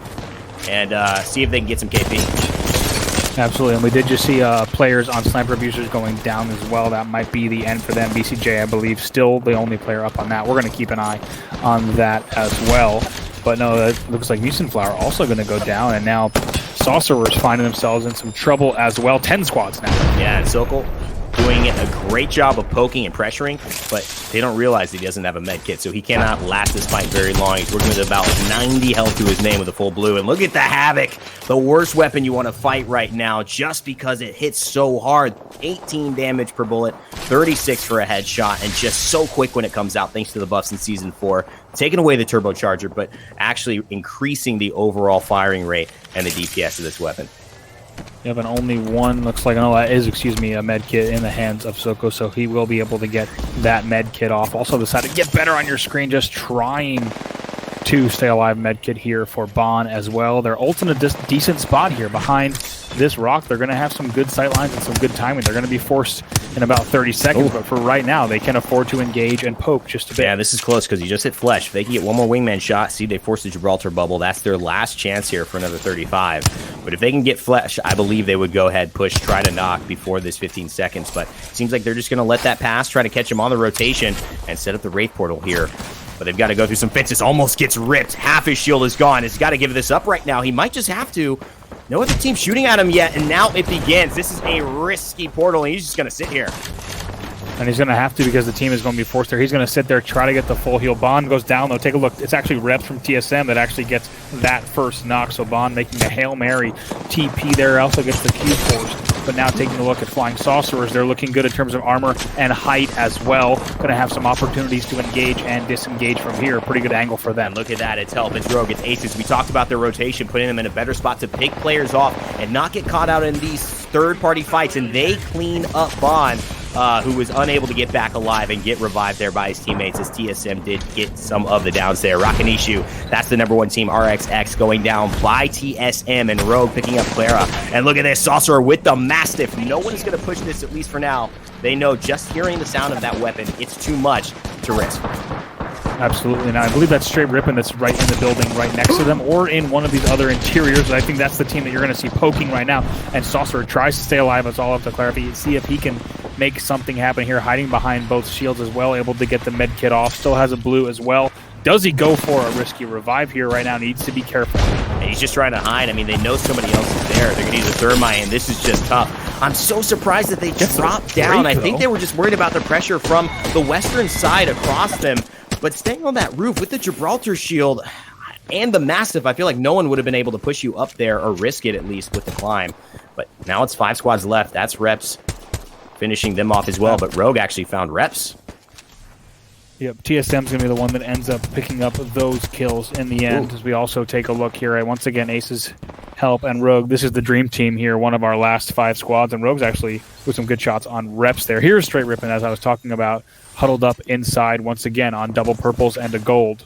and see if they can get some KP. Absolutely, and we did just see players on Sniper Abusers going down as well. That might be the end for them. BCJ, I believe, still the only player up on that. We're going to keep an eye on that as well. But no, it looks like Musin Flower also going to go down, and now Sorcerers finding themselves in some trouble as well. 10 squads now. Yeah, and Sokol doing a great job of poking and pressuring, but they don't realize he doesn't have a med kit, so he cannot last this fight very long. He's working with about 90 health to his name with a full blue, and look at the Havoc, the worst weapon you want to fight right now, just because it hits so hard. 18 damage per bullet, 36 for a headshot, and just so quick when it comes out, thanks to the buffs in Season 4. Taking away the turbocharger, but actually increasing the overall firing rate and the DPS of this weapon. You have an only one, looks like, no, that is, a med kit in the hands of Soko, so he will be able to get that med kit off. Also decided to get better on your screen, just trying to stay alive med kit here for Bon as well. They're ult in a decent spot here behind this rock. They're going to have some good sight lines and some good timing. They're going to be forced in about 30 seconds, but for right now, they can afford to engage and poke just a bit. Yeah, this is close because you just hit Flesh. If they can get one more wingman shot, see, they force the Gibraltar bubble. That's their last chance here for another 35. But if they can get Flesh, I believe they would go ahead, push, try to knock before this 15 seconds. But it seems like they're just going to let that pass, try to catch him on the rotation, and set up the Wraith portal here. But they've got to go through some fences. Almost gets ripped. Half his shield is gone. He's got to give this up right now. He might just have to. No other team shooting at him yet, and now it begins. This is a risky portal, and he's just going to sit here. And he's going to have to because the team is going to be forced there. He's going to sit there, try to get the full heal. Bond goes down, though. Take a look. It's actually Reps from TSM that actually gets that first knock. So Bond making a Hail Mary TP there. Also gets the Q forced. But now taking a look at Flying Sorcerers, they're looking good in terms of armor and height as well. Going to have some opportunities to engage and disengage from here. Pretty good angle for them. And look at that. It's help. It's Rogue. It's Aces. We talked about their rotation, putting them in a better spot to pick players off and not get caught out in these third-party fights. And they clean up Bond, who was unable to get back alive and get revived there by his teammates, as TSM did get some of the downs there. Rakanishu, that's the #1 team. RXX going down by TSM, and Rogue picking up Clara. And look at this, Sorcerer with the Mastiff. No one is going to push this, at least for now. They know just hearing the sound of that weapon, it's too much to risk. Absolutely. Now, I believe that's Straight Rippin' that's right in the building right next to them, or in one of these other interiors. And I think that's the team that you're going to see poking right now. And Sorcerer tries to stay alive. It's all up to Clarify. See if he can make something happen here, hiding behind both shields as well, able to get the med kit off. Still has a blue as well. Does he go for a risky revive here right now? Needs to be careful. And he's just trying to hide. I mean, they know somebody else is there. They're going to use a thermite, and this is just tough. I'm so surprised that they dropped down. I think they were just worried about the pressure from the western side across them. But staying on that roof with the Gibraltar shield and the Mastiff, I feel like no one would have been able to push you up there or risk it, at least with the climb. But now it's 5 squads left. That's Reps finishing them off as well. But Rogue actually found Reps. Yep, TSM's going to be the one that ends up picking up those kills in the end. As we also take a look here at, once again, Ace's help and Rogue. This is the dream team here, one of our last 5 squads. And Rogue's actually with some good shots on Reps there. Here's Straight Rippin', as I was talking about, huddled up inside once again on double purples and a gold.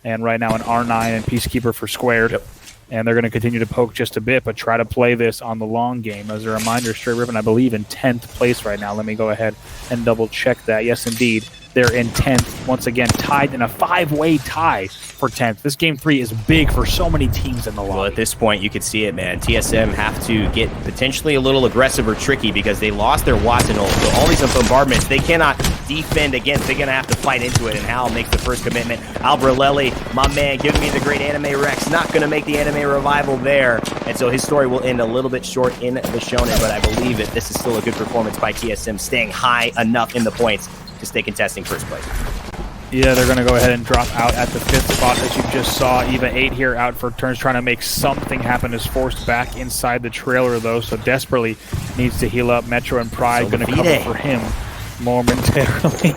And right now an R9 and Peacekeeper for squared. Yep. And they're going to continue to poke just a bit, but try to play this on the long game. As a reminder, Straight Rippin', I believe, in 10th place right now. Let me go ahead and double check that. Yes, indeed. They're in 10th, once again, tied in a 5-way tie for 10th. This Game 3 is big for so many teams in the lobby. Well, at this point, you could see it, man. TSM have to get potentially a little aggressive or tricky because they lost their Watson ult. So all these bombardments, they cannot defend against. They're going to have to fight into it, and Hal makes the first commitment. Albrelelli, my man, giving me the great anime Rex, not going to make the anime revival there, and so his story will end a little bit short in the shonen, but I believe that this is still a good performance by TSM, staying high enough in the points to stay contesting first place. Yeah, they're going to go ahead and drop out at the 5th spot, as you just saw. Eva 8 here out for turns, trying to make something happen, is forced back inside the trailer, though, so desperately needs to heal up. Metro and Pride going to cover for him momentarily.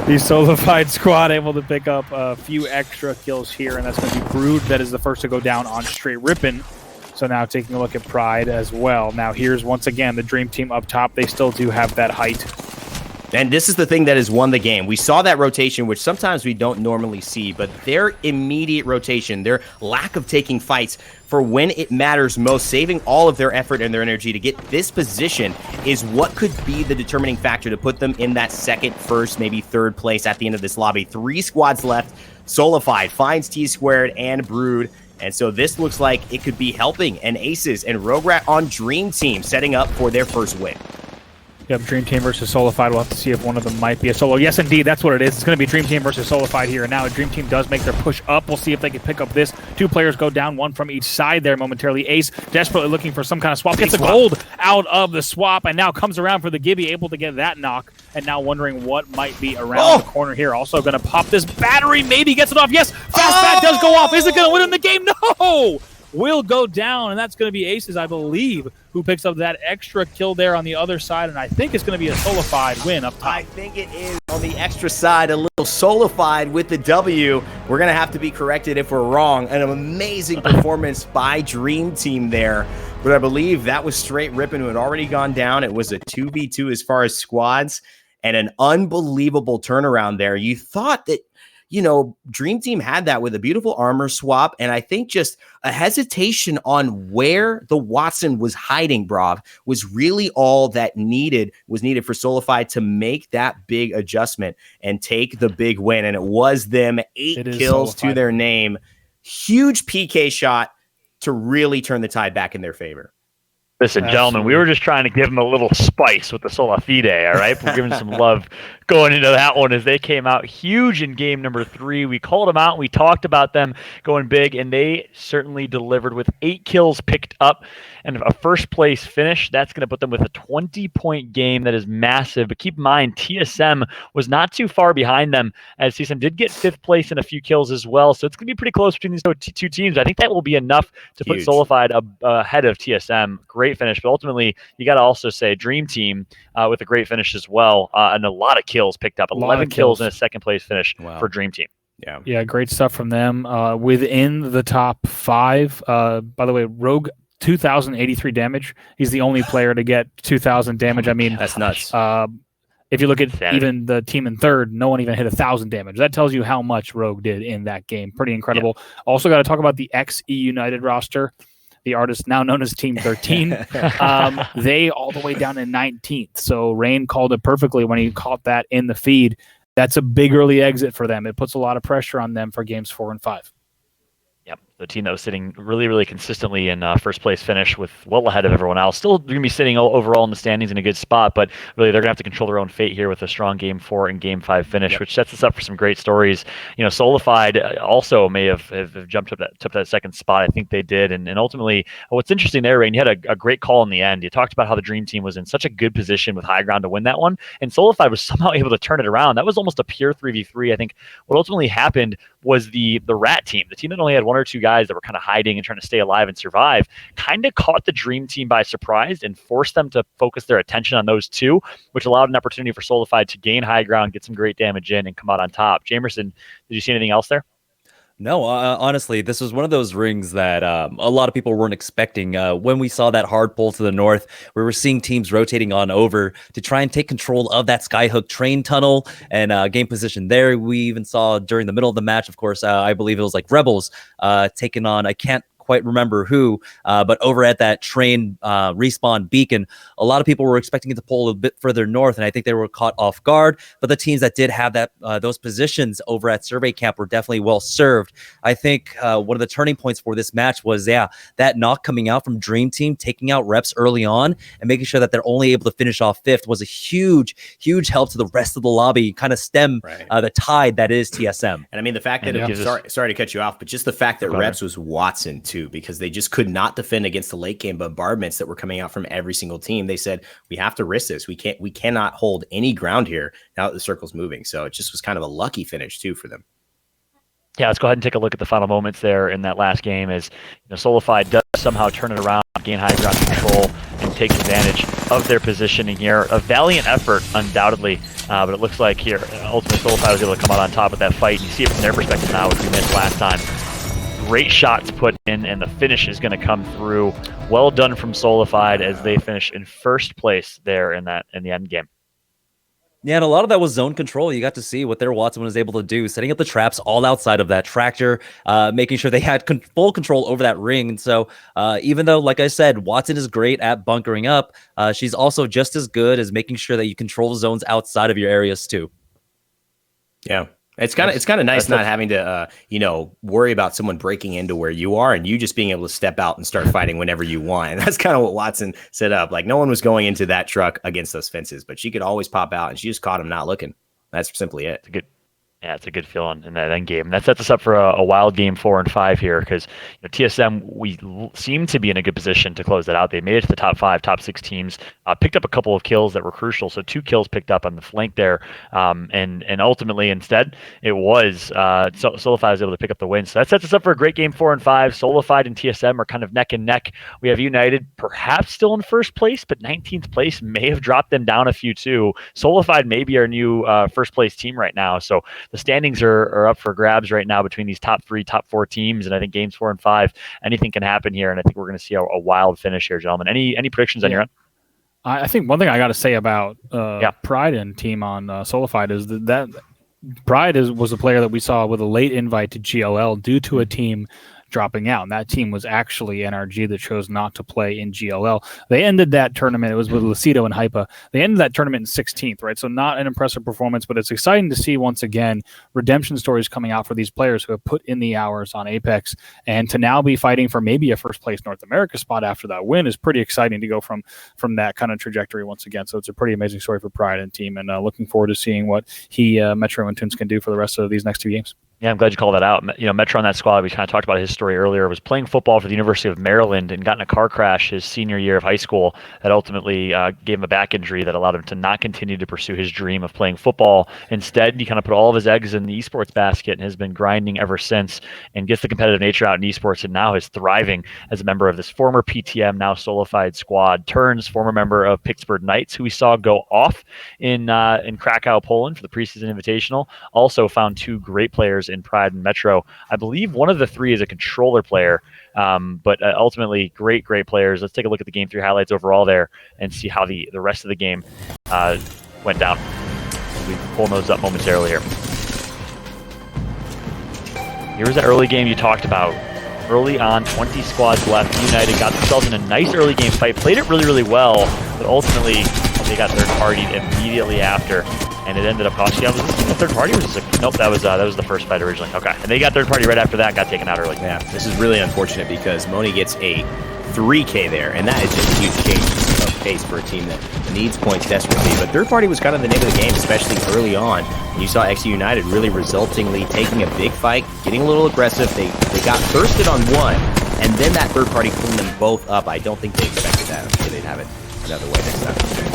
The Solified squad able to pick up a few extra kills here, and that's going to be Brood that is the first to go down on Straight Rippin'. So now taking a look at Pride as well. Now here's once again the Dream Team up top. They still do have that height. And this is the thing that has won the game. We saw that rotation, which sometimes we don't normally see, but their immediate rotation, their lack of taking fights for when it matters most, saving all of their effort and their energy to get this position is what could be the determining factor to put them in that second, first, maybe third place at the end of this lobby. 3 squads left. Solified finds T-Squared and Brood. And so this looks like it could be helping. And Aces and Rograt on Dream Team setting up for their first win. Yep, Dream Team versus Solified. We'll have to see if one of them might be a solo. Yes, indeed, that's what it is. It's going to be Dream Team versus Solified here. And now a Dream Team does make their push up. We'll see if they can pick up this. 2 players go down, 1 from each side there momentarily. Ace desperately looking for some kind of swap. Gets the gold out of the swap and now comes around for the Gibby, able to get that knock. And now wondering what might be around the corner here. Also going to pop this battery. Maybe gets it off. Yes, Fast Bat does go off. Is it going to win in the game? No! Will go down, and that's going to be Aces, I believe, who picks up that extra kill there on the other side, and I think it's going to be a Solified win up top. I think it is on the extra side, a little Solified with the W. We're going to have to be corrected if we're wrong. An amazing performance by Dream Team there, but I believe that was Straight Rippin' who had already gone down. It was a 2v2 as far as squads, and an unbelievable turnaround there. You thought that, you know, Dream Team had that with a beautiful armor swap, and I think just a hesitation on where the Watson was hiding, Brav, was really all that was needed for Solified to make that big adjustment and take the big win. And it was them 8 kills to their name. Huge PK shot to really turn the tide back in their favor. Listen, gentlemen, we were just trying to give them a little spice with the Sola Fide, all right? We're giving some love going into that one as they came out huge in game number 3. We called them out. We talked about them going big, and they certainly delivered with 8 kills picked up and a first-place finish. That's going to put them with a 20-point game. That is massive. But keep in mind, TSM was not too far behind them, as TSM did get 5th place and a few kills as well. So it's going to be pretty close between these 2 teams. I think that will be enough to put Solified ahead of TSM. Great finish, but ultimately you got to also say Dream Team with a great finish as well, and a lot of kills picked up. 11 kills and a 2nd place finish for Dream Team. Yeah, great stuff from them. Within the top 5, by the way, Rogue 2,083 damage. He's the only player to get 2,000 damage. I mean, that's nuts. If you look at even the team in 3rd, no one even hit 1,000 damage. That tells you how much Rogue did in that game. Pretty incredible. Also got to talk about the XE United roster. The artist now known as Team 13. They all the way down in 19th. So Rain called it perfectly when he caught that in the feed. That's a big early exit for them. It puts a lot of pressure on them for games 4 and 5. Yep, the team that was sitting really, really consistently in first place finish with well ahead of everyone else. Still going to be sitting overall in the standings in a good spot, but really they're going to have to control their own fate here with a strong game 4 and game 5 finish, which sets us up for some great stories. You know, Solified also may have jumped up that 2nd spot. I think they did. And ultimately, what's interesting there, Rain, you had a great call in the end. You talked about how the Dream Team was in such a good position with high ground to win that one, and Solified was somehow able to turn it around. That was almost a pure 3v3. I think what ultimately happened was the Rat team, the team that only had 1 or 2 guys that were kind of hiding and trying to stay alive and survive, kind of caught the Dream Team by surprise and forced them to focus their attention on those 2, which allowed an opportunity for Solified to gain high ground, get some great damage in, and come out on top. Jamerson, did you see anything else there? No, honestly, this was one of those rings that a lot of people weren't expecting. When we saw that hard pull to the north, we were seeing teams rotating on over to try and take control of that Skyhook train tunnel and gain position there. We even saw during the middle of the match, of course, I believe it was like Rebels taking on, I can't quite remember who, but over at that train respawn beacon, a lot of people were expecting it to pull a bit further north, and I think they were caught off guard. But the teams that did have that those positions over at Survey Camp were definitely well served. I think one of the turning points for this match was, that knock coming out from Dream Team, taking out reps early on and making sure that they're only able to finish off 5th was a huge help to the rest of the lobby, kind of stem the tide that is TSM. And I mean, the fact that sorry to cut you off, but just the fact that reps was Watson too, because they just could not defend against the late game bombardments that were coming out from every single team. They said, we have to risk this. We cannot hold any ground here now that the circle's moving. So it just was kind of a lucky finish too for them. Yeah, let's go ahead and take a look at the final moments there in that last game as Solified does somehow turn it around, gain high ground control, and take advantage of their positioning here. A valiant effort, undoubtedly, but it looks like here, ultimately Solified was able to come out on top of that fight. You see it from their perspective now, which we missed last time. Great shots put in, and the finish is going to come through. Well done from Solified as they finish in first place there in the end game. Yeah, and a lot of that was zone control. You got to see what their Watson was able to do, setting up the traps all outside of that tractor, making sure they had full control over that ring. And so even though, like I said, Watson is great at bunkering up, she's also just as good as making sure that you control zones outside of your areas too. Yeah. It's kind of nice not having to, worry about someone breaking into where you are and you just being able to step out and start fighting whenever you want. And that's kind of what Watson set up. Like, no one was going into that truck against those fences, but she could always pop out, and she just caught him not looking. That's simply it. It's a good feeling in that end game. And that sets us up for a wild game 4 and 5 here, because TSM, we seem to be in a good position to close that out. They made it to the top 5, top 6 teams, picked up a couple of kills that were crucial. So 2 kills picked up on the flank there. And ultimately, instead, it was Solified was able to pick up the win. So that sets us up for a great game 4 and 5. Solified and TSM are kind of neck and neck. We have United perhaps still in first place, but 19th place may have dropped them down a few too. Solified may be our new first place team right now. So the standings are up for grabs right now between these top 3, top 4 teams, and I think games 4 and 5, anything can happen here, and I think we're going to see a wild finish here, gentlemen. Any predictions on your end? I think one thing I got to say about Pride and team on Solified is that Pride was a player that we saw with a late invite to GLL due to a team dropping out, and that team was actually NRG that chose not to play in GLL. They ended that tournament, it was with Lucido and Hypa. They ended that tournament in 16th, right? So not an impressive performance, but it's exciting to see once again redemption stories coming out for these players who have put in the hours on Apex, and to now be fighting for maybe a first place North America spot after that win is pretty exciting to go from that kind of trajectory once again. So it's a pretty amazing story for Pride and team, and looking forward to seeing what Metro and Tunes can do for the rest of these next 2 games. Yeah, I'm glad you called that out. Metro on that squad, we kind of talked about his story earlier, was playing football for the University of Maryland and got in a car crash his senior year of high school that ultimately gave him a back injury that allowed him to not continue to pursue his dream of playing football. Instead, he kind of put all of his eggs in the esports basket and has been grinding ever since, and gets the competitive nature out in esports, and now is thriving as a member of this former PTM, now Solified squad, turns former member of Pittsburgh Knights, who we saw go off in Krakow, Poland for the preseason invitational. Also found 2 great players in Pride and Metro. I believe one of the 3 is a controller player, but ultimately great players. Let's take a look at the Game 3 highlights overall there and see how the rest of the game went down. We can pull those up momentarily here. Here's that early game you talked about. Early on, 20 squads left. United got themselves in a nice early game fight, played it really well, but ultimately they got third-partied immediately after. And it ended up costing. Was this the third party? Or was this nope, that was the first fight originally. Okay, and they got third party right after that. Got taken out early. Yeah, this is really unfortunate because Moni gets a 3K there, and that is just a huge change of pace for a team that needs points desperately. But third party was kind of the name of the game, especially early on. And you saw XU United really resultingly taking a big fight, getting a little aggressive. They got thirsted on one, and then that third party cleaned them both up. I don't think they expected that. I'm sure they'd have it another way next time.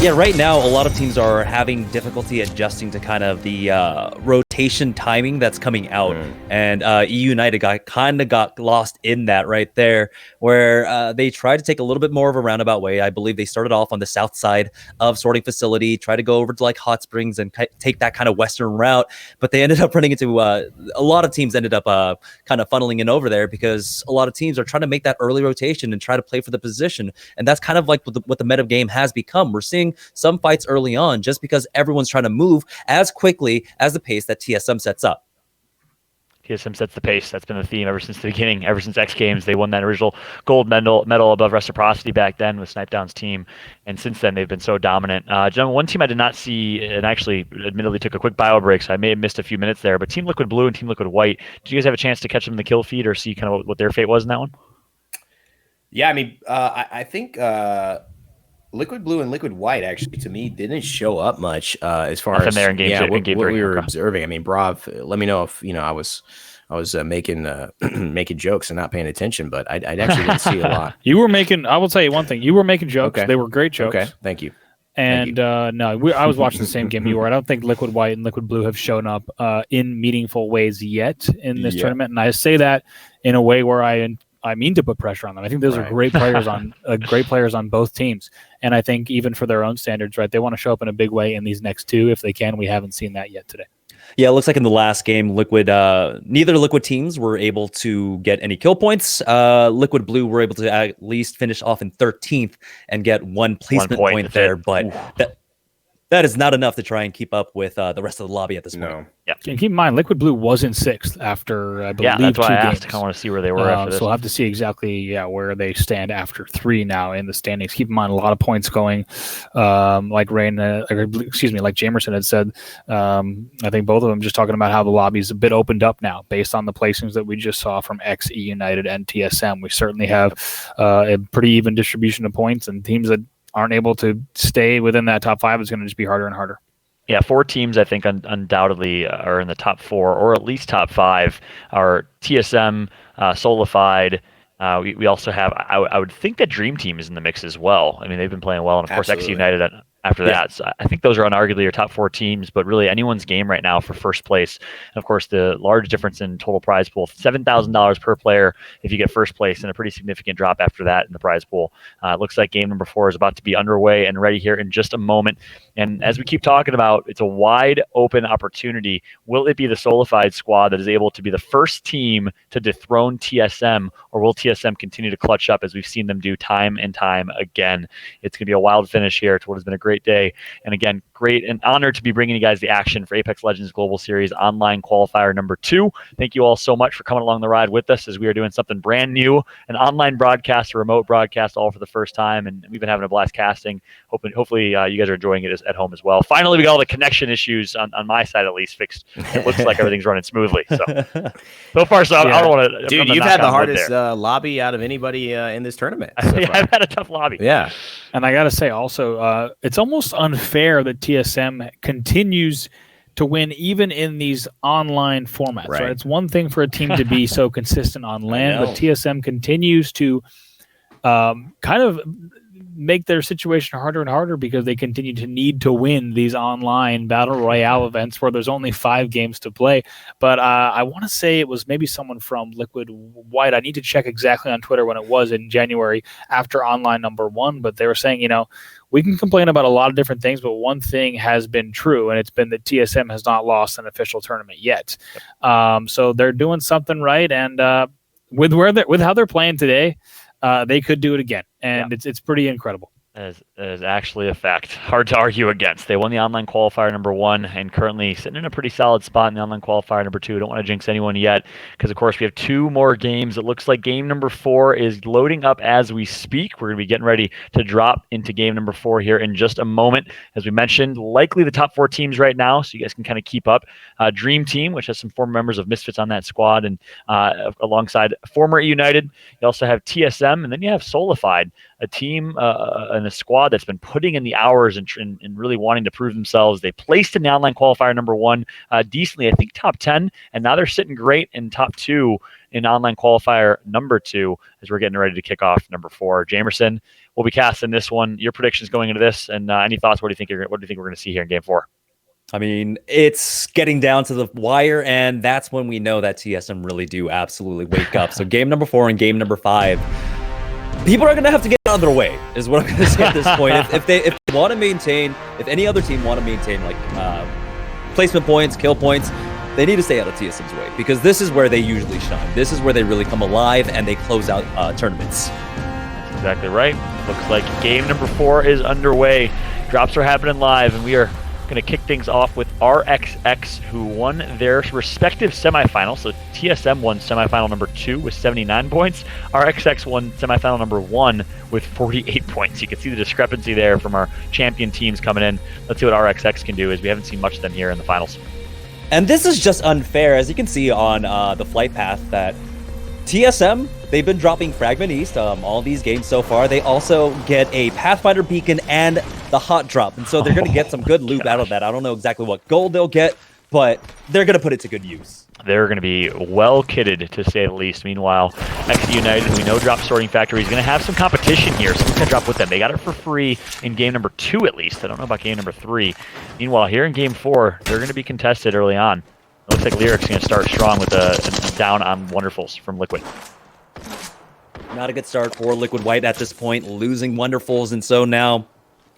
Yeah, right now, a lot of teams are having difficulty adjusting to kind of the rotation timing that's coming out. And EU United got lost in that right there, where they tried to take a little bit more of a roundabout way. I believe they started off on the south side of sorting facility, tried to go over to like Hot Springs and take that kind of western route. But they ended up running into a lot of teams ended up kind of funneling in over there because a lot of teams are trying to make that early rotation and try to play for the position. And that's kind of like what the meta game has become. We're seeing some fights early on just because everyone's trying to move as quickly as the pace that TSM sets up. TSM sets the pace. That's been the theme ever since the beginning, ever since X Games. They won that original gold medal above Reciprocity back then with Snipedown's team. And since then, they've been so dominant. Gentlemen, one team I did not see, and actually admittedly took a quick bio break, so I may have missed a few minutes there, but Team Liquid Blue and Team Liquid White, did you guys have a chance to catch them in the kill feed or see kind of what their fate was in that one? Yeah, I mean, I think Liquid Blue and Liquid White actually, to me, didn't show up much as far as there in game what we were okay. observing. I mean, Brav, let me know if I was making making jokes and not paying attention, but I actually didn't see a lot. You were making. I will tell you one thing. You were making jokes. Okay. They were great jokes. Okay, thank you. And no, I was watching the same game you were. I don't think Liquid White and Liquid Blue have shown up in meaningful ways yet in this tournament, and I say that in a way where I mean to put pressure on them. I think those are great players on both teams, and I think even for their own standards, right, they want to show up in a big way in these next two if they can. We haven't seen that yet today. Yeah, it looks like in the last game, neither Liquid teams were able to get any kill points. Liquid Blue were able to at least finish off in 13th and get one placement point there, but that is not enough to try and keep up with the rest of the lobby at this point. No. Yeah. And keep in mind, Liquid Blue was in 6th after, I believe, that's why 2 I games. asked. I want to see where they were after this. So we'll have to see exactly where they stand after 3 now in the standings. Keep in mind, a lot of points going, like Jamerson had said. I think both of them just talking about how the lobby's a bit opened up now based on the placings that we just saw from XE United and TSM. We certainly have a pretty even distribution of points, and teams that aren't able to stay within that top 5 is going to just be harder and harder. Yeah, 4 teams I think undoubtedly are in the top 4 or at least top 5 are TSM, Solified. We also have, I would think that Dream Team is in the mix as well. I mean, they've been playing well, and of course X United after that. So I think those are unarguably your top 4 teams, but really anyone's game right now for first place. And of course, the large difference in total prize pool, $7,000 per player if you get first place, and a pretty significant drop after that in the prize pool. It looks like game number 4 is about to be underway and ready here in just a moment. And as we keep talking about, it's a wide open opportunity. Will it be the Solified squad that is able to be the first team to dethrone TSM, or will TSM continue to clutch up as we've seen them do time and time again? It's going to be a wild finish here to what has been a great day. And again, great and honored to be bringing you guys the action for Apex Legends Global Series Online Qualifier number 2. Thank you all so much for coming along the ride with us as we are doing something brand new, an online broadcast, a remote broadcast, all for the first time. And we've been having a blast casting. Hopefully you guys are enjoying it at home as well. Finally, we got all the connection issues on my side at least fixed. It looks like everything's running smoothly. So far, so I don't want to. Dude, you've had the hardest lobby out of anybody in this tournament. So yeah, I've had a tough lobby. Yeah. And I got to say also, it's almost unfair that TSM continues to win even in these online formats. Right? It's one thing for a team to be so consistent on land, but TSM continues to kind of make their situation harder and harder because they continue to need to win these online battle royale events where there's only 5 games to play. But I want to say it was maybe someone from Liquid White. I need to check exactly on Twitter when it was in January after online number 1, but they were saying, we can complain about a lot of different things, but one thing has been true, and it's been that TSM has not lost an official tournament yet. So they're doing something right, and with how they're playing today, they could do it again, and it's pretty incredible. That is actually a fact. Hard to argue against. They won the online qualifier number 1 and currently sitting in a pretty solid spot in the online qualifier number 2. Don't want to jinx anyone yet because, of course, we have 2 more games. It looks like game number 4 is loading up as we speak. We're going to be getting ready to drop into game number 4 here in just a moment. As we mentioned, likely the top 4 teams right now, so you guys can kind of keep up. Dream Team, which has some former members of Misfits on that squad, and alongside former United. You also have TSM, and then you have Solified, a team and a squad that's been putting in the hours and really wanting to prove themselves. They placed in the online qualifier number 1 decently, I think top 10, and now they're sitting great in top 2 in online qualifier number 2 as we're getting ready to kick off number 4. Jamerson will be casting this one. Your predictions going into this, and any thoughts? What do you think we're going to see here in game 4? I mean, it's getting down to the wire, and that's when we know that TSM really do absolutely wake up. So game number 4 and game number 5. People are going to have to get out of their way, is what I'm going to say at this point. If they want to maintain, if any other team want to maintain like placement points, kill points, they need to stay out of TSM's way because this is where they usually shine. This is where they really come alive and they close out tournaments. That's exactly right. Looks like game number 4 is underway. Drops are happening live, and we are Going to kick things off with RXX, who won their respective semifinals. So TSM won semifinal number 2 with 79 points. RXX won semifinal number 1 with 48 points. You can see the discrepancy there from our champion teams coming in. Let's see what RXX can do, as we haven't seen much of them here in the finals. And this is just unfair, as you can see on the flight path, that TSM, they've been dropping Fragment East all these games so far. They also get a Pathfinder Beacon and the Hot Drop, and so they're going to get some good loot out of that. I don't know exactly what gold they'll get, but they're going to put it to good use. They're going to be well kitted, to say the least. Meanwhile, XD United, who we know drops Sorting Factory, is going to have some competition here. Someone's going to drop with them. They got it for free in game number 2, at least. I don't know about game number 3. Meanwhile, here in game 4, they're going to be contested early on. It looks like Lyric's going to start strong with a down on Wonderfuls from Liquid. Not a good start for Liquid White at this point, losing Wonderfuls, and so now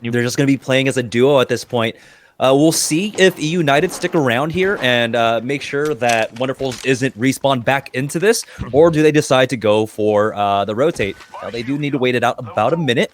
they're just going to be playing as a duo at this point. We'll see if EU United stick around here and make sure that Wonderfuls isn't respawned back into this, or do they decide to go for the rotate? Now, they do need to wait it out about a minute,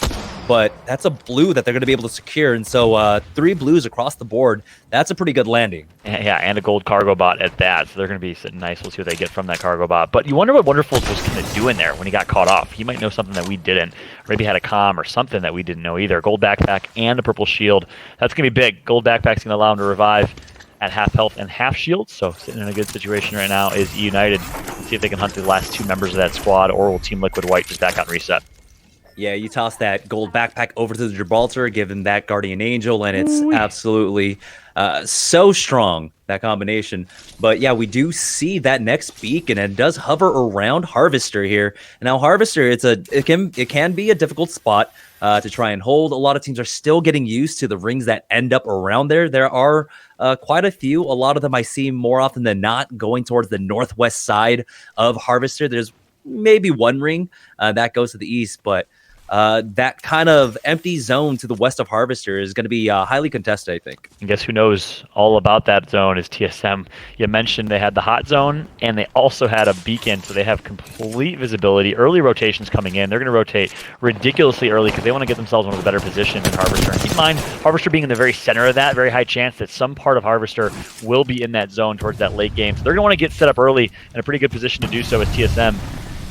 but that's a blue that they're going to be able to secure, and so 3 blues across the board, that's a pretty good landing. Yeah, and a gold cargo bot at that, so they're going to be sitting nice. We'll see what they get from that cargo bot. But you wonder what Wonderfuls was kind of doing there when he got caught off. He might know something that we didn't. Maybe had a comm or something that we didn't know either. Gold backpack and a purple shield. That's going to be big. Gold backpack's going to allow him to revive at half health and half shield, so sitting in a good situation right now is United. Let's see if they can hunt the last 2 members of that squad, or will Team Liquid White just back on reset. Yeah, you toss that gold backpack over to the Gibraltar, give him that Guardian Angel, and it's absolutely so strong, that combination. But yeah, we do see that next beacon, and it does hover around Harvester here. And now Harvester, it can be a difficult spot to try and hold. A lot of teams are still getting used to the rings that end up around there. There are quite a few. A lot of them I see more often than not going towards the northwest side of Harvester. There's maybe 1 ring that goes to the east, but that kind of empty zone to the west of Harvester is going to be highly contested, I think. And guess who knows all about that zone is TSM. You mentioned they had the hot zone, and they also had a beacon, so they have complete visibility. Early rotations coming in. They're going to rotate ridiculously early because they want to get themselves one of the better positions in Harvester. And keep in mind, Harvester being in the very center of that, very high chance that some part of Harvester will be in that zone towards that late game. So they're going to want to get set up early in a pretty good position to do so as TSM.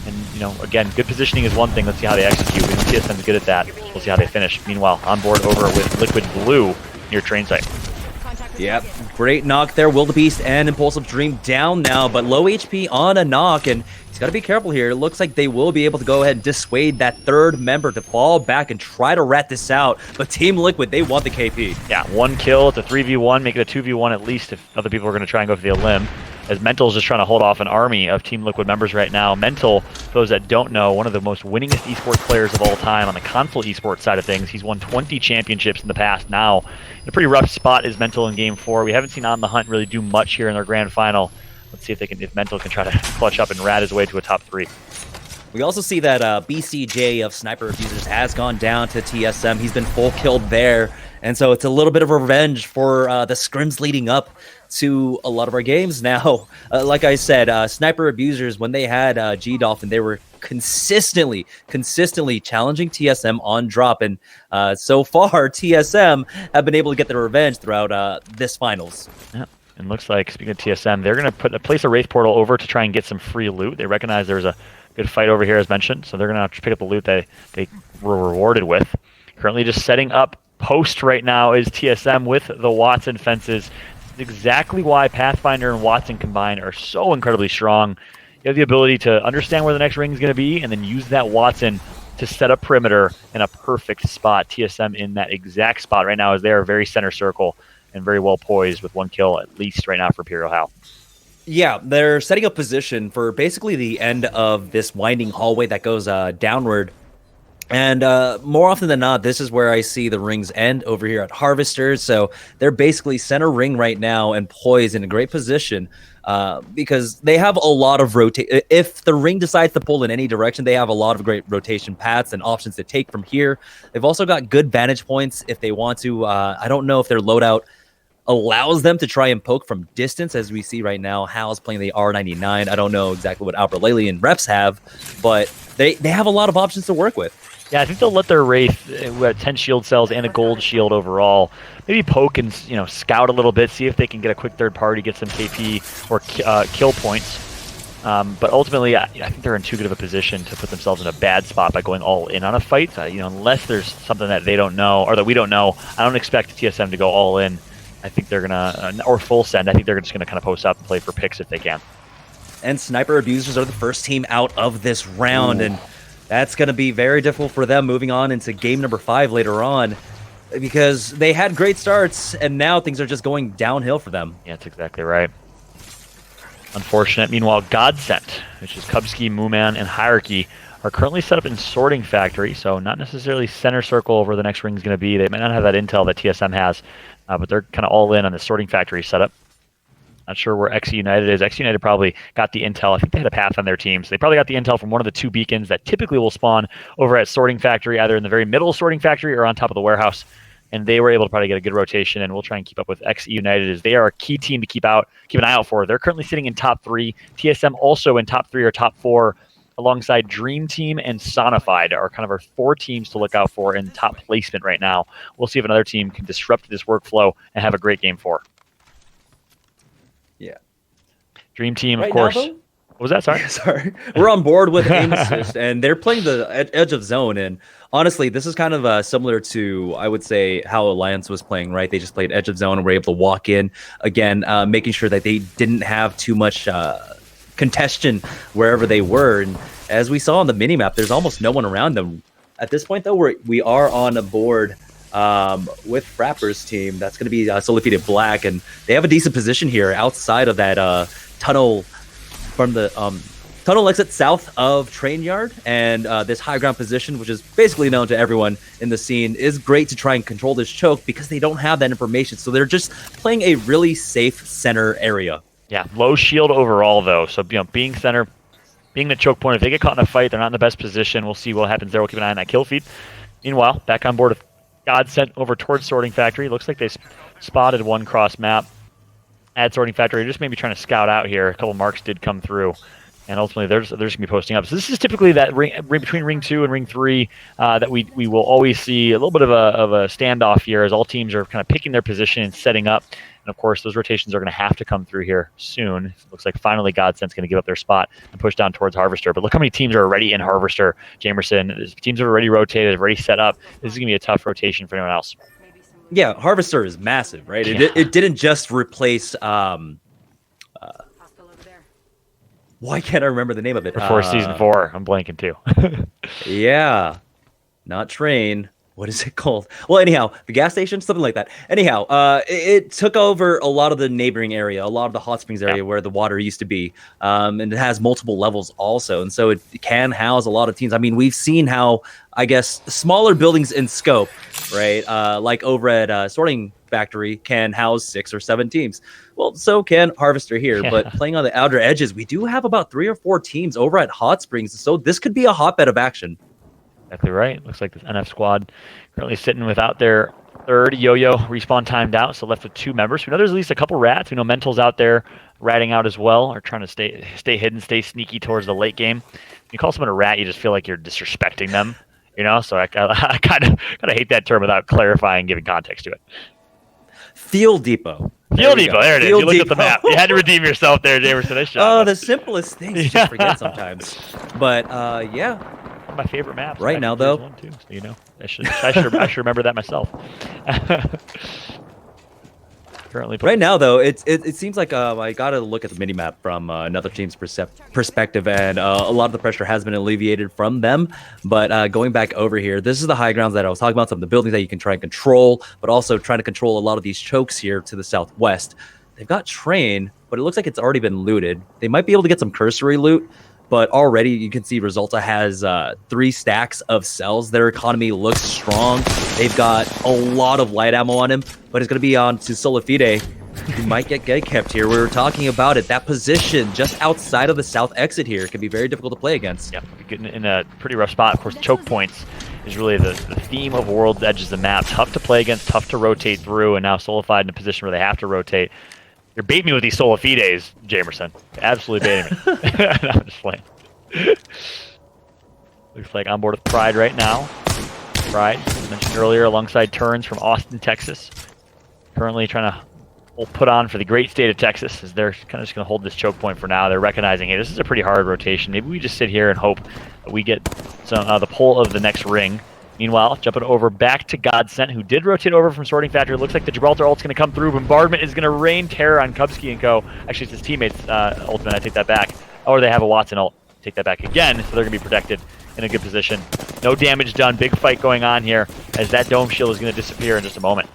And, you know, again, good positioning is one thing. Let's see how they execute. We know TSM's good at that. We'll see how they finish. Meanwhile, on board over with Liquid Blue near train site. Yep, great knock there. Wildebeest and Impulsive Dream down now, but low HP on a knock, and he's got to be careful here. It looks like they will be able to go ahead and dissuade that 3rd member to fall back and try to rat this out, but Team Liquid, they want the KP. Yeah, 1 kill. It's a 3v1. Make it a 2v1 at least if other people are going to try and go for the limb. As Mental's just trying to hold off an army of Team Liquid members right now. Mental, for those that don't know, one of the most winningest esports players of all time on the console esports side of things. He's won 20 championships in the past. Now, in a pretty rough spot is Mental in Game 4. We haven't seen On the Hunt really do much here in their grand final. Let's see if Mental can try to clutch up and rat his way to a top 3. We also see that BCJ of Sniper Abusers has gone down to TSM. He's been full killed there. And so it's a little bit of revenge for the scrims leading up to a lot of our games now. Like I said, Sniper Abusers, when they had G-Dolphin, they were consistently challenging TSM on drop. And so far, TSM have been able to get their revenge throughout this finals. Yeah. And looks like, speaking of TSM, they're going to place a Wraith Portal over to try and get some free loot. They recognize there's a good fight over here, as mentioned, so they're going to pick up the loot that they were rewarded with. Currently just setting up post right now is TSM with the Watson fences. It's exactly why Pathfinder and Watson combined are so incredibly strong. You have the ability to understand where the next ring is going to be and then use that Watson to set up perimeter in a perfect spot. TSM in that exact spot right now as they are very center circle and very well poised with 1 kill at least right now for Imperial Hal. Yeah, they're setting up position for basically the end of this winding hallway that goes downward. And more often than not, this is where I see the rings end over here at Harvester. So they're basically center ring right now and poised in a great position because they have a lot of rotate. If the ring decides to pull in any direction, they have a lot of great rotation paths and options to take from here. They've also got good vantage points if they want to. I don't know if their loadout allows them to try and poke from distance, as we see right now. Hal's playing the R99. I don't know exactly what Alpha Lely and Reps have, but they have a lot of options to work with. Yeah, I think they'll let their Wraith with 10 shield cells and a gold shield overall. Maybe poke and scout a little bit, see if they can get a quick third party, get some KP or kill points. But ultimately, I think they're in too good of a position to put themselves in a bad spot by going all in on a fight. Unless there's something that they don't know or that we don't know, I don't expect TSM to go all in. I think they're gonna or full send. I think they're just gonna kind of post up and play for picks if they can. And Sniper Abusers are the first team out of this round, and that's going to be very difficult for them moving on into game number 5 later on, because they had great starts, and now things are just going downhill for them. Yeah, that's exactly right. Unfortunate. Meanwhile, Godsent, which is Kubsky, Mooman, and Hierarchy, are currently set up in Sorting Factory, so not necessarily center circle where the next ring is going to be. They might not have that intel that TSM has, but they're kind of all in on the Sorting Factory setup. Not sure where XE United is. XE United probably got the intel. I think they had a path on their team. So they probably got the intel from one of the 2 beacons that typically will spawn over at Sorting Factory, either in the very middle of Sorting Factory or on top of the warehouse. And they were able to probably get a good rotation, and we'll try and keep up with XE United as they are a key team to keep an eye out for. They're currently sitting in top 3. TSM also in top 3 or top 4, alongside Dream Team and Sonified are kind of our 4 teams to look out for in top placement right now. We'll see if another team can disrupt this workflow and have a great game 4. Yeah. Dream Team, of course. What was that? Sorry. Sorry. We're on board with aim assist, and they're playing the edge of zone. And honestly, this is kind of similar to, I would say, how Alliance was playing, right? They just played edge of zone and were able to walk in, again, making sure that they didn't have too much contention wherever they were. And as we saw on the minimap, there's almost no one around them. At this point, though, we are on a board with Frapper's team. That's going to be Solifida Black, and they have a decent position here outside of that tunnel from the tunnel exit south of Train Yard, and this high ground position, which is basically known to everyone in the scene, is great to try and control this choke because they don't have that information. So they're just playing a really safe center area. Yeah, low shield overall, though. So, being center, being the choke point, if they get caught in a fight, they're not in the best position. We'll see what happens there. We'll keep an eye on that kill feed. Meanwhile, back on board with Godsent over towards Sorting Factory. Looks like they spotted one cross map at Sorting Factory. Just maybe trying to scout out here. A couple marks did come through, and ultimately they're just going to be posting up. So this is typically that ring between Ring 2 and Ring 3 that we will always see a little bit of a standoff here as all teams are kind of picking their position and setting up. And of course, those rotations are going to have to come through here soon. It looks like finally Godsent's going to give up their spot and push down towards Harvester. But look how many teams are already in Harvester, Jamerson. Teams have already rotated, already set up. This is going to be a tough rotation for anyone else. Yeah, Harvester is massive, right? Yeah. It didn't just replace... why can't I remember the name of it? Before Season 4, I'm blanking too. Yeah, not Train. What is it called? Well, anyhow, the gas station, something like that. Anyhow, it took over a lot of the neighboring area, a lot of the hot springs area where the water used to be. And it has multiple levels also. And so it can house a lot of teams. I mean, we've seen how, I guess, smaller buildings in scope, right? Like over at Sorting Factory can house 6 or 7 teams. Well, so can Harvester here. But playing on the outer edges, we do have about 3 or 4 teams over at Hot Springs. So this could be a hotbed of action. Exactly right. Looks like this NF squad currently sitting without their third Yo-Yo respawn timed out, so left with 2 members. We know there's at least a couple rats. We know Mental's out there ratting out as well, or trying to stay hidden, stay sneaky towards the late game. When you call someone a rat, you just feel like you're disrespecting them, So I kind of hate that term without clarifying, giving context to it. Field Depot. Field Depot, there it is. You looked at the map. You had to redeem yourself there, Jamerson. Nice job. Oh, the simplest things you just forget sometimes. But yeah. One of my favorite maps. Right now, though. One too, so I should remember that myself. Currently, right now, though, it seems like I got to look at the minimap from another team's perspective, and a lot of the pressure has been alleviated from them. But going back over here, this is the high grounds that I was talking about, some of the buildings that you can try and control, but also trying to control a lot of these chokes here to the southwest. They've got Train, but it looks like it's already been looted. They might be able to get some cursory loot, but already you can see Resulta has 3 stacks of cells. Their economy looks strong. They've got a lot of light ammo on him, but it's going to be on to Solifide. He might get kept here. We were talking about it. That position just outside of the south exit here can be very difficult to play against. Yeah, getting in a pretty rough spot. Of course, choke points is really the theme of World's Edges of the map. Tough to play against, tough to rotate through, and now Solified in a position where they have to rotate. You're baiting me with these Solifides, Jamerson. Absolutely baiting me. I'm just playing. Looks like on board with Pride right now. Pride, as mentioned earlier, alongside Turns from Austin, Texas. Currently trying to put on for the great state of Texas, as they're kind of just going to hold this choke point for now. They're recognizing, hey, this is a pretty hard rotation. Maybe we just sit here and hope that we get some the pull of the next ring. Meanwhile, jumping over back to Godsent, who did rotate over from Sorting Factory. Looks like the Gibraltar ult's going to come through. Bombardment is going to rain terror on Kubsky and co. Actually, it's his teammates' ultimate. I take that back. Or they have a Watson ult. Take that back again, so they're going to be protected in a good position. No damage done. Big fight going on here, as that dome shield is going to disappear in just a moment.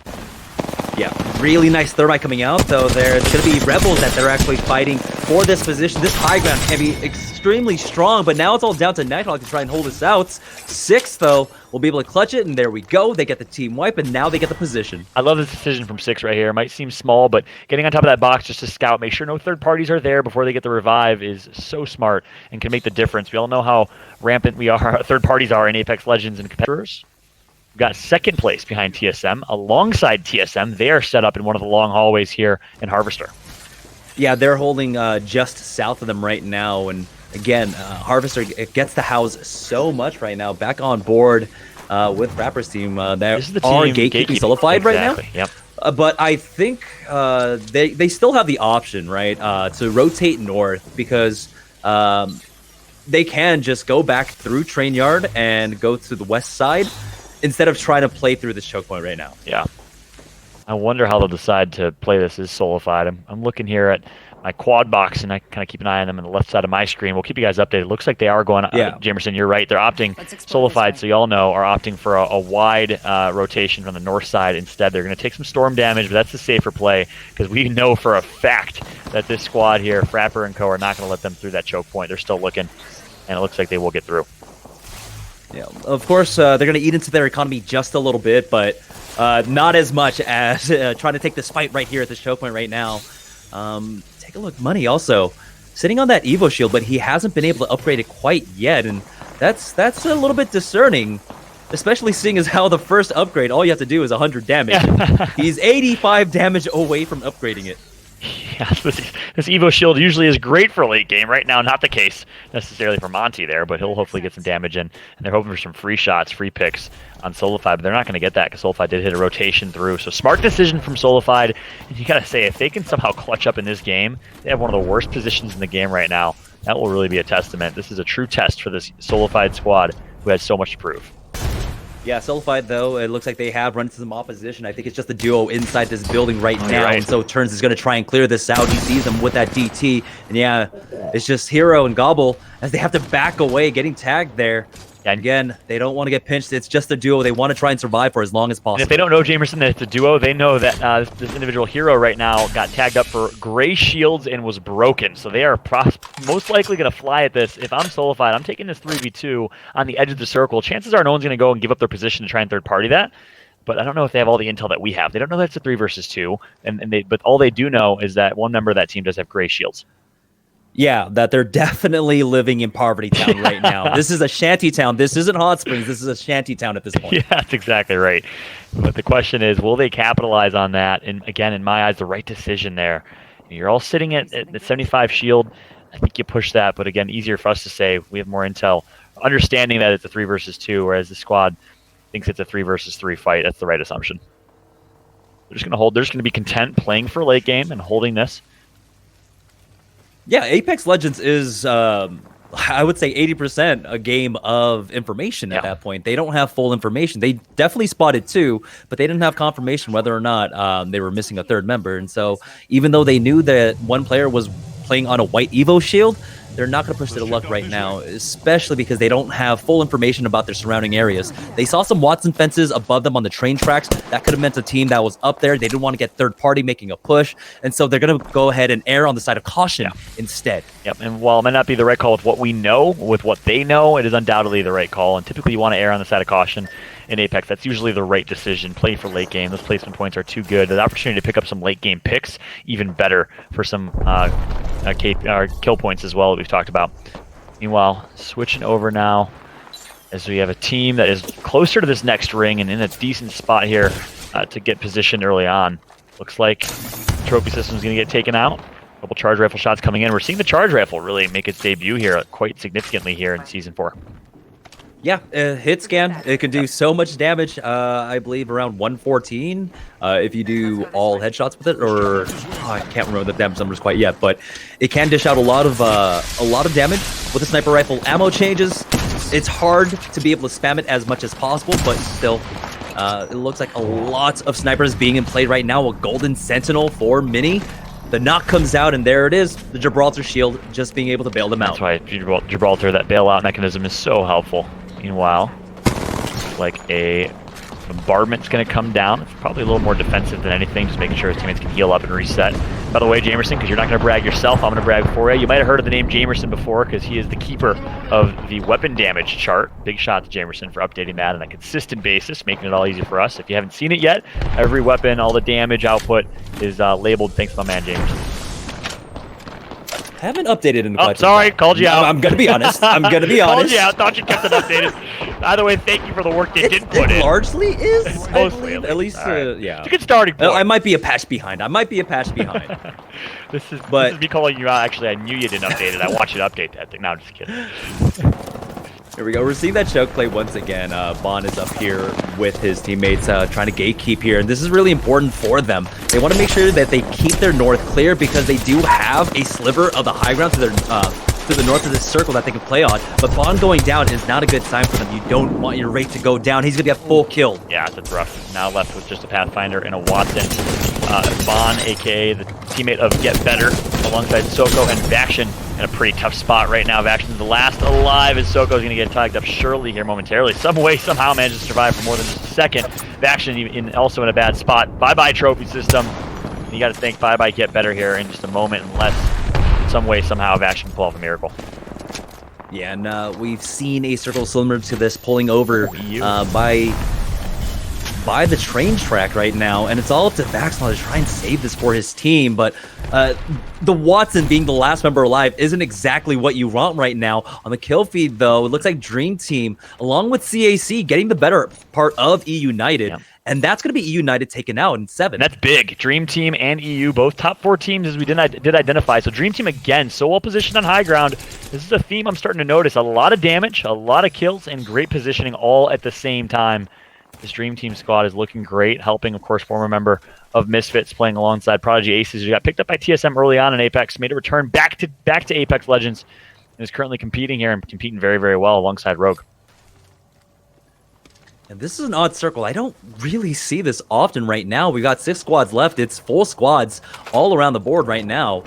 Yeah, really nice thermite coming out, though. It's going to be Rebels that they're actually fighting for this position. This high ground can be extremely strong, but now it's all down to Nighthawk to try and hold this out. 6, though, will be able to clutch it, and there we go. They get the team wipe, and now they get the position. I love this decision from 6 right here. It might seem small, but getting on top of that box just to scout, make sure no third parties are there before they get the revive is so smart and can make the difference. We all know how rampant third parties are in Apex Legends and competitors. We've got second place behind TSM. Alongside TSM, they are set up in one of the long hallways here in Harvester. Yeah, they're holding just south of them right now. And again, Harvester gets to house so much right now. Back on board with Rapper's team. That This is the are team gatekeeping solidified right now. Yep. But I think they still have the option, right, to rotate north, because they can just go back through Train Yard and go to the west side, instead of trying to play through this choke point right now. Yeah. I wonder how they'll decide to play this as Solified. I'm looking here at my quad box, and I kind of keep an eye on them on the left side of my screen. We'll keep you guys updated. Looks like they are going, Jamerson, you're right. They're opting, Solified, so you all know, are opting for a wide rotation from the north side instead. They're going to take some storm damage, but that's the safer play, because we know for a fact that this squad here, Frapper and co, are not going to let them through that choke point. They're still looking, and it looks like they will get through. Yeah, of course, they're going to eat into their economy just a little bit, but not as much as trying to take this fight right here at this choke point right now. Take a look, Money also sitting on that Evo shield, but he hasn't been able to upgrade it quite yet, and that's a little bit discerning, especially seeing as how the first upgrade, all you have to do is 100 damage. He's 85 damage away from upgrading it. Yeah, this Evo shield usually is great for late game. Right now, not the case necessarily for Monty there, but he'll hopefully get some damage in. And they're hoping for some free shots, free picks on Solified, but they're not going to get that because Solified did hit a rotation through. So smart decision from Solified. And you got to say, if they can somehow clutch up in this game, they have one of the worst positions in the game right now. That will really be a testament. This is a true test for this Solified squad who has so much to prove. Yeah, Solified, though, it looks like they have run into some opposition. I think it's just the duo inside this building right now. Right. And so Turns is going to try and clear this out. He sees them with that DT. And yeah, it's just Hero and Gobble as they have to back away, getting tagged there. And again, they don't want to get pinched. It's just a duo. They want to try and survive for as long as possible. And if they don't know, Jamerson, that it's a duo, they know that this individual Hero right now got tagged up for gray shields and was broken. So they are most likely going to fly at this. If I'm Solified, I'm taking this 3v2 on the edge of the circle. Chances are no one's going to go and give up their position to try and third party that. But I don't know if they have all the intel that we have. They don't know that it's a 3 versus 2. But all they do know is that one member of that team does have gray shields. Yeah, that they're definitely living in poverty town right now. This is a shanty town. This isn't Hot Springs. This is a shanty town at this point. Yeah, that's exactly right. But the question is, will they capitalize on that? And again, in my eyes, the right decision there. You're all sitting at the 75 shield. I think you push that. But again, easier for us to say. We have more intel. Understanding that it's a 3 versus 2, whereas the squad thinks it's a 3 versus 3 fight. That's the right assumption. They're just going to hold. They're just going to be content playing for late game and holding this. Yeah, Apex Legends is, I would say, 80% a game of information at that point. They don't have full information. They definitely spotted 2, but they didn't have confirmation whether or not they were missing a third member. And so even though they knew that one player was playing on a white Evo shield, they're not going to push to the luck right now, especially because they don't have full information about their surrounding areas. They saw some Watson fences above them on the train tracks. That could have meant a team that was up there. They didn't want to get third party making a push. And so they're going to go ahead and err on the side of caution instead. Yep. And while it might not be the right call with what we know, with what they know, it is undoubtedly the right call. And typically you want to err on the side of caution in Apex. That's usually the right decision. Play for late game. Those placement points are too good. The opportunity to pick up some late game picks, even better for some kill points as well that we've talked about. Meanwhile, switching over now as we have a team that is closer to this next ring and in a decent spot here to get positioned early on. Looks like trophy system is going to get taken out. A couple charge rifle shots coming in. We're seeing the charge rifle really make its debut here quite significantly here in Season 4. Yeah, hit scan. It can do so much damage. I believe around 114 if you do all headshots with it, or I can't remember the damage numbers quite yet. But it can dish out a lot of damage with the sniper rifle. Ammo changes. It's hard to be able to spam it as much as possible, but still, it looks like a lot of snipers being in play right now. A golden sentinel for Mini. The knock comes out, and there it is. The Gibraltar shield just being able to bail them out. That's why Gibraltar, that bailout mechanism, is so helpful. Meanwhile, like a bombardment's going to come down. It's probably a little more defensive than anything, just making sure his teammates can heal up and reset. By the way, Jamerson, because you're not going to brag yourself, I'm going to brag for you. You might have heard of the name Jamerson before, because he is the keeper of the weapon damage chart. Big shot to Jamerson for updating that on a consistent basis, making it all easy for us. If you haven't seen it yet, every weapon, all the damage output is labeled thanks to my man Jamerson. Haven't updated in the Oh, sorry, called you out. I'm gonna be honest. I'm gonna be honest. Called you out. Thought you kept it updated. By the way, thank you for the work you did put It in. largely is. Mostly, at least right. yeah. It's a good starting point. I might be a patch behind. This is But- me calling you out. Actually, I knew you didn't update it. I want you to update that thing. No, I'm just kidding. Here we go. We're seeing that choke play once again. Bond is up here with his teammates trying to gatekeep here. And this is really important for them. They want to make sure that they keep their north clear because they do have a sliver of the high ground to the north of this circle that they can play on. But Bond going down is not a good sign for them. You don't want your rate to go down. He's going to get full kill. Yeah, it's rough. Now left with just a Pathfinder and a Watson. Bond, a.k.a. the teammate of Get Better, alongside Soko and Vaction in a pretty tough spot right now. Vaction's the last alive, as Soko's going to get tagged up surely here momentarily. Some way, somehow manages to survive for more than just a second. Vaction also in a bad spot. Bye-bye trophy system. You got to think bye-bye Get Better here in just a moment, unless some way, somehow Vaction can pull off a miracle. Yeah, and we've seen a circle similar to this pulling over by the train track right now, and it's all up to Vaxnall to try and save this for his team, but the Watson being the last member alive isn't exactly what you want right now. On the kill feed, though, it looks like Dream Team, along with CAC, getting the better part of E United, and that's going to be E United taken out in 7. That's big. Dream Team and EU, both top 4 teams, as we did identify. So Dream Team, again, so well positioned on high ground. This is a theme I'm starting to notice. A lot of damage, a lot of kills, and great positioning all at the same time. This Dream Team squad is looking great, helping, of course, former member of Misfits playing alongside Prodigy Aces, who got picked up by TSM early on in Apex, made a return back to Apex Legends, and is currently competing here and competing very, very well alongside Rogue. And this is an odd circle. I don't really see this often right now. We've got 6 squads left. It's full squads all around the board right now.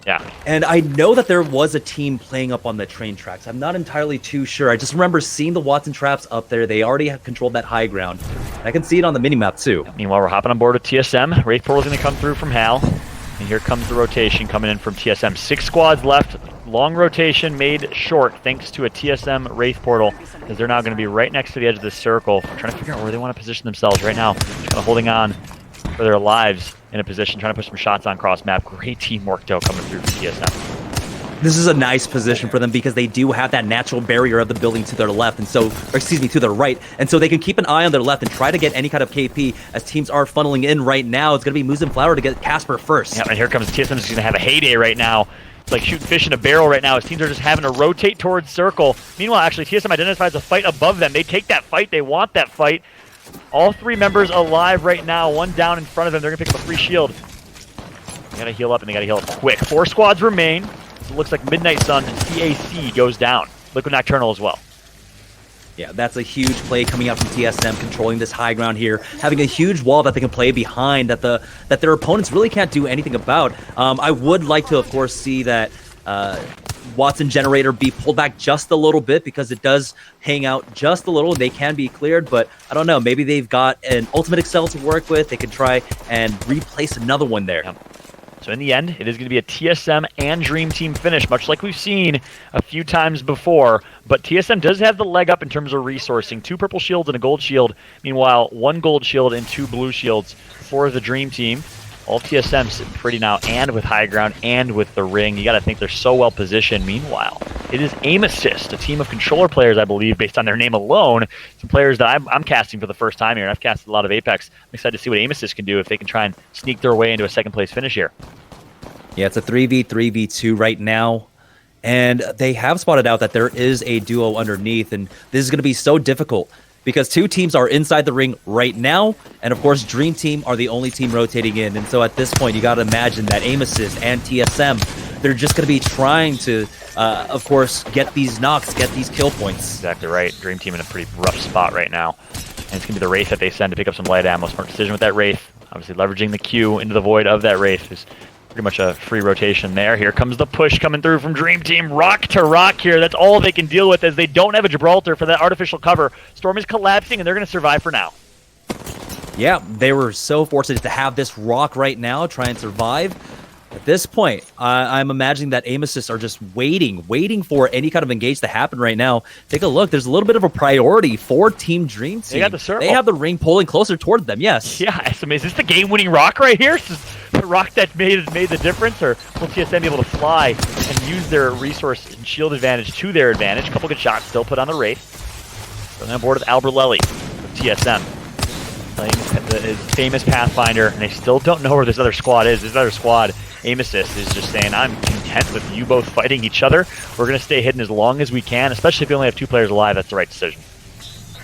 Yeah. And I know that there was a team playing up on the train tracks. I'm not entirely too sure. I just remember seeing the Watson traps up there. They already have controlled that high ground. I can see it on the minimap too. Meanwhile, we're hopping on board with TSM. Wraith Portal's going to come through from Hal. And here comes the rotation coming in from TSM. 6 squads left. Long rotation made short thanks to a TSM Wraith Portal, as they're now going to be right next to the edge of this circle, trying to figure out where they want to position themselves right now. Just kind of holding on for their lives in a position, trying to put some shots on cross map. Great teamwork, though, coming through from TSM. This is a nice position for them because they do have that natural barrier of the building to their left, and so, or excuse me, to their right, and so they can keep an eye on their left and try to get any kind of KP as teams are funneling in right now. It's going to be Moose and Flower to get Casper first. Yeah, and here comes TSM, who's going to have a heyday right now. It's like shooting fish in a barrel right now. His teams are just having to rotate towards circle. Meanwhile, actually, TSM identifies a fight above them. They take that fight. They want that fight. All 3 members alive right now. 1 down in front of them. They're going to pick up a free shield. They got to heal up, and they got to heal up quick. 4 squads remain. So it looks like Midnight Sun and CAC goes down. Liquid Nocturnal as well. Yeah, that's a huge play coming out from TSM, controlling this high ground here, having a huge wall that they can play behind that their opponents really can't do anything about. I would like to, of course, see that Watson Generator be pulled back just a little bit because it does hang out just a little. They can be cleared, but I don't know. Maybe they've got an Ultimate Excel to work with. They could try and replace another one there. Yep. So in the end, it is going to be a TSM and Dream Team finish, much like we've seen a few times before. But TSM does have the leg up in terms of resourcing. 2 purple shields and a gold shield. Meanwhile, 1 gold shield and 2 blue shields for the Dream Team. All TSM sitting pretty now, and with high ground and with the ring. You got to think they're so well positioned. Meanwhile, it is Aim Assist, a team of controller players, I believe, based on their name alone. Some players that I'm casting for the first time here, and I've casted a lot of Apex. I'm excited to see what Aim Assist can do if they can try and sneak their way into a 2nd place finish here. Yeah, it's a 3v3v2 right now. And they have spotted out that there is a duo underneath, and this is going to be so difficult because two teams are inside the ring right now, and of course, Dream Team are the only team rotating in. And so at this point, you got to imagine that Aim Assist and TSM, they're just going to be trying to, of course, get these knocks, get these kill points. Exactly right. Dream Team in a pretty rough spot right now. And it's going to be the Wraith that they send to pick up some light ammo. Smart decision with that Wraith. Obviously, leveraging the Q into the void of that Wraith is pretty much a free rotation there. Here comes the push coming through from Dream Team. Rock to rock here. That's all they can deal with as they don't have a Gibraltar for that artificial cover. Storm is collapsing, and they're going to survive for now. Yeah, they were so fortunate to have this rock right now, try and survive. At this point, I'm imagining that Aim Assists are just waiting for any kind of engage to happen right now. Take a look. There's a little bit of a priority for Team Dream Team. They got the circle. They have the ring pulling closer toward them, yes. Yeah, is this the game-winning rock right here? Is this the rock that made the difference? Or will TSM be able to fly and use their resource and shield advantage to their advantage? A couple good shots still put on the Wraith. Going on board with Alberlelli with TSM. Playing his famous Pathfinder, and they still don't know where this other squad is. This other squad, Aim Assist, is just saying, I'm content with you both fighting each other. We're going to stay hidden as long as we can, especially if you only have 2 players alive. That's the right decision.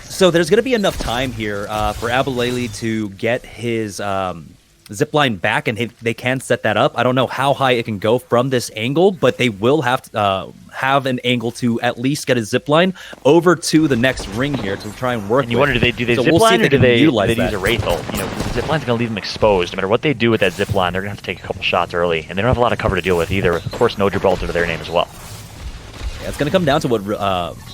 So there's going to be enough time here for Abilele to get his zipline back, and they can set that up. I don't know how high it can go from this angle, but they will have to have an angle to at least get his zipline over to the next ring here to try and work. And you wonder, do they so zipline or do they use that. a Wraith ult? You know, the zipline's going to leave them exposed. No matter what they do with that zipline, they're going to have to take a couple shots early, and they don't have a lot of cover to deal with either. Of course, no Gibraltar to their name as well. Yeah, it's going to come down to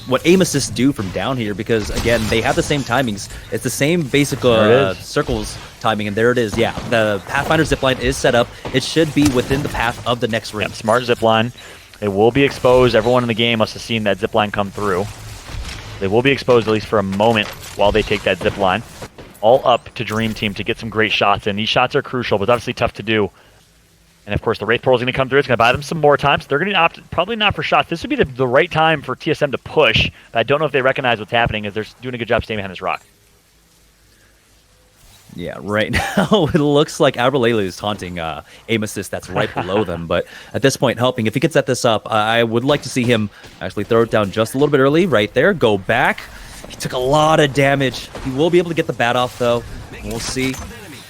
what Aim Assists do from down here, because again, they have the same timings. It's the same basic circles timing, and there it is. Yeah, the Pathfinder zipline is set up. It should be within the path of the next ring. Yep, smart zipline. It will be exposed. Everyone in the game must have seen that zipline come through. They will be exposed at least for a moment while they take that zipline. All up to Dream Team to get some great shots in. These shots are crucial, but it's obviously tough to do. And of course, the Wraith Pearl is going to come through. It's going to buy them some more time. So they're going to opt, probably not for shots. This would be the right time for TSM to push. But I don't know if they recognize what's happening, as they're doing a good job staying behind this rock. Yeah, right now it looks like Aberlele is taunting Aim Assist that's right below them. But at this point, helping. If he could set this up, I would like to see him actually throw it down just a little bit early. Right there, go back. He took a lot of damage. He will be able to get the bat off, though. We'll see.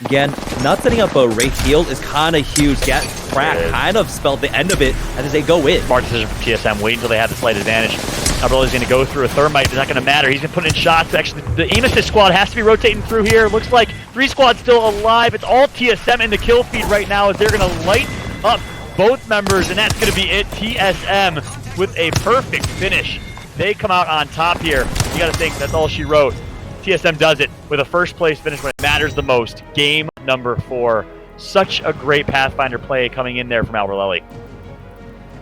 Again, not setting up a Wraith heal is kind of huge. Get crack kind of spelled the end of it as they go in. Smart decision from TSM. Wait until they have the slight advantage. Aberlele's going to go through a Thermite. It's not going to matter. He's going to put in shots. Actually, the Aim Assist squad has to be rotating through here. Looks like 3 squads still alive. It's all TSM in the kill feed right now, as they're going to light up both members, and that's going to be it. TSM with a perfect finish. They come out on top here. You got to think that's all she wrote. TSM does it with a first place finish when it matters the most. Game number 4. Such a great Pathfinder play coming in there from Alberlele.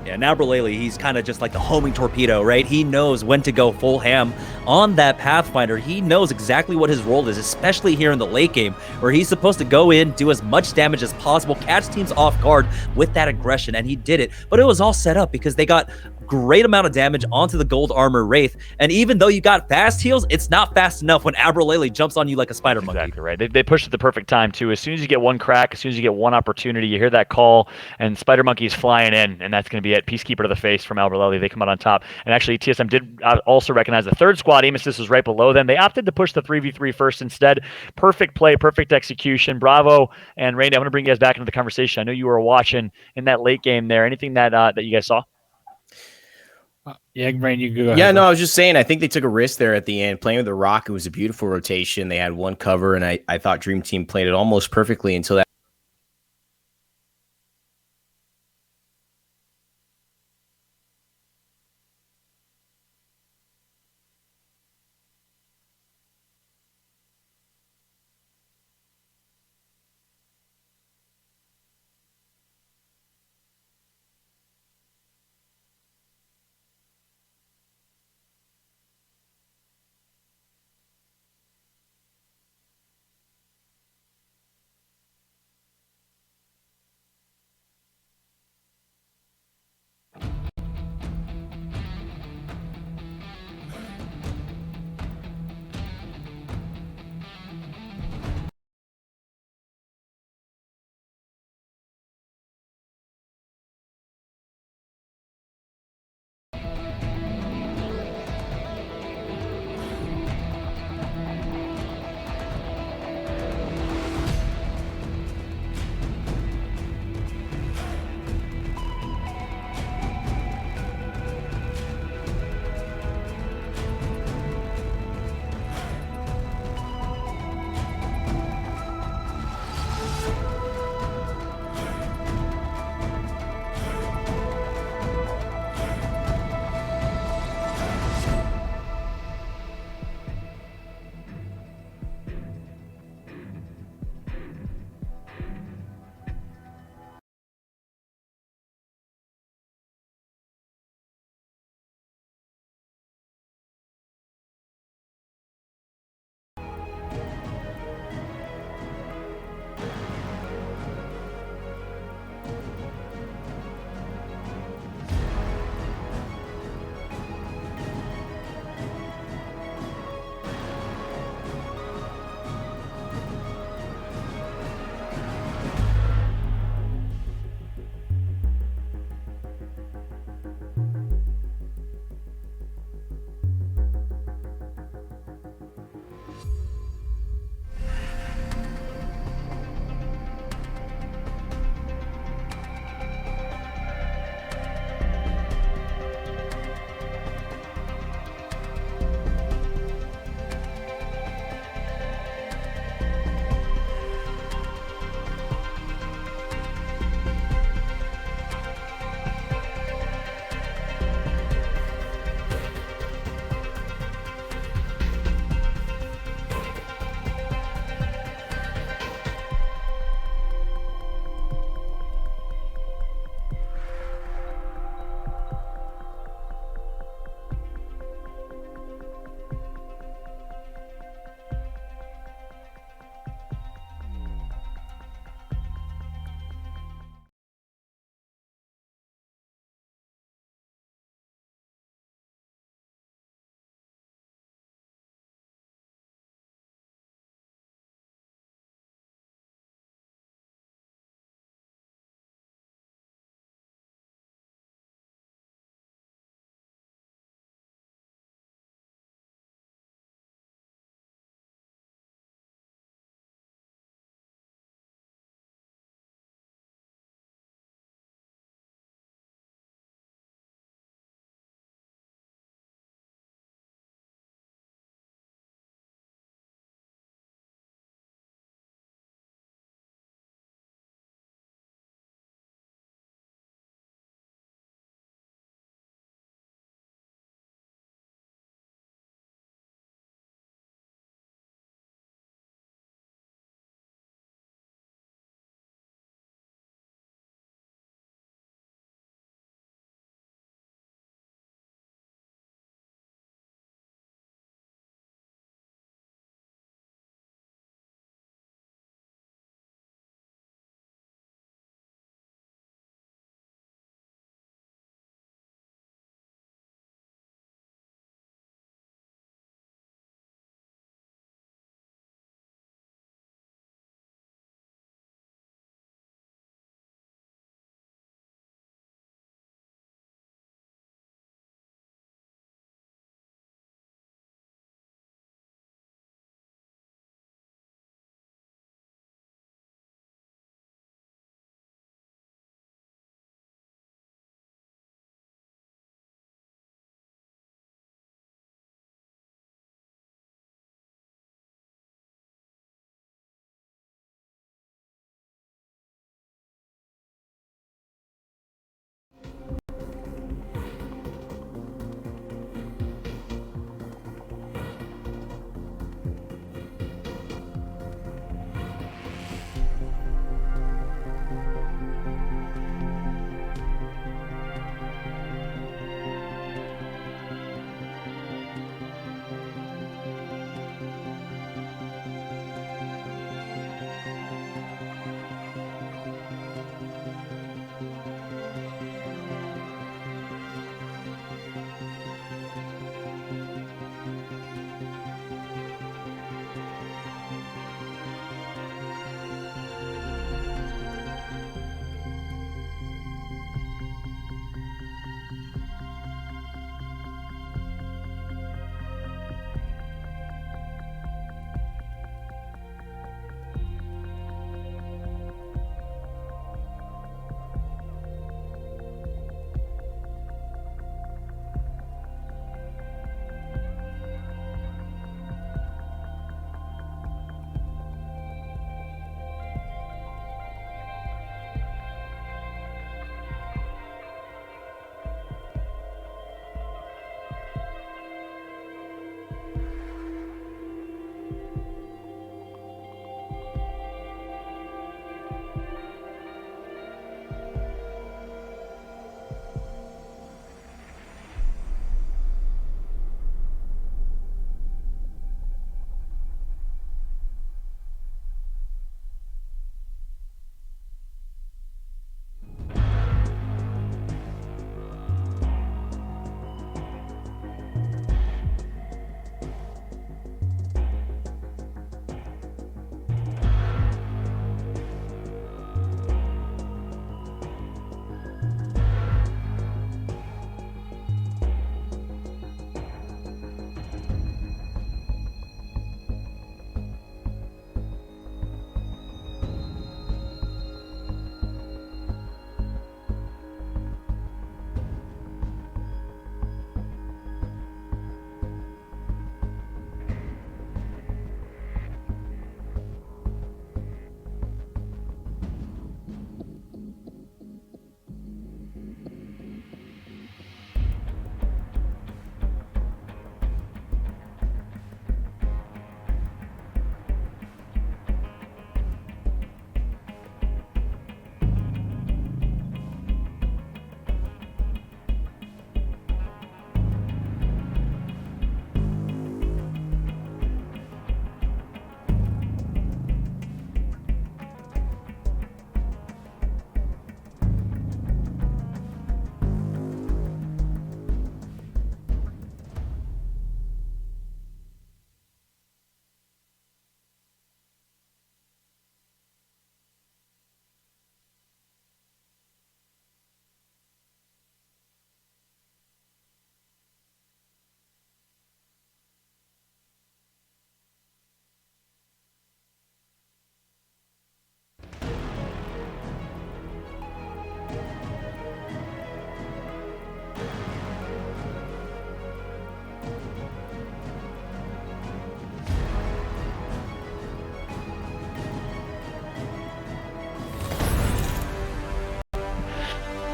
Yeah, now Aberlele, he's kind of just like the homing torpedo, right? He knows when to go full ham on that Pathfinder. He knows exactly what his role is, especially here in the late game, where he's supposed to go in, do as much damage as possible, catch teams off guard with that aggression, and he did it. But it was all set up because they got great amount of damage onto the gold armor Wraith, and even though you got fast heals, it's not fast enough when Aberlele jumps on you like a spider monkey. Exactly right. They pushed at the perfect time too. As soon as you get one crack, as soon as you get one opportunity, you hear that call, and Spider Monkey is flying in, and that's going to be it. Peacekeeper to the face from Alberlele. They come out on top, and actually TSM did also recognize the third squad. Aim Assist was right below them. They opted to push the 3v3 first instead. Perfect play, perfect execution. Bravo. And Randy, I'm going to bring you guys back into the conversation. I know you were watching in that late game there. Anything that you guys saw? Yeah, Rain, you go ahead. Yeah, no, I was just saying, I think they took a risk there at the end. Playing with the Rock, it was a beautiful rotation. They had one cover, and I thought Dream Team played it almost perfectly until that.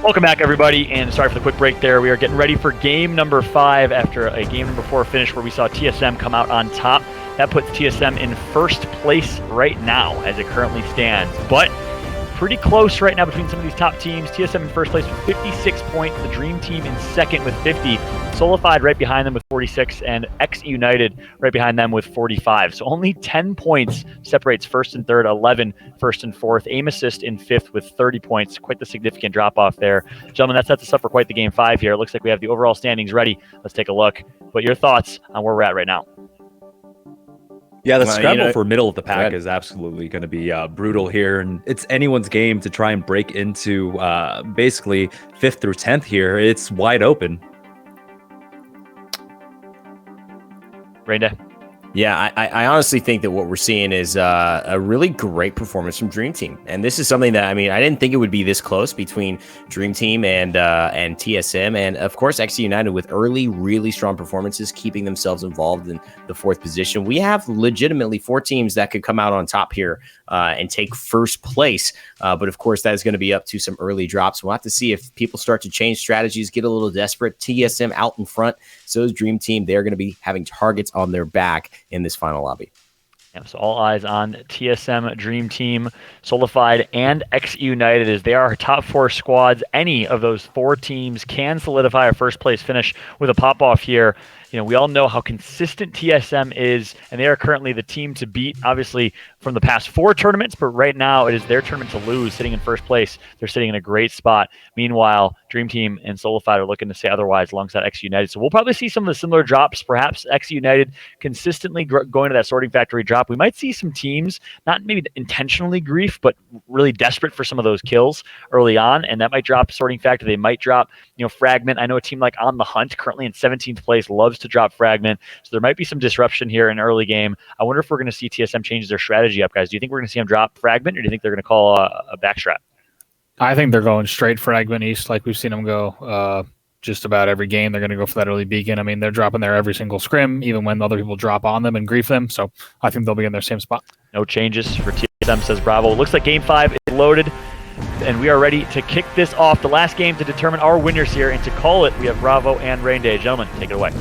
Welcome back, everybody, and sorry for the quick break there. We are getting ready for game number 5 after a game number 4 finish where we saw TSM come out on top. That puts TSM in first place right now as it currently stands. But pretty close right now between some of these top teams. TSM in first place with 56 points. The Dream Team in second with 50. Solidified right behind them with 46. And X United right behind them with 45. So only 10 points separates first and third, 11 first and fourth. Aim Assist in fifth with 30 points. Quite the significant drop-off there. Gentlemen, that sets us up for quite the game 5 here. It looks like we have the overall standings ready. Let's take a look. But your thoughts on where we're at right now? Yeah, the scramble for middle of the pack is absolutely going to be brutal here, and it's anyone's game to try and break into basically 5th through 10th here. It's wide open. Rainday? Yeah, I honestly think that what we're seeing is a really great performance from Dream Team. And this is something that, I mean, I didn't think it would be this close between Dream Team and TSM. And, of course, XC United with early, really strong performances, keeping themselves involved in the 4th position. We have legitimately 4 teams that could come out on top here and take first place. But, of course, that is going to be up to some early drops. We'll have to see if people start to change strategies, get a little desperate. TSM out in front. So is Dream Team. They're going to be having targets on their back in this final lobby. Yeah, so all eyes on TSM, Dream Team, Solidified, and X United as they are our top 4 squads. Any of those 4 teams can solidify a first place finish with a pop-off here. You know, we all know how consistent TSM is, and they are currently the team to beat, obviously, from the past 4 tournaments, but right now it is their tournament to lose, sitting in first place. They're sitting in a great spot. Meanwhile, Dream Team and Solidified are looking to say otherwise alongside X United. So we'll probably see some of the similar drops, perhaps X United consistently going to that sorting factory drop. We might see some teams, not maybe intentionally grief, but really desperate for some of those kills early on, and that might drop sorting factor. They might drop, Fragment. I know a team like On the Hunt, currently in 17th place, loves to drop Fragment. So there might be some disruption here in early game. I wonder if we're going to see TSM change their strategy up, guys. Do you think we're going to see them drop Fragment, or do you think they're going to call a backstrap? I think they're going straight Fragment East, like we've seen them go just about every game. They're going to go for that early beacon. I mean, they're dropping there every single scrim, even when other people drop on them and grief them. So I think they'll be in their same spot. No changes for TSM, says Bravo. Looks like game 5 is loaded, and we are ready to kick this off. The last game to determine our winners here, and to call it, we have Bravo and Rain Day. Gentlemen, take it away.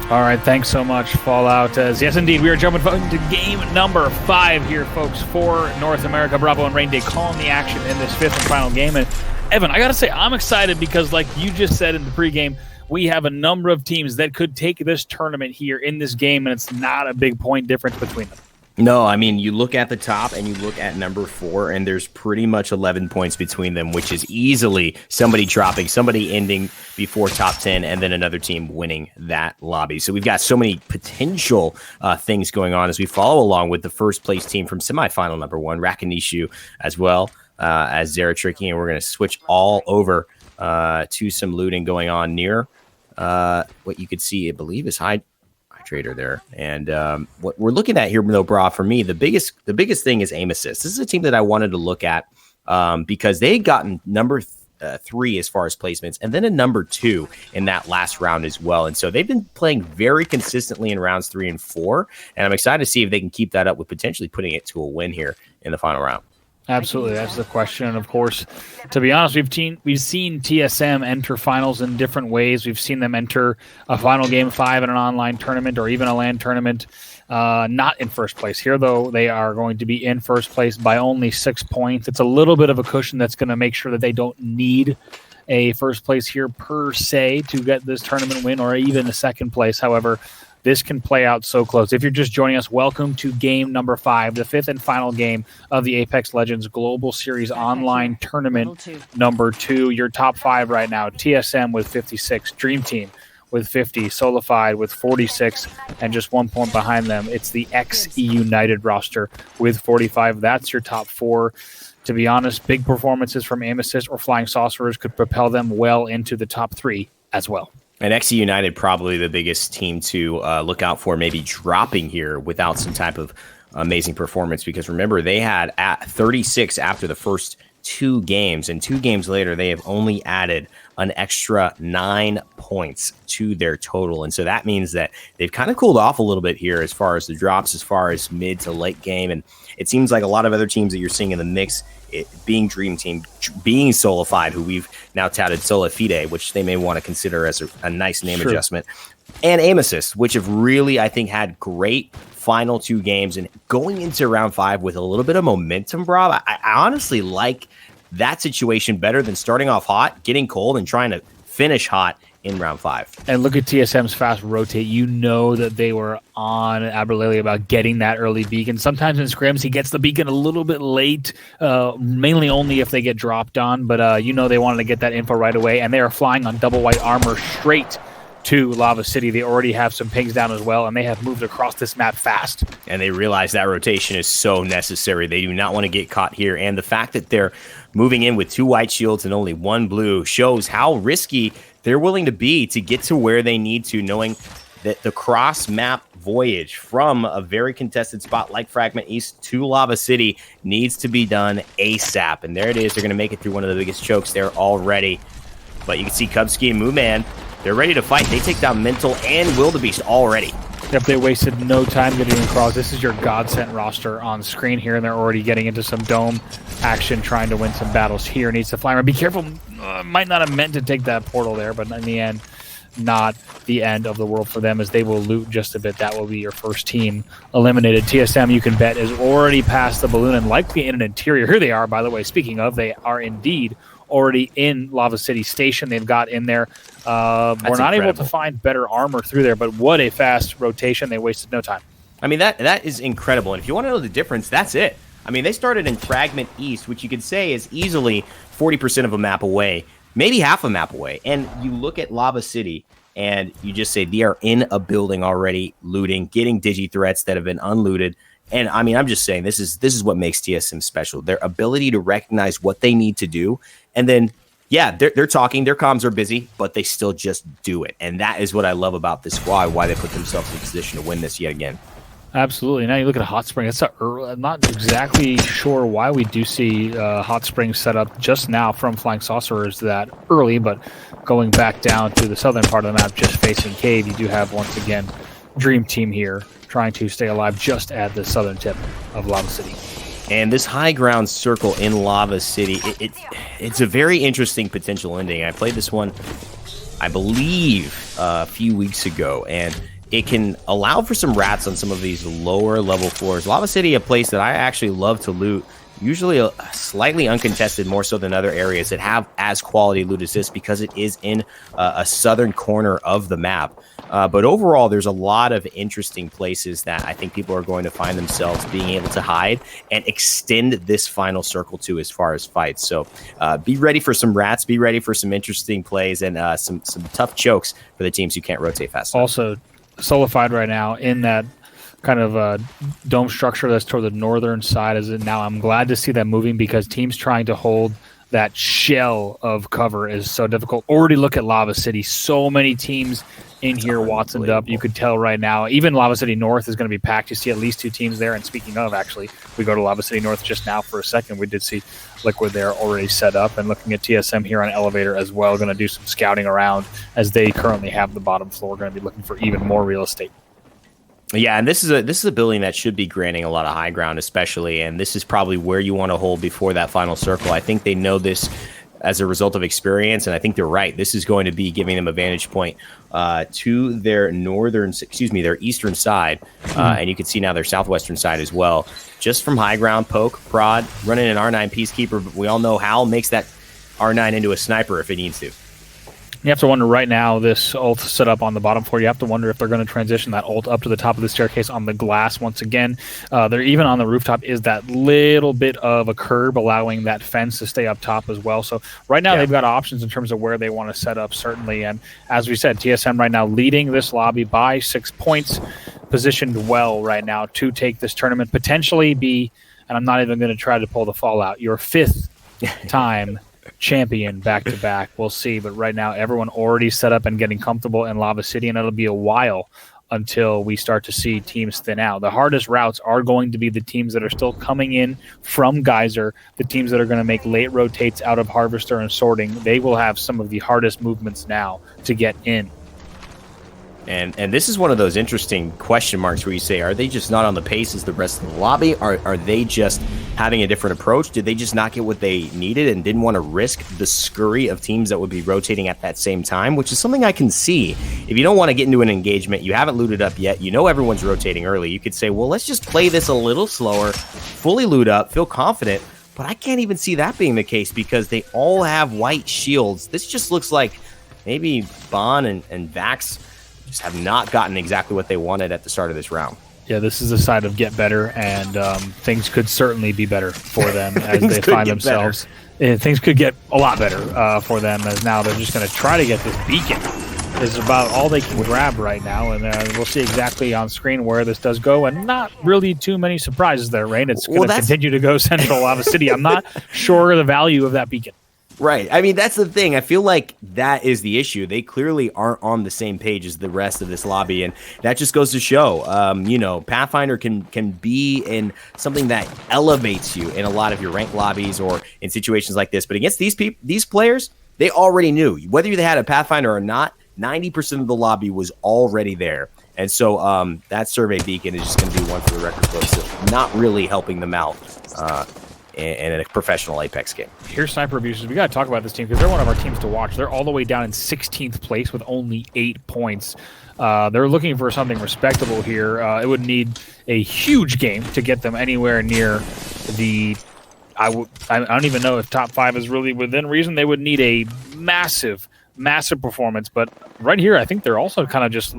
All right, thanks so much, Fallout. Yes, indeed, we are jumping into game number 5 here, folks, for North America. Bravo and Rain Day calling the action in this 5th and final game. And Evan, I got to say, I'm excited because, like you just said in the pregame, we have a number of teams that could take this tournament here in this game, and it's not a big point difference between them. No, I mean, you look at the top and you look at number 4, and there's pretty much 11 points between them, which is easily somebody dropping, somebody ending before top 10, and then another team winning that lobby. So we've got so many potential things going on as we follow along with the first place team from semifinal number 1, Rakanishu, as well as Zeratricky, and we're going to switch all over to some looting going on near what you could see, I believe, is trader there. And what we're looking at here, though, Bra, for me, the biggest thing is aim assist. This is a team that I wanted to look at because they had gotten number 3 as far as placements, and then a number 2 in that last round as well. And so they've been playing very consistently in rounds 3 and 4, and I'm excited to see if they can keep that up with potentially putting it to a win here in the final round. Absolutely, that's the question. And of course, to be honest, we've seen TSM enter finals in different ways. We've seen them enter a final game 5 in an online tournament or even a LAN tournament, not in first place. Here, though, they are going to be in first place by only 6 points. It's a little bit of a cushion that's going to make sure that they don't need a first place here per se to get this tournament win or even a second place. However, this can play out so close. If you're just joining us, welcome to game number 5, the 5th and final game of the Apex Legends Global Series Online Tournament number 2. Your top 5 right now: TSM with 56, Dream Team with 50, Solidified with 46, and just 1 point behind them, it's the XE United roster with 45. That's your top 4. To be honest, big performances from Aim Assist or Flying Saucerers could propel them well into the top 3 as well. And XE United probably the biggest team to look out for, maybe dropping here without some type of amazing performance, because remember, they had at 36 after the first 2 games, and 2 games later they have only added an extra 9 points to their total. And so that means that they've kind of cooled off a little bit here as far as the drops, as far as mid to late game. And it seems like a lot of other teams that you're seeing in the mix, it being Dream Team, being Solified, who we've now touted Solifide, which they may want to consider as a nice name adjustment, and Aim Assist, which have really, I think, had great final 2 games. And going into round 5 with a little bit of momentum, Rob, I honestly like that situation better than starting off hot, getting cold, and trying to finish hot in round 5. And look at TSM's fast rotate. You know that they were on Aberlele about getting that early beacon. Sometimes in scrims, he gets the beacon a little bit late, mainly only if they get dropped on. But you know they wanted to get that info right away, and they are flying on double white armor straight to Lava City. They already have some pings down as well, and they have moved across this map fast. And they realize that rotation is so necessary. They do not want to get caught here. And the fact that they're moving in with 2 white shields and only 1 blue shows how risky they're willing to be to get to where they need to, knowing that the cross-map voyage from a very contested spot like Fragment East to Lava City needs to be done ASAP. And there it is. They're going to make it through one of the biggest chokes there already. But you can see Cubsky and Mooman, they're ready to fight. They take down Mental and Wildebeest already. Yep, they wasted no time getting across. This is your God-sent roster on screen here, and they're already getting into some dome action, trying to win some battles here. Needs to fly around. Be careful. Might not have meant to take that portal there, but in the end, not the end of the world for them, as they will loot just a bit. That will be your first team eliminated. TSM, you can bet, is already past the balloon and likely in an interior. Here they are, by the way. Speaking of, they are indeed already in Lava City Station. They've got in there. We're not able to find better armor through there, but what a fast rotation. They wasted no time. I mean, that is incredible. And if you want to know the difference, that's it. I mean, they started in Fragment East, which you could say is easily 40% of a map away, maybe half a map away. And you look at Lava City, and you just say they are in a building already, looting, getting digi-threats that have been unlooted. And I mean, I'm just saying this is what makes TSM special. Their ability to recognize what they need to do. And then, yeah, they're talking, their comms are busy, but they still just do it. And that is what I love about this squad, why they put themselves in position to win this yet again. Absolutely. Now you look at Hot Spring. It's I'm not exactly sure why we do see Hot Spring set up just now from Flying Saucerers that early, but going back down to the southern part of the map, just facing Cave, you do have, once again, Dream Team here trying to stay alive just at the southern tip of Lava City. And this high ground circle in Lava City, it's a very interesting potential ending. I played this one, I believe, a few weeks ago, and it can allow for some rats on some of these lower level floors. Lava City, a place that I actually love to loot, usually slightly uncontested, more so than other areas that have as quality loot as this, because it is in a southern corner of the map. But overall, there's a lot of interesting places that I think people are going to find themselves being able to hide and extend this final circle to as far as fights. So be ready for some rats, be ready for some interesting plays, and some tough chokes for the teams who can't rotate fast enough. Also, Solified right now in that kind of dome structure that's toward the northern side. Is it now? I'm glad to see that moving, because teams trying to hold that shell of cover is so difficult. Already look at Lava City. So many teams in here watsoned up. You could tell right now, even Lava City North is going to be packed. You see at least 2 teams there. And speaking of, actually, we go to Lava City North just now for a second. We did see Liquid there already set up, and looking at TSM here on Elevator as well, going to do some scouting around as they currently have the bottom floor, going to be looking for even more real estate. Yeah, and this is a building that should be granting a lot of high ground, especially, and this is probably where you want to hold before that final circle. I think they know this as a result of experience, and I think they're right. This is going to be giving them a vantage point to their their eastern side, and you can see now their southwestern side as well. Just from high ground, poke, prod, running an R9 Peacekeeper, but we all know Hal makes that R9 into a sniper if it needs to. You have to wonder right now, this ult set up on the bottom floor, you have to wonder if they're going to transition that ult up to the top of the staircase on the glass once again. They're even on the rooftop is that little bit of a curb, allowing that fence to stay up top as well. So right now they've got options in terms of where they want to set up, certainly. And as we said, TSM right now leading this lobby by 6 points, positioned well right now to take this tournament, potentially be, and I'm not even going to try to pull the fallout, your 5th time champion back-to-back. We'll see, but right now everyone already set up and getting comfortable in Lava City, and it'll be a while until we start to see teams thin out. The hardest routes are going to be the teams that are still coming in from Geyser, the teams that are going to make late rotates out of Harvester and Sorting. They will have some of the hardest movements now to get in. And this is one of those interesting question marks where you say, are they just not on the pace as the rest of the lobby? Are they just having a different approach? Did they just not get what they needed and didn't want to risk the scurry of teams that would be rotating at that same time, which is something I can see. If you don't want to get into an engagement, you haven't looted up yet, you know everyone's rotating early, you could say, well, let's just play this a little slower, fully loot up, feel confident. But I can't even see that being the case because they all have white shields. This just looks like maybe Bon and Vax just have not gotten exactly what they wanted at the start of this round. Yeah, this is a side of get better, and things could certainly be better for them as they find themselves. Things could get a lot better for them, as now they're just going to try to get this beacon. Is about all they can grab right now, and we'll see exactly on screen where this does go, and not really too many surprises there, Rain. It's going to continue to go Central Lava City. I'm not sure of the value of that beacon. Right. I mean, that's the thing. I feel like that is the issue. They clearly aren't on the same page as the rest of this lobby, and that just goes to show, Pathfinder can be in something that elevates you in a lot of your ranked lobbies or in situations like this. But against these players, they already knew. Whether they had a Pathfinder or not, 90% of the lobby was already there. And so that survey beacon is just going to be one for the record books of not really helping them out in a professional Apex game. Here's Sniper Abusers. We got to talk about this team because they're one of our teams to watch. They're all the way down in 16th place with only 8 points. They're looking for something respectable here. It would need a huge game to get them anywhere near the... I don't even know if top 5 is really within reason. They would need a massive performance. But right here, I think they're also kind of just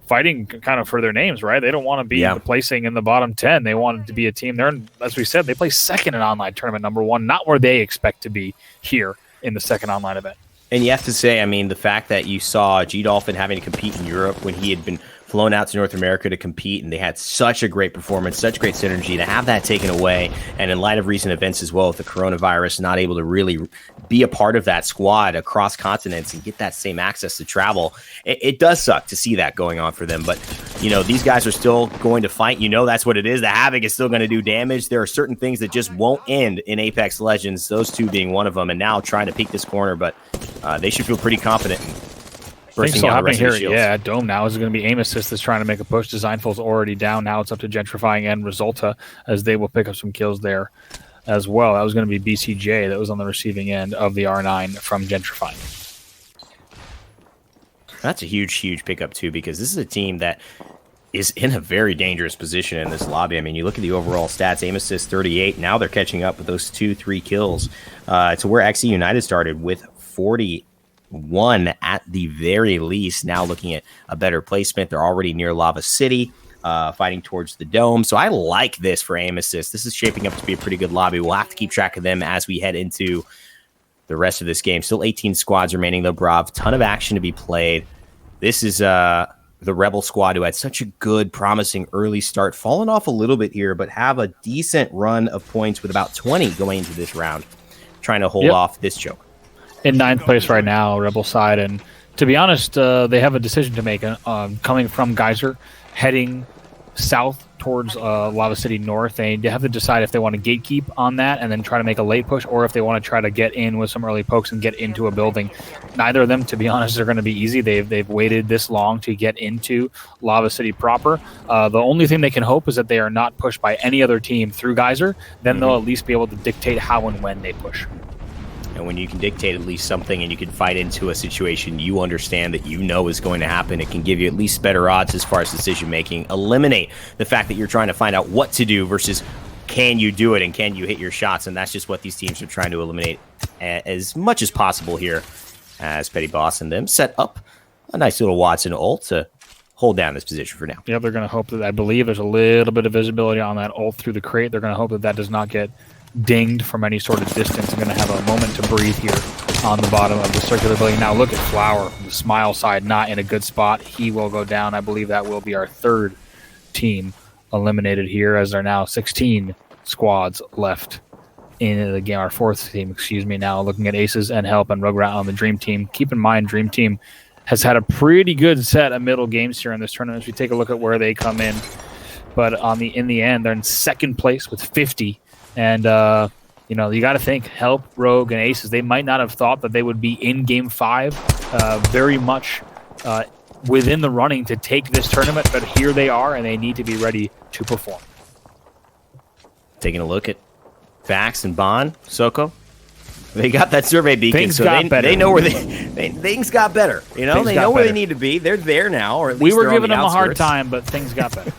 fighting kind of for their names, right? They don't want to be placing in the bottom 10. They want to be a team. They're, as we said, they play second in online tournament number 1, not where they expect to be here in the second online event. And you have to say, I mean, the fact that you saw G-Dolphin having to compete in Europe when he had been flown out to North America to compete, and they had such a great performance, such great synergy, to have that taken away, and in light of recent events as well with the coronavirus, not able to really be a part of that squad across continents and get that same access to travel, it does suck to see that going on for them. But, these guys are still going to fight. That's what it is. The Havoc is still going to do damage. There are certain things that just won't end in Apex Legends, those two being one of them, and now trying to peek this corner, but they should feel pretty confident. Things still happening here. Yeah, Dome now is going to be Aim Assist that's trying to make a push. Designful's already down. Now it's up to Gentrifying and Resulta as they will pick up some kills there as well. That was going to be BCJ that was on the receiving end of the R9 from Gentrifying. That's a huge pickup too, because this is a team that is in a very dangerous position in this lobby. I mean, you look at the overall stats, Aim Assist 38. Now they're catching up with those 2-3 kills to where XE United started with 41 at the very least. Now looking at a better placement, they're already near Lava City, fighting towards the Dome. So I like this for Aim Assist. This is shaping up to be a pretty good lobby. We'll have to keep track of them as we head into the rest of this game. Still 18 squads remaining though, Brav. Ton of action to be played. This is the Rebel squad who had such a good, promising early start, fallen off a little bit here, but have a decent run of points with about 20 going into this round, trying to hold off this choke. In 9th place right now, Rebel side, and to be honest, they have a decision to make coming from Geyser, heading south towards Lava City North. They have to decide if they want to gatekeep on that and then try to make a late push, or if they want to try to get in with some early pokes and get into a building. Neither of them, to be honest, are going to be easy. They've waited this long to get into Lava City proper. The only thing they can hope is that they are not pushed by any other team through Geyser. Then they'll at least be able to dictate how and when they push. And when you can dictate at least something and you can fight into a situation you understand that is going to happen, it can give you at least better odds as far as decision making. Eliminate the fact that you're trying to find out what to do versus can you do it and can you hit your shots. And that's just what these teams are trying to eliminate as much as possible here, as Petty Boss and them set up a nice little Watson ult to hold down this position for now. Yeah, they're going to hope that, I believe there's a little bit of visibility on that ult through the crate. They're going to hope that does not get dinged from any sort of distance. I'm going to have a moment to breathe here on the bottom of the circular building. Now look at Flower, the Smile side, not in a good spot. He will go down. I believe that will be our 3rd team eliminated here, as there are now 16 squads left in the game. Our 4th team, now looking at Aces and Help and Rugrat on the Dream Team. Keep in mind, Dream Team has had a pretty good set of middle games here in this tournament. As we take a look at where they come in, but in the end, they're in second place with 50, and you got to think Help, Rogue, and Aces. They might not have thought that they would be in Game 5, very much within the running to take this tournament, but here they are, and they need to be ready to perform. Taking a look at Vax and Bond, Soko. They got that survey beacon, things so they know where things got better. They know where they need to be. They're there now, or at least we were they're giving on the them a hard outskirts. time, but things got better.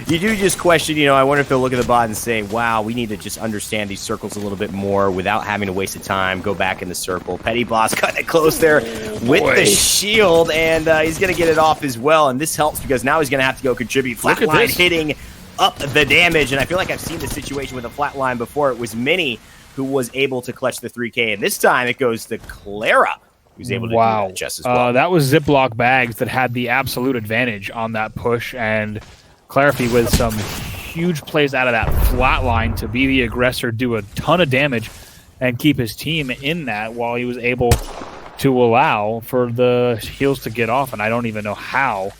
You do just question, I wonder if they'll look at the bot and say, wow, we need to just understand these circles a little bit more without having to waste the time, go back in the circle. Petty Boss cutting it close there with the shield, and he's going to get it off as well, and this helps because now he's going to have to go contribute. Flatline hitting up the damage, and I feel like I've seen this situation with a flatline before. It was Minnie who was able to clutch the 3K, and this time it goes to Clara, who's able to do that just as well. That was Ziploc Bags that had the absolute advantage on that push, and Clarify with some huge plays out of that flat line to be the aggressor, do a ton of damage, and keep his team in that while he was able to allow for the heals to get off. And I don't even know how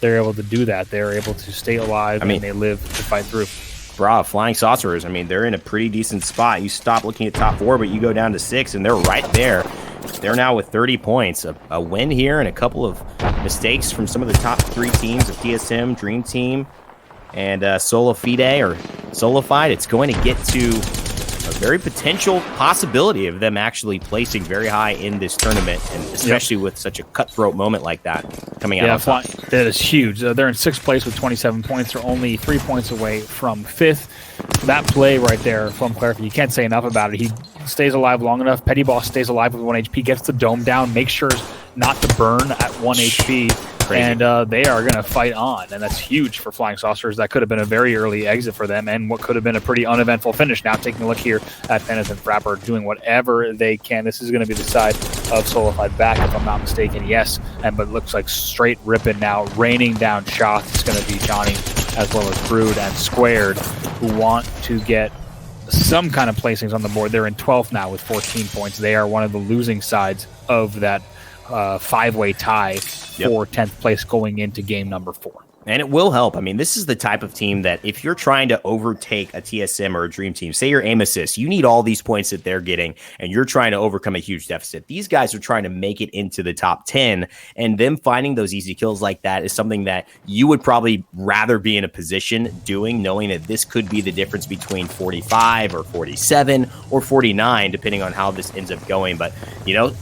they're able to do that. They're able to stay alive, and they live to fight through. Bro, Flying Saucerers, they're in a pretty decent spot. You stop looking at top 4, but you go down to 6, and they're right there. They're now with 30 points. A win here and a couple of mistakes from some of the top 3 teams of TSM, Dream Team, and Solo Fide or Solified. It's going to get to a very potential possibility of them actually placing very high in this tournament, and especially with such a cutthroat moment like that coming out. Yeah, that is huge. They're in 6th place with 27 points. They're only 3 points away from 5th. That play right there from Clarify, you can't say enough about it. He stays alive long enough. Petty Boss stays alive with 1 HP, gets the dome down, makes sure not to burn at 1 HP. Crazy. And they are going to fight on, and that's huge for Flying Saucers. That could have been a very early exit for them, and what could have been a pretty uneventful finish. Now taking a look here at Penance and Frapper doing whatever they can. This is going to be the side of Solified back, if I'm not mistaken. Yes, but it looks like straight ripping now, raining down shots. It's going to be Johnny as well as Brood and Squared, who want to get some kind of placings on the board. They're in 12th now with 14 points. They are one of the losing sides of that 5-way tie for 10th place going into game number 4. And it will help. This is the type of team that if you're trying to overtake a TSM or a Dream Team, say you're aim assist, you need all these points that they're getting, and you're trying to overcome a huge deficit. These guys are trying to make it into the top 10, and them finding those easy kills like that is something that you would probably rather be in a position doing, knowing that this could be the difference between 45 or 47 or 49, depending on how this ends up going. But,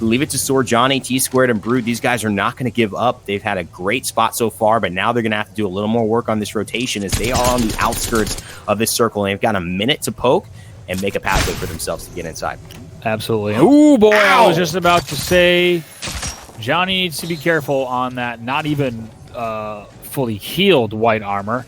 leave it to Sword Johnny, T-Squared, and Brood. These guys are not going to give up. They've had a great spot so far, but now they're going to have to do a little more work on this rotation as they are on the outskirts of this circle, and they've got a minute to poke and make a pathway for themselves to get inside. Absolutely. Oh boy, I was just about to say Johnny needs to be careful on that not even fully healed white armor.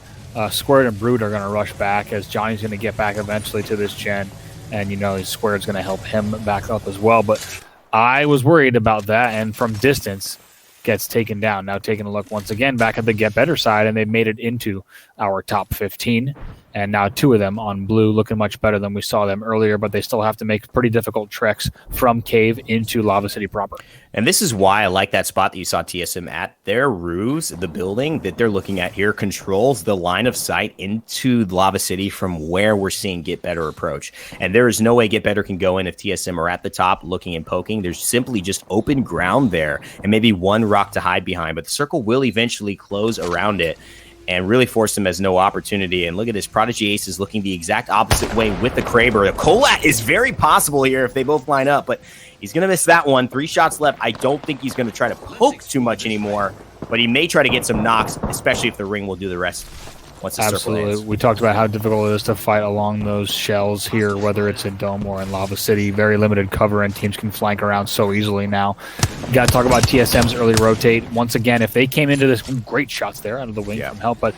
Squared and Brood are going to rush back as Johnny's going to get back eventually to this gen, and Squared's going to help him back up as well. But I was worried about that, and from distance gets taken down. Now taking a look once again back at the Get Better side, and they made it into our top 15. And now 2 of them on blue, looking much better than we saw them earlier, but they still have to make pretty difficult treks from Cave into Lava City proper. And this is why I like that spot that you saw TSM at. Their roofs, the building that they're looking at here, controls the line of sight into Lava City from where we're seeing Get Better approach. And there is no way Get Better can go in if TSM are at the top looking and poking. There's simply just open ground there and maybe one rock to hide behind, but the circle will eventually close around it and really force him as no opportunity. And look at this, Prodigy Ace is looking the exact opposite way with the Kraber. The Colat is very possible here if they both line up, but he's going to miss that one. 3 shots left. I don't think he's going to try to poke too much anymore, but he may try to get some knocks, especially if the ring will do the rest once the circle ends. We talked about how difficult it is to fight along those shells here, whether it's in Dome or in Lava City. Very limited cover, and teams can flank around so easily now. You got to talk about TSM's early rotate. Once again, if they came into this, great shots there out of the wing from Help, but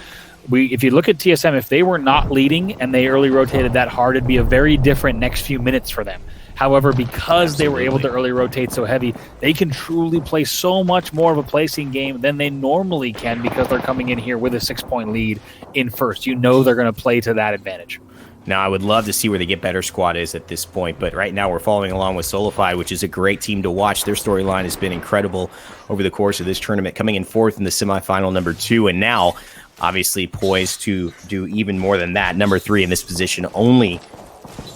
if you look at TSM, if they were not leading and they early rotated that hard, it'd be a very different next few minutes for them. However, because they were able to early rotate so heavy, they can truly play so much more of a placing game than they normally can because they're coming in here with a 6-point lead in first. They're going to play to that advantage. Now, I would love to see where the Get Better squad is at this point, but right now we're following along with Solified, which is a great team to watch. Their storyline has been incredible over the course of this tournament, coming in 4th in the semifinal, number 2, and now obviously poised to do even more than that. Number 3 in this position, only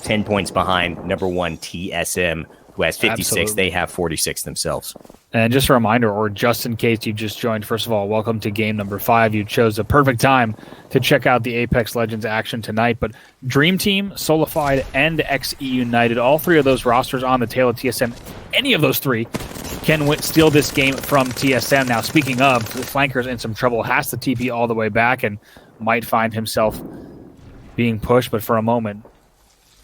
10 points behind number 1 TSM, who has 56. Absolutely. They have 46 themselves. And just a reminder, or just in case you just joined, first of all, welcome to game number 5. You chose the perfect time to check out the Apex Legends action tonight. But Dream Team, Solified, and XE United, all 3 of those rosters on the tail of TSM, any of those 3 can steal this game from TSM. Now, speaking of, the flanker's in some trouble, has to TP all the way back and might find himself being pushed, but for a moment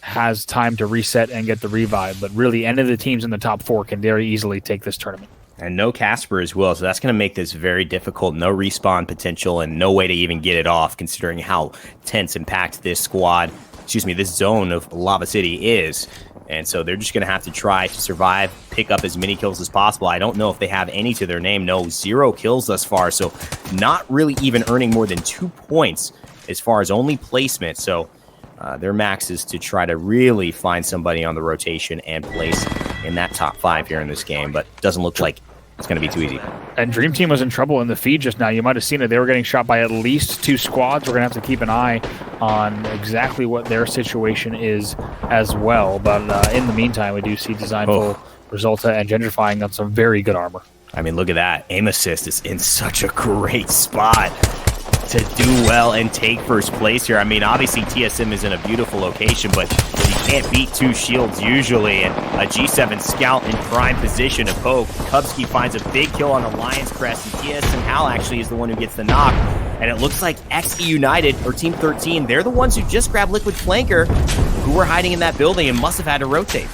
has time to reset and get the revive. But really, any of the teams in the top 4 can very easily take this tournament. And no Casper as well, so that's going to make this very difficult. No respawn potential and no way to even get it off, considering how tense and packed this this zone of Lava City is. And so they're just going to have to try to survive, pick up as many kills as possible. I don't know if they have any to their name. No, 0 kills thus far, so not really even earning more than 2 points as far as only placement. So their max is to try to really find somebody on the rotation and place in that top 5 here in this game, but doesn't look like it's going to be too easy. And Dream Team was in trouble in the feed just now. You might have seen it. They were getting shot by at least 2 squads. We're going to have to keep an eye on exactly what their situation is as well. But in the meantime, we do see Designful, Resulta, and Gentrifying on some very good armor. I mean, look at that. Aim Assist is in such a great spot to do well and take first place here. I mean, obviously TSM is in a beautiful location, but you can't beat 2 shields usually, and a G7 scout in prime position to poke. Kubsky finds a big kill on the Lion's Crest, and TSM Hal actually is the one who gets the knock, and it looks like XE United, or Team 13, they're the ones who just grabbed Liquid Flanker, who were hiding in that building and must have had to rotate.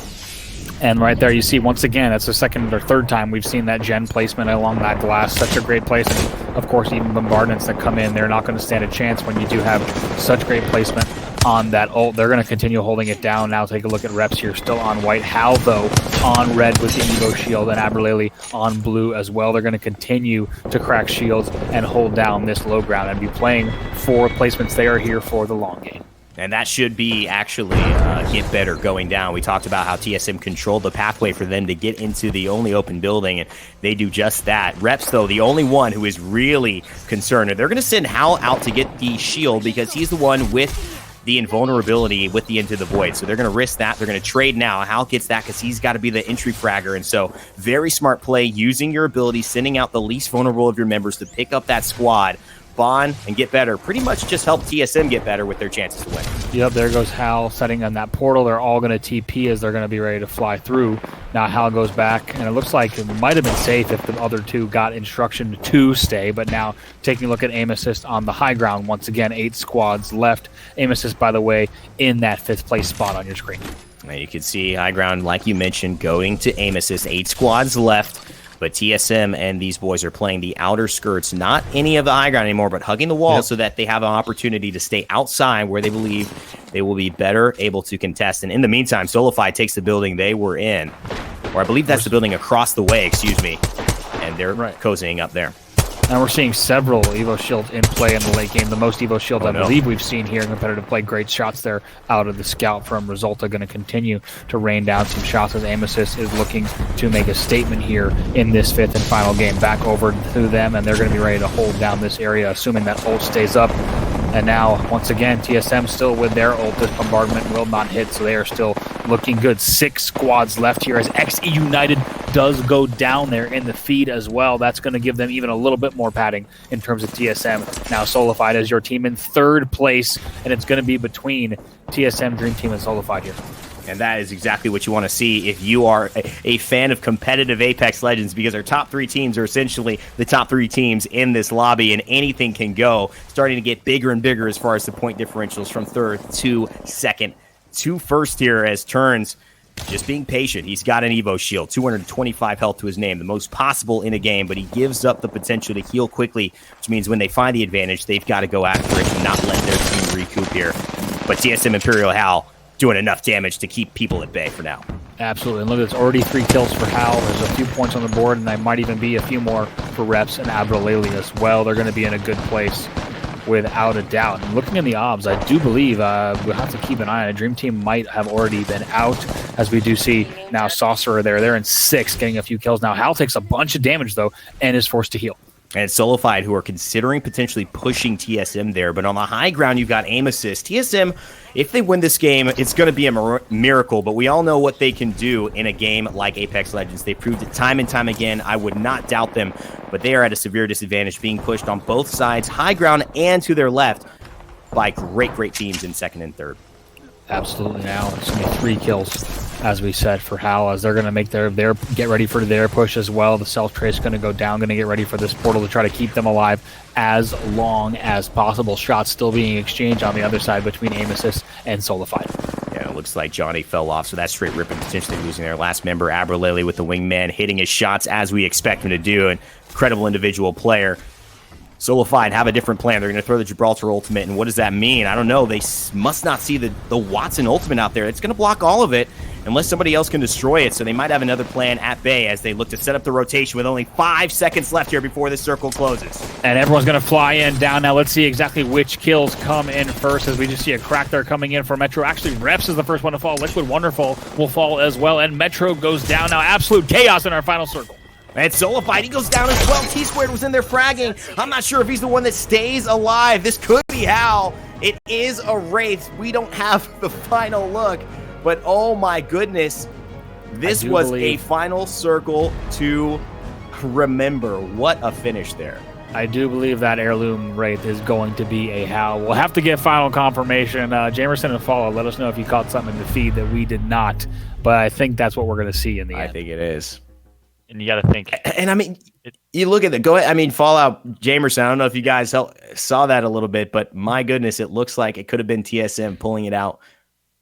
And right there you see, once again, that's the 2nd or 3rd time we've seen that gen placement along that glass. Such a great place. And of course, even bombardments that come in, they're not going to stand a chance when you do have such great placement on that ult. They're going to continue holding it down. Now take a look at reps here, still on white. Hal, though, on red with the Evo shield, and Aberlele on blue as well. They're going to continue to crack shields and hold down this low ground and be playing for placements. They are here for the long game. And that should be actually Get Better going down. We talked about how TSM controlled the pathway for them to get into the only open building, and they do just that. Reps, though, the only one who is really concerned. They're going to send Hal out to get the shield because he's the one with the invulnerability with the Into the Void. So they're going to risk that. They're going to trade now. Hal gets that because he's got to be the entry fragger. And so very smart play, using your ability, sending out the least vulnerable of your members to pick up that squad. Bond and Get Better pretty much just help TSM get better with their chances to win. Yep, there goes Hal setting on that portal. They're all going to TP as they're going to be ready to fly through. Now Hal goes back, and it looks like it might have been safe if the other 2 got instruction to stay, but now taking a look at Aim Assist on the high ground. Once again, 8 squads left. Aim Assist, by the way, in that 5th place spot on your screen. Now you can see high ground, like you mentioned, going to Aim Assist. 8 squads left. But TSM and these boys are playing the outer skirts, not any of the high ground anymore, but hugging the wall so that they have an opportunity to stay outside where they believe they will be better able to contest. And in the meantime, Solified takes the building they were in, or I believe that's the building across the way, excuse me, and they're cozying up there. And we're seeing several Evo shields in play in the late game. The most Evo shields I believe we've seen here in competitive play. Great shots there out of the scout from Resulta. Going to continue to rain down some shots as Aim Assist is looking to make a statement here in this 5th and final game. Back over to them, and they're going to be ready to hold down this area, assuming that ult stays up. And now, once again, TSM still with their ult. This bombardment will not hit, so they are still looking good. 6 squads left here as XE United does go down there in the feed as well. That's going to give them even a little bit more padding in terms of TSM. Now Solified as your team in 3rd place, and it's going to be between TSM, Dream Team, and Solified here. And that is exactly what you want to see if you are a fan of competitive Apex Legends, because our top 3 teams are essentially the top 3 teams in this lobby, and anything can go. Starting to get bigger and bigger as far as the point differentials from 3rd to 2nd to 1st here as Turns just being patient. He's got an Evo shield, 225 health to his name, the most possible in a game, but he gives up the potential to heal quickly, which means when they find the advantage, they've got to go after it and not let their team recoup here. But TSM Imperial Hal doing enough damage to keep people at bay for now. Absolutely. And look, it's already 3 kills for Hal. There's a few points on the board, and there might even be a few more for Reps and Abralele as well. They're going to be in a good place without a doubt. And looking in the obs, I do believe we'll have to keep an eye on it. Dream Team might have already been out, as we do see now Saucerer there. They're in 6, getting a few kills now. Hal takes a bunch of damage, though, and is forced to heal. And Solified, who are considering potentially pushing TSM there. But on the high ground, you've got aim assist. TSM, if they win this game, it's going to be a miracle. But we all know what they can do in a game like Apex Legends. They proved it time and time again. I would not doubt them. But they are at a severe disadvantage, being pushed on both sides, high ground and to their left, by great teams in second and third. Absolutely. Now it's going to be 3 kills, as we said, for Hal, as they're going to make their get ready for their push as well. The self-trace going to go down, going to get ready for this portal to try to keep them alive as long as possible. Shots still being exchanged on the other side between aim assist and Solified. Yeah, it looks like Johnny fell off, so that's straight ripping, potentially losing their last member. Abralele with the wingman, hitting his shots as we expect him to do. An incredible individual player. Solified have a different plan. They're going to throw the Gibraltar ultimate, and what does that mean? I don't know. They must not see the Watson ultimate out there. It's going to block all of it unless somebody else can destroy it, so they might have another plan at bay as they look to set up the rotation with only 5 seconds left here before this circle closes. And everyone's going to fly in down now. Let's see exactly which kills come in first, as we just see a crack there coming in for Metro. Actually, Reps is the first one to fall. Liquid Wonderful will fall as well, and Metro goes down now. Absolute chaos in our final circle. And Solified, he goes down as well. T-Squared was in there fragging. I'm not sure if he's the one that stays alive. This could be Hal. It is a Wraith. We don't have the final look, but oh my goodness. This was a final circle to remember. What a finish there. I do believe that Heirloom Wraith is going to be a Hal. We'll have to get final confirmation. Jamerson and Follow, let us know if you caught something in the feed that we did not, but I think that's what we're going to see in the end. I think it is. And you got to think. And I mean, you look at the go ahead. I mean, Fallout Jamerson. I don't know if you guys saw that a little bit, but my goodness, it looks like it could have been TSM pulling it out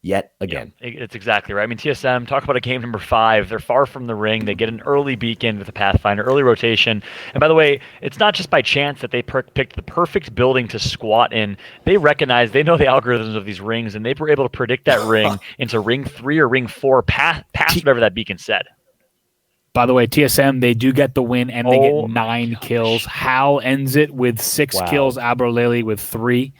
yet again. Yeah, it's exactly right. I mean, TSM, talk about a game number 5. They're far from the ring. They get an early beacon with the Pathfinder, early rotation. And by the way, it's not just by chance that they picked the perfect building to squat in. They recognize, they know the algorithms of these rings, and they were able to predict that ring into ring 3 or ring 4 past whatever that beacon said. By the way, TSM, they do get the win, and they get 9 kills. Hal ends it with 6 kills, Abralele with 3.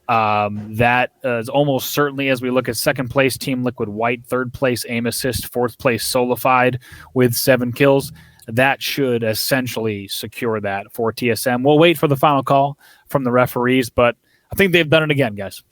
That is almost certainly, as we look at second place, Team Liquid White, third place, Aim Assist, fourth place, Solified with 7 kills. That should essentially secure that for TSM. We'll wait for the final call from the referees, but I think they've done it again, guys.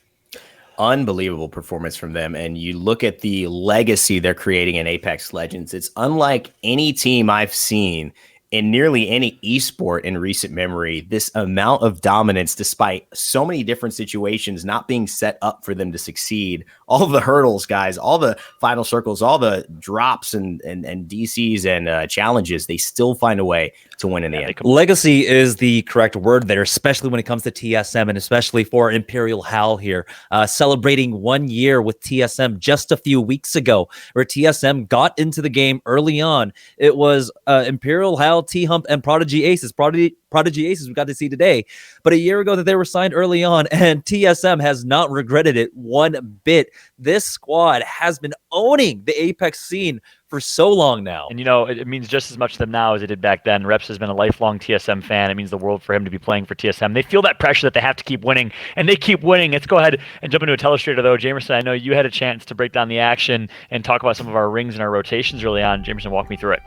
Unbelievable performance from them. And you look at the legacy they're creating in Apex Legends. It's unlike any team I've seen in nearly any esport in recent memory. This amount of dominance, despite so many different situations not being set up for them to succeed. All of the hurdles, guys, all the final circles, all the drops and DCs and challenges, they still find a way to win in the end. Legacy is the correct word there, especially when it comes to TSM and especially for Imperial Hal here. Celebrating 1 year with TSM just a few weeks ago, where TSM got into the game early on. It was Imperial Hal, T-Hump, and Prodigy Aces. Prodigy Aces we got to see today, but a year ago that they were signed early on, and TSM has not regretted it one bit. This squad has been owning the Apex scene for so long now. And, you know, it means just as much to them now as it did back then. Reps has been a lifelong TSM fan. It means the world for him to be playing for TSM. They feel that pressure that they have to keep winning, and they keep winning. Let's go ahead and jump into a Telestrator, though. Jamerson, I know you had a chance to break down the action and talk about some of our rings and our rotations early on. Jamerson, walk me through it.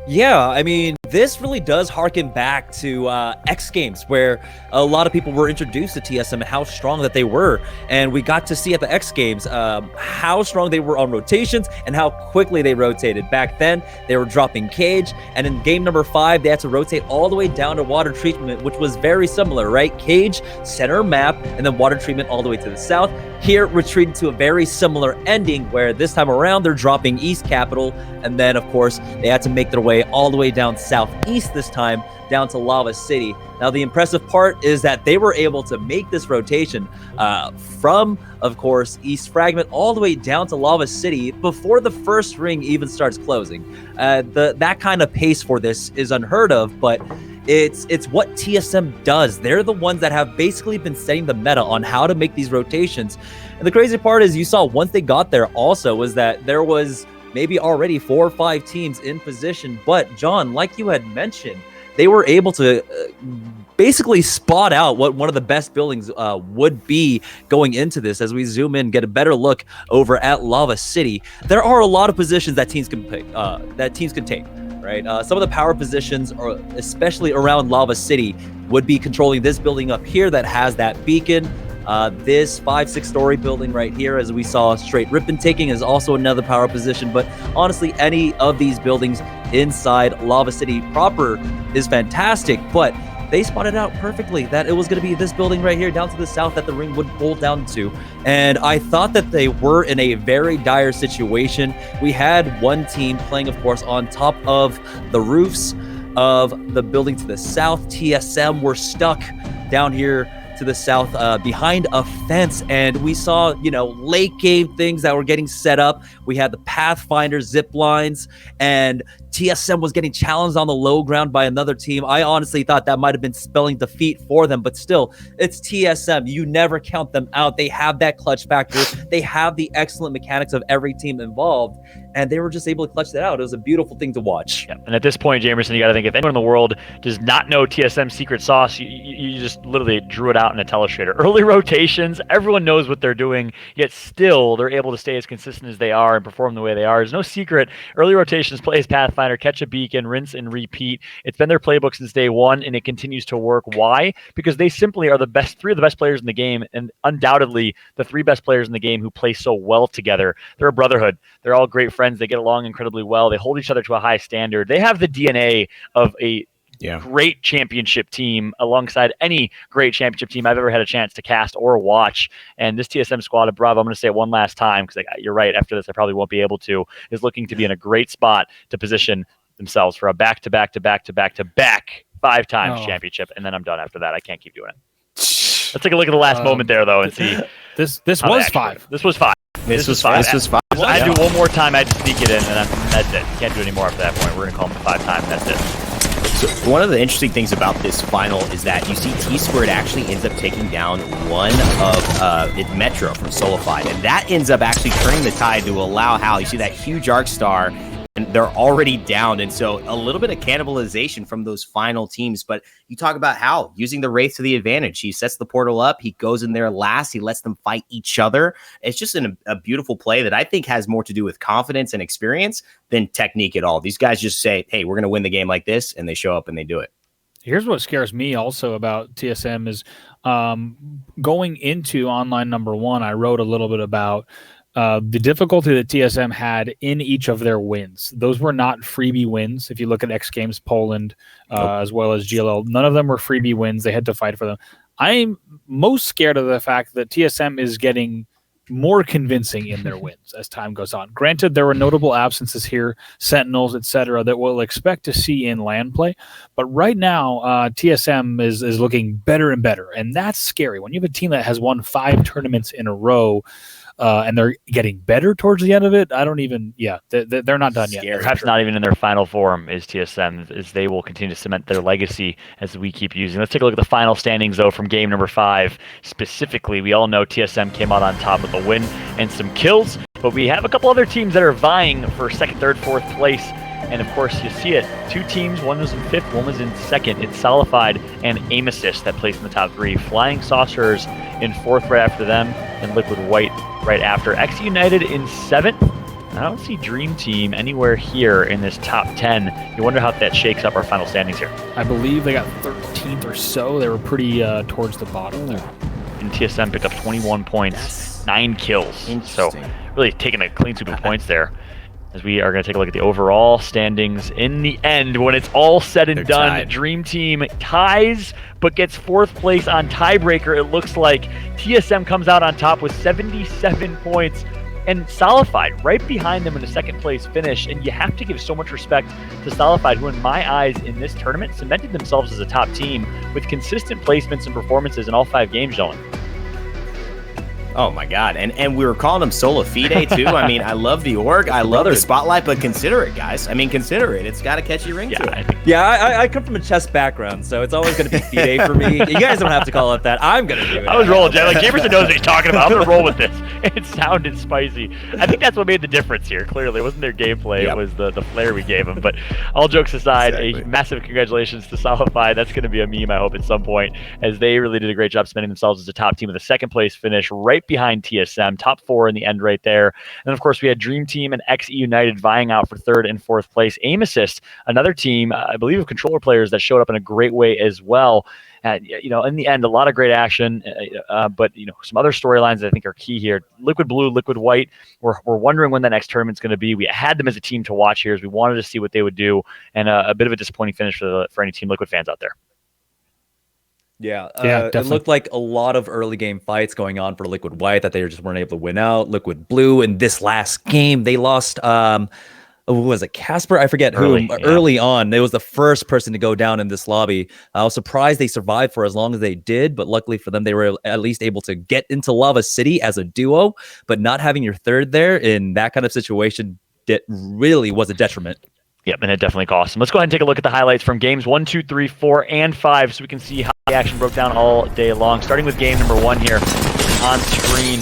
Yeah, I mean, this really does harken back to X Games, where a lot of people were introduced to TSM and how strong that they were. And we got to see at the X Games how strong they were on rotations and how quickly they rotated. Back then, they were dropping Cage. And in game number 5, they had to rotate all the way down to water treatment, which was very similar, right? Cage, center map, and then water treatment all the way to the south. Here, retreating to a very similar ending, where this time around, they're dropping East Capital. And then, of course, they had to make their way all the way down southeast this time, down to Lava City. Now, the impressive part is that they were able to make this rotation from, of course, East Fragment all the way down to Lava City before the first ring even starts closing. That kind of pace for this is unheard of, but it's what TSM does. They're the ones that have basically been setting the meta on how to make these rotations. And the crazy part is, you saw once they got there also was that there was maybe already 4 or 5 teams in position. But John, like you had mentioned, they were able to basically spot out what one of the best buildings would be going into this. As we zoom in, get a better look over at Lava City, there are a lot of positions that teams can pick, take. Right, some of the power positions, especially around Lava City, would be controlling this building up here that has that beacon. This 5-6 story building right here, as we saw straight ribbon taking, is also another power position. But honestly, any of these buildings inside Lava City proper is fantastic. But they spotted out perfectly that it was going to be this building right here down to the south that the ring would bolt down to. And I thought that they were in a very dire situation. We had one team playing, of course, on top of the roofs of the building to the south. TSM were stuck down here to the south behind a fence, and we saw, late game things that were getting set up. We had the Pathfinder zip lines, and TSM was getting challenged on the low ground by another team. I honestly thought that might have been spelling defeat for them, but still, it's TSM. You never count them out. They have that clutch factor. They have the excellent mechanics of every team involved, and they were just able to clutch that out. It was a beautiful thing to watch. Yeah. And at this point, Jamerson, you got to think, if anyone in the world does not know TSM's secret sauce, you just literally drew it out in a telestrator. Early rotations, everyone knows what they're doing, yet still they're able to stay as consistent as they are and perform the way they are. There's no secret. Early rotations, plays Pathfinder, catch a beacon, rinse and repeat. It's been their playbook since day one, and it continues to work. Why? Because they simply are three of the best players in the game, and undoubtedly the three best players in the game who play so well together. They're a brotherhood. They're all great friends. They get along incredibly well. They hold each other to a high standard. They have the DNA of a great championship team alongside any great championship team I've ever had a chance to cast or watch. And this TSM squad of Bravo, I'm going to say it one last time because you're right, after this I probably won't be able to, is looking to be in a great spot to position themselves for a back-to-back 5 times championship. And then I'm done after that. I can't keep doing it. Let's take a look at the last moment there, though, and see. This was 5. This was 5. This was 5. I had to do one more time. I had to sneak it in, and that's it. Can't do any more after that point. We're going to call them 5 times. That's it. So one of the interesting things about this final is that you see T-Squared actually ends up taking down one of Metro from Solified, and that ends up actually turning the tide to allow Hal. You see that huge arc star, and they're already down, and so a little bit of cannibalization from those final teams. But you talk about Hal using the Wraith to the advantage. He sets the portal up, he goes in there last, he lets them fight each other. It's just a beautiful play that I think has more to do with confidence and experience than technique at all. These guys just say, hey, we're going to win the game like this, and they show up and they do it. Here's what scares me also about TSM is going into online number 1, I wrote a little bit about the difficulty that TSM had in each of their wins. Those were not freebie wins. If you look at X Games Poland, as well as GLL, none of them were freebie wins. They had to fight for them. I'm most scared of the fact that TSM is getting more convincing in their wins as time goes on. Granted, there were notable absences here, Sentinels, etc., that we'll expect to see in LAN play. But right now, TSM is looking better and better, and that's scary. When you have a team that has won 5 tournaments in a row, and they're getting better towards the end of it, they're not done yet. Perhaps not even in their final form is TSM, as they will continue to cement their legacy as we keep using. Let's take a look at the final standings, though, from game number 5. Specifically, we all know TSM came out on top with a win and some kills, but we have a couple other teams that are vying for 2nd, 3rd, 4th place. And of course, you see it. 2 teams, one was in 5th, one was in 2nd. It's Solified and Aim Assist that placed in the top 3. Flying Saucers in 4th right after them, and Liquid White right after. X United in 7th. I don't see Dream Team anywhere here in this top 10. You wonder how that shakes up our final standings here. I believe they got 13th or so. They were pretty towards the bottom there. And TSM picked up 21 points, 9 kills. So really taking a clean sweep of points there. As we are going to take a look at the overall standings in the end, when it's all said and done, tied. Dream Team ties, but gets 4th place on tiebreaker. It looks like TSM comes out on top with 77 points, and Solified right behind them in a 2nd place finish. And you have to give so much respect to Solified, who in my eyes in this tournament cemented themselves as a top team with consistent placements and performances in all 5 games, Dylan. Oh my God. And we were calling him Sola Fide too. I mean, I love the org. I love the spotlight, but consider it, guys. I mean, consider it. It's got to catch your ring to it. I come from a chess background, so it's always going to be Fide for me. You guys don't have to call it that. I'm going to do it. I was rolling, Jay. Like, Jamerson knows what he's talking about. I'm going to roll with this. It sounded spicy. I think that's what made the difference here. Clearly, it wasn't their gameplay; it was the flair we gave them. But all jokes aside, a massive congratulations to Solidify. That's going to be a meme, I hope, at some point, as they really did a great job cementing themselves as a top team with a second place finish, right behind TSM, top 4 in the end right there. And of course, we had Dream Team and XE United vying out for 3rd and 4th place. Aim Assist, another team, I believe, of controller players that showed up in a great way as well. And, in the end, a lot of great action, but, some other storylines that I think are key here. Liquid Blue, Liquid White, we're wondering when the next tournament's going to be. We had them as a team to watch here as we wanted to see what they would do, and a bit of a disappointing finish for any Team Liquid fans out there. Yeah, it looked like a lot of early game fights going on for Liquid White that they just weren't able to win out. Liquid Blue, in this last game, they lost... who was it? Casper? I forget who. Early on, it was the first person to go down in this lobby. I was surprised they survived for as long as they did, but luckily for them, they were at least able to get into Lava City as a duo. But not having your third there in that kind of situation, it really was a detriment. Yep, and it definitely cost them. Let's go ahead and take a look at the highlights from games 1, 2, 3, 4, and 5, so we can see how the action broke down all day long. Starting with game number 1 here on screen.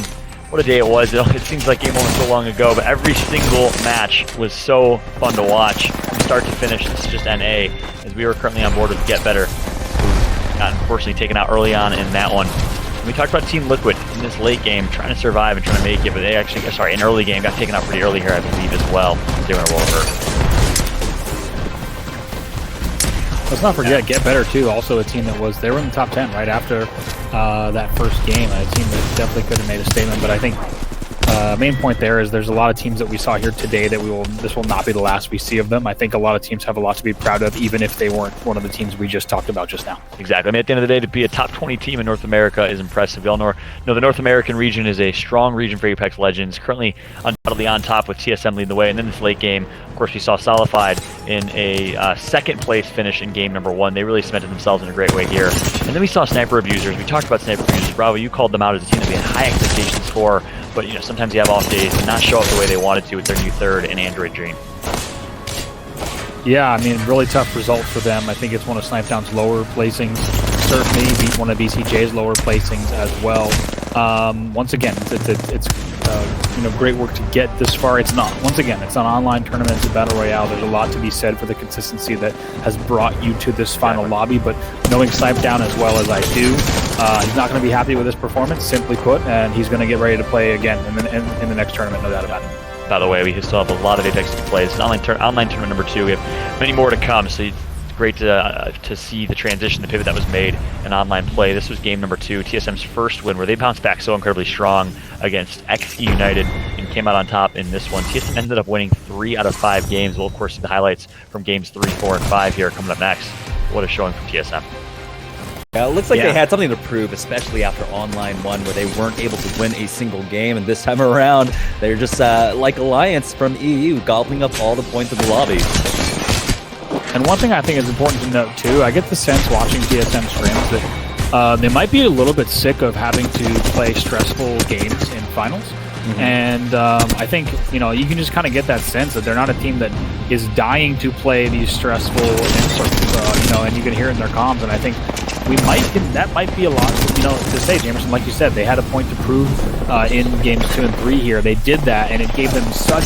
What a day it was. It seems like game 1 was so long ago, but every single match was so fun to watch from start to finish. This is just NA, as we were currently on board with Get Better, who got unfortunately taken out early on in that one. And we talked about Team Liquid in this late game, trying to survive and trying to make it, but they actually, in early game, got taken out pretty early here, I believe, as well. They went a roll over. Let's not forget Get Better too. Also a team that they were in the top 10 right after that first game. A team that definitely could have made a statement. But I think main point there is there's a lot of teams that we saw here today that this will not be the last we see of them. I think a lot of teams have a lot to be proud of, even if they weren't one of the teams we just talked about just now. Exactly. I mean, at the end of the day, to be a top 20 team in North America is impressive. We all know the North American region is a strong region for Apex Legends, currently undoubtedly on top with TSM leading the way. And then this late game, of course, we saw Solidified in a second place finish in game number 1. They really cemented themselves in a great way here. And then we saw Sniper Abusers. We talked about Sniper Abusers. Bravo, you called them out as a team that we had high expectations for, but sometimes you have off days and not show up the way they wanted to with their new 3rd in Android Dream. Yeah, I mean, really tough result for them. I think it's one of Snipedown's lower placings. Certainly beat one of BCJ's lower placings as well. Once again, it's great work to get this far. It's an online tournament. It's a battle royale. There's a lot to be said for the consistency that has brought you to this final lobby. But knowing Snipedown as well as I do, he's not going to be happy with his performance, simply put, and he's going to get ready to play again in the next tournament, no doubt about it. By the way, we still have a lot of Apex to play. This is online tournament number 2. We have many more to come, so it's great to see the transition, the pivot that was made in online play. This was game number 2, TSM's first win, where they bounced back so incredibly strong against XE United and came out on top in this one. TSM ended up winning 3 out of 5 games. We'll, of course, see the highlights from games 3, 4, and 5 here coming up next. What a showing from TSM. Yeah, it looks like they had something to prove, especially after Online 1, where they weren't able to win a single game. And this time around, they're just like Alliance from EU, gobbling up all the points in the lobby. And one thing I think is important to note, too, I get the sense watching TSM scrims that they might be a little bit sick of having to play stressful games in finals. Mm-hmm. And I think, you can just kind of get that sense that they're not a team that is dying to play these stressful inserts, and you can hear it in their comms. And I think that might be a lot, to say, Jamerson. Like you said, they had a point to prove in games 2 and 3 here. They did that, and it gave them such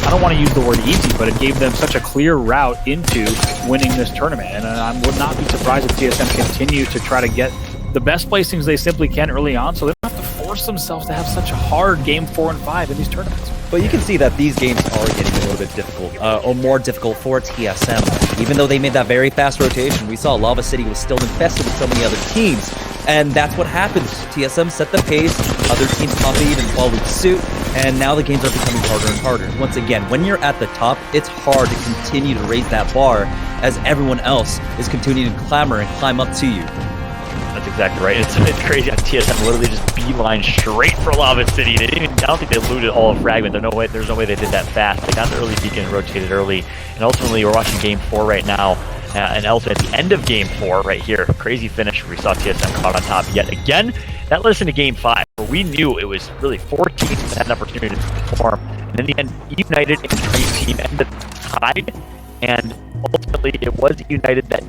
I don't want to use the word easy, but it gave them such a clear route into winning this tournament. And I would not be surprised if TSM continues to try to get the best placings they simply can early on, so they don't have to force themselves to have such a hard game 4 and 5 in these tournaments. But you can see that these games are getting a little bit difficult, or more difficult for TSM. Even though they made that very fast rotation, we saw Lava City was still infested with so many other teams. And that's what happened. TSM set the pace, other teams copied and followed suit, and now the games are becoming harder and harder. Once again, when you're at the top, it's hard to continue to raise that bar as everyone else is continuing to clamor and climb up to you. That's exactly right. It's crazy how TSM literally just beeline straight for Lava City. I don't think they looted all of Fragment. There's no way they did that fast. They got the early beacon and rotated early. And ultimately, we're watching Game 4 right now. And also at the end of Game 4 right here, crazy finish where we saw TSM caught on top yet again. That led us into Game 5, where we knew it was really 4 teams that had an opportunity to perform. And in the end, United and Dream Team ended up tied. And ultimately, it was United that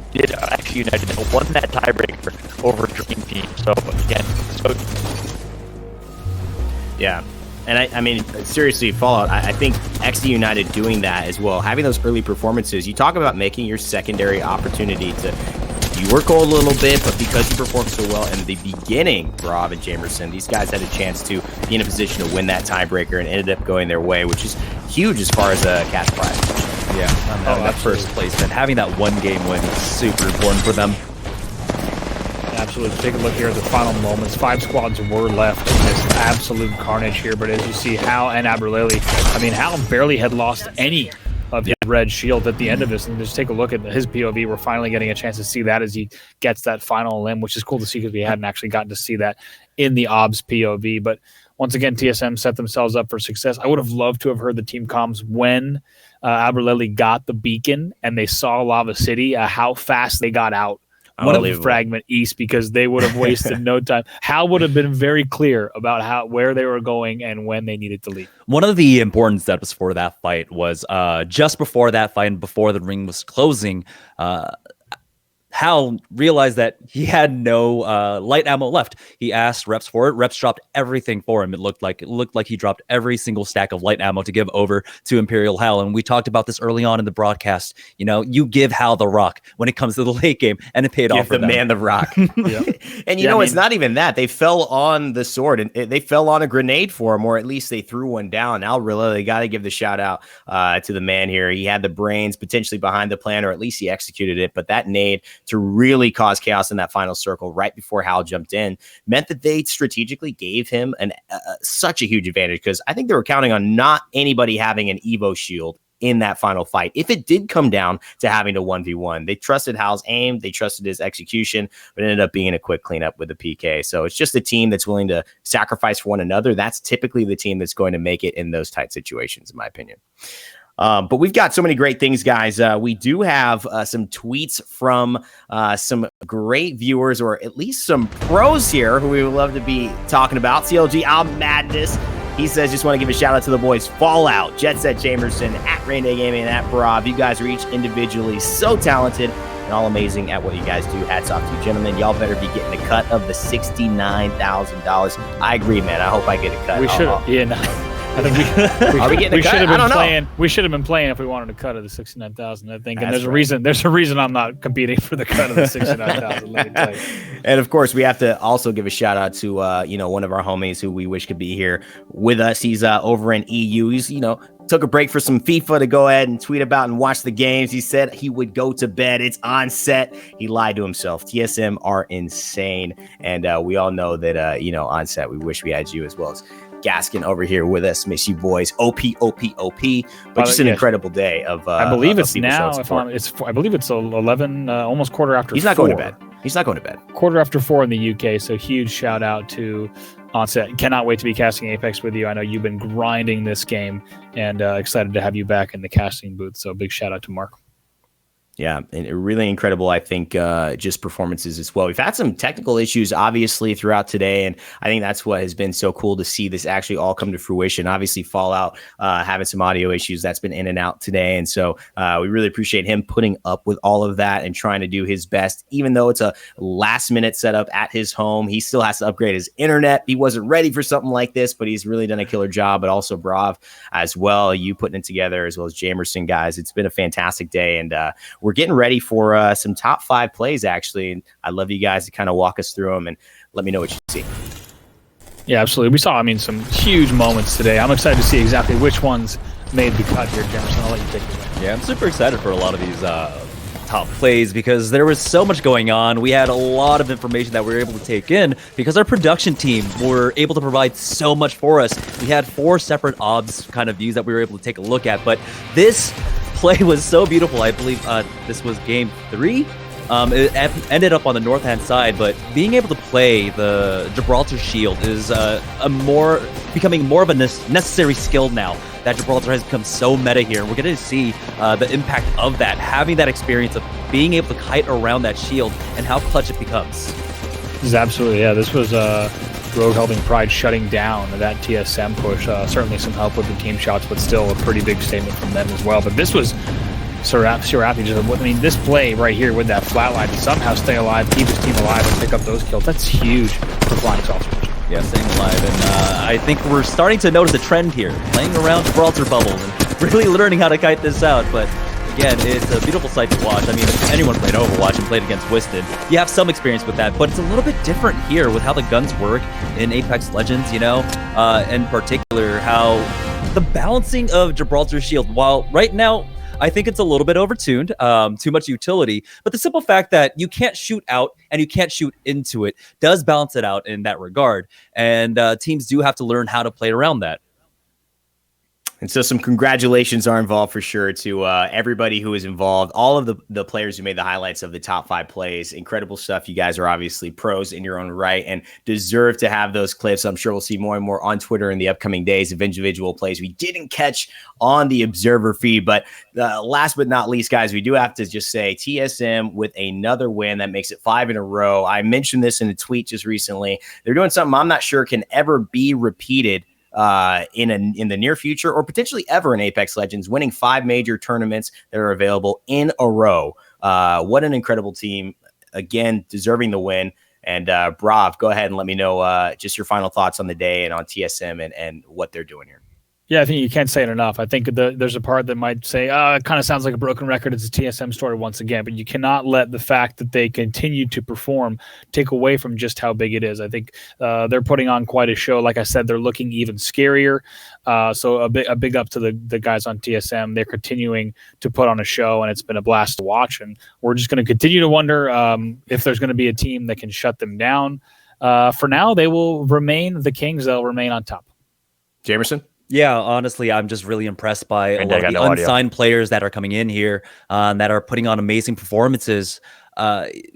won that tiebreaker over Dream Team. So again, Yeah. And I mean, seriously, Fallout, I think XD United doing that as well, having those early performances, you talk about making your secondary opportunity to, you were cold a little bit, but because you performed so well in the beginning, Rob and Jamerson, these guys had a chance to be in a position to win that tiebreaker and ended up going their way, which is huge as far as a cash prize. Yeah, having that first place and having that one game win is super important for them. Absolutely. Take a look here at the final moments. 5 squads were left in this absolute carnage here, but as you see, Hal and Aberlele, I mean, Hal barely had lost any of his red shield at the end of this, and just take a look at his POV. We're finally getting a chance to see that as he gets that final limb, which is cool to see because we hadn't actually gotten to see that in the OBS POV. But once again, TSM set themselves up for success. I would have loved to have heard the team comms when Aberlele got the beacon and they saw Lava City, how fast they got out. One of the fragment east, because they would have wasted no time. Hal would have been very clear about where they were going and when they needed to leave. One of the important steps for that fight was just before that fight and before the ring was closing, Hal realized that he had no light ammo left. He asked reps for it. Reps dropped everything for him. It looked like he dropped every single stack of light ammo to give over to Imperial Hal. And we talked about this early on in the broadcast. You know, you give Hal the rock when it comes to the late game, and it paid off for them. Give the man the rock. And you know, it's not even that. They fell on the sword, and they fell on a grenade for him, or at least they threw one down. Alrilla, they got to give the shout out to the man here. He had the brains potentially behind the plan, or at least he executed it. But that nade to really cause chaos in that final circle right before Hal jumped in meant that they strategically gave him such a huge advantage, because I think they were counting on not anybody having an Evo shield in that final fight. If it did come down to having to 1v1, they trusted Hal's aim, they trusted his execution, but it ended up being a quick cleanup with a PK. So it's just a team that's willing to sacrifice for one another. That's typically the team that's going to make it in those tight situations, in my opinion. But we've got so many great things, guys. We do have some tweets from some great viewers, or at least some pros here who we would love to be talking about. CLG Al Madness, he says, just want to give a shout out to the boys Fallout, Jet Set Jamerson, at Rain Day Gaming, and at Brav. You guys are each individually so talented and all amazing at what you guys do. Hats off to you, gentlemen. Y'all better be getting a cut of the $69,000. I agree, man. I hope I get a cut. We should have. Yeah, no. I think Are we getting a cut? should have I been don't know. playing. We should have been playing if we wanted a cut of the 69,000. I think, and That's there's a reason. There's a reason I'm not competing for the cut of the 69,000. Let me tell you. And of course, we have to also give a shout out to one of our homies who we wish could be here with us. He's over in EU. He's took a break for some FIFA to go ahead and tweet about and watch the games. He said he would go to bed. It's on set. He lied to himself. TSM are insane, and we all know that on set. We wish we had you as well as Gaskin over here with us. Miss you boys. OP. But just an incredible day of. I believe it's now. I believe it's 11, almost quarter after. He's not 4. going to bed. He's not going to bed. Quarter after 4 in the UK. So huge shout out to Onset. Cannot wait to be casting Apex with you. I know you've been grinding this game, and excited to have you back in the casting booth. So big shout out to Mark. Yeah, and really incredible, I think, just performances as well. We've had some technical issues, obviously, throughout today, and I think that's what has been so cool to see this actually all come to fruition. Obviously, Fallout having some audio issues, that's been in and out today, and so we really appreciate him putting up with all of that and trying to do his best. Even though it's a last-minute setup at his home, he still has to upgrade his internet. He wasn't ready for something like this, but he's really done a killer job, but also Brav as well, you putting it together, as well as Jamerson, guys. It's been a fantastic day, and we're getting ready for some top 5 plays, actually. And I'd love you guys to kind of walk us through them and let me know what you see. Yeah, absolutely. We saw, some huge moments today. I'm excited to see exactly which ones made the cut here, Jamerson. I'll let you take it away. Yeah, I'm super excited for a lot of these top plays because there was so much going on. We had a lot of information that we were able to take in because our production team were able to provide so much for us. We had 4 separate OBS kind of views that we were able to take a look at, but this play was so beautiful. I believe this was game 3. It ended up on the north-hand side, but being able to play the Gibraltar Shield is becoming more of a necessary skill now that Gibraltar has become so meta here. And we're going to see the impact of that, having that experience of being able to kite around that shield and how clutch it becomes. This is absolutely, yeah. This was Rogue helping Pride shutting down that TSM push. Certainly some help with the team shots, but still a pretty big statement from them as well. But this was Serapi. This play right here with that flatline to somehow stay alive, keep his team alive, and pick up those kills. That's huge for Flying Saucers. Yeah, staying alive, and I think we're starting to notice a trend here, playing around Gibraltar bubbles and really learning how to kite this out. But again, it's a beautiful sight to watch. I mean, if anyone played Overwatch and played against Twisted, you have some experience with that, but it's a little bit different here with how the guns work in Apex Legends, you know, in particular, how the balancing of Gibraltar's shield, while right now, I think it's a little bit overtuned, too much utility, but the simple fact that you can't shoot out and you can't shoot into it does balance it out in that regard. And teams do have to learn how to play around that. And so some congratulations are involved for sure to everybody who is involved, all of the players who made the highlights of the top 5 plays. Incredible stuff. You guys are obviously pros in your own right and deserve to have those clips. I'm sure we'll see more and more on Twitter in the upcoming days of individual plays we didn't catch on the Observer feed. But last but not least, guys, we do have to just say TSM with another win that makes it 5 in a row. I mentioned this in a tweet just recently. They're doing something I'm not sure can ever be repeated in the near future or potentially ever in Apex Legends, winning 5 major tournaments that are available in a row. What an incredible team. Again, deserving the win. And Brav, go ahead and let me know just your final thoughts on the day and on TSM and what they're doing here. Yeah, I think you can't say it enough. I think there's a part that might say, it kind of sounds like a broken record. It's a TSM story once again, but you cannot let the fact that they continue to perform take away from just how big it is. I think they're putting on quite a show. Like I said, they're looking even scarier. So a big up to the guys on TSM. They're continuing to put on a show, and it's been a blast to watch. And we're just going to continue to wonder if there's going to be a team that can shut them down. For now, they will remain the Kings. They'll remain on top. Jamerson? Yeah, honestly, I'm just really impressed by a lot of the unsigned players that are coming in here that are putting on amazing performances.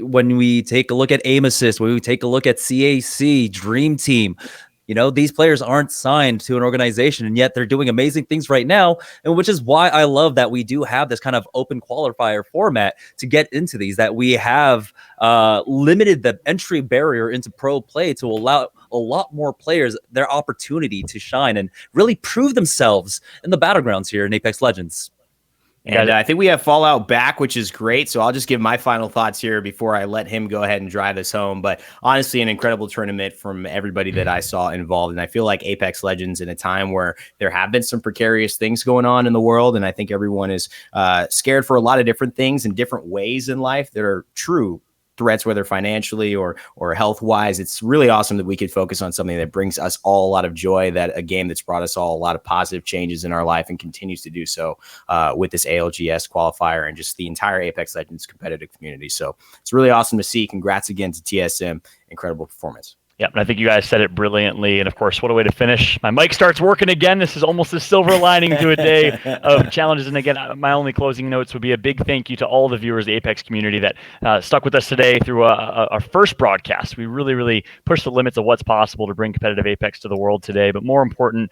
When we take a look at Aim Assist, when we take a look at CAC, Dream Team, you know, these players aren't signed to an organization, and yet they're doing amazing things right now, and which is why I love that we do have this kind of open qualifier format to get into these, that we have limited the entry barrier into pro play to allow a lot more players their opportunity to shine and really prove themselves in the battlegrounds here in Apex Legends. And I think we have Fallout back, which is great. So I'll just give my final thoughts here before I let him go ahead and drive us home. But honestly, an incredible tournament from everybody that I saw involved. And I feel like Apex Legends, in a time where there have been some precarious things going on in the world, and I think everyone is scared for a lot of different things in different ways in life that are true threats, whether financially or health wise. It's really awesome that we could focus on something that brings us all a lot of joy, that a game that's brought us all a lot of positive changes in our life and continues to do so with this ALGS qualifier and just the entire Apex Legends competitive community. So it's really awesome to see. Congrats again to TSM. Incredible performance. Yeah, and I think you guys said it brilliantly. And of course, what a way to finish. My mic starts working again. This is almost a silver lining to a day of challenges. And again, my only closing notes would be a big thank you to all the viewers of the Apex community that stuck with us today through our first broadcast. We really, really pushed the limits of what's possible to bring competitive Apex to the world today. But more important,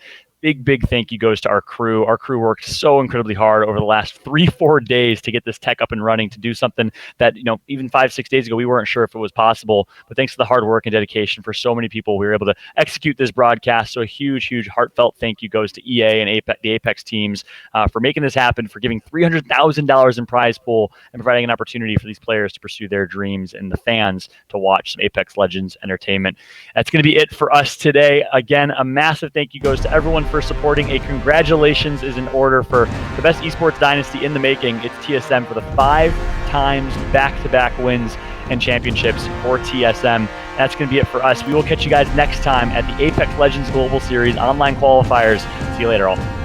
big thank you goes to our crew. Our crew worked so incredibly hard over the last 3-4 days to get this tech up and running, to do something that, you know, even 5-6 days ago, we weren't sure if it was possible. But thanks to the hard work and dedication for so many people, we were able to execute this broadcast. So a huge heartfelt thank you goes to EA and the Apex teams for making this happen, for giving $300,000 in prize pool and providing an opportunity for these players to pursue their dreams and the fans to watch some Apex Legends entertainment. That's going to be it for us today. Again, a massive thank you goes to everyone for supporting. A congratulations is in order for the best esports dynasty in the making. It's TSM for the 5 times back-to-back wins and championships for TSM. That's going to be it for us. We will catch you guys next time at the Apex Legends Global Series online qualifiers. See you later, all.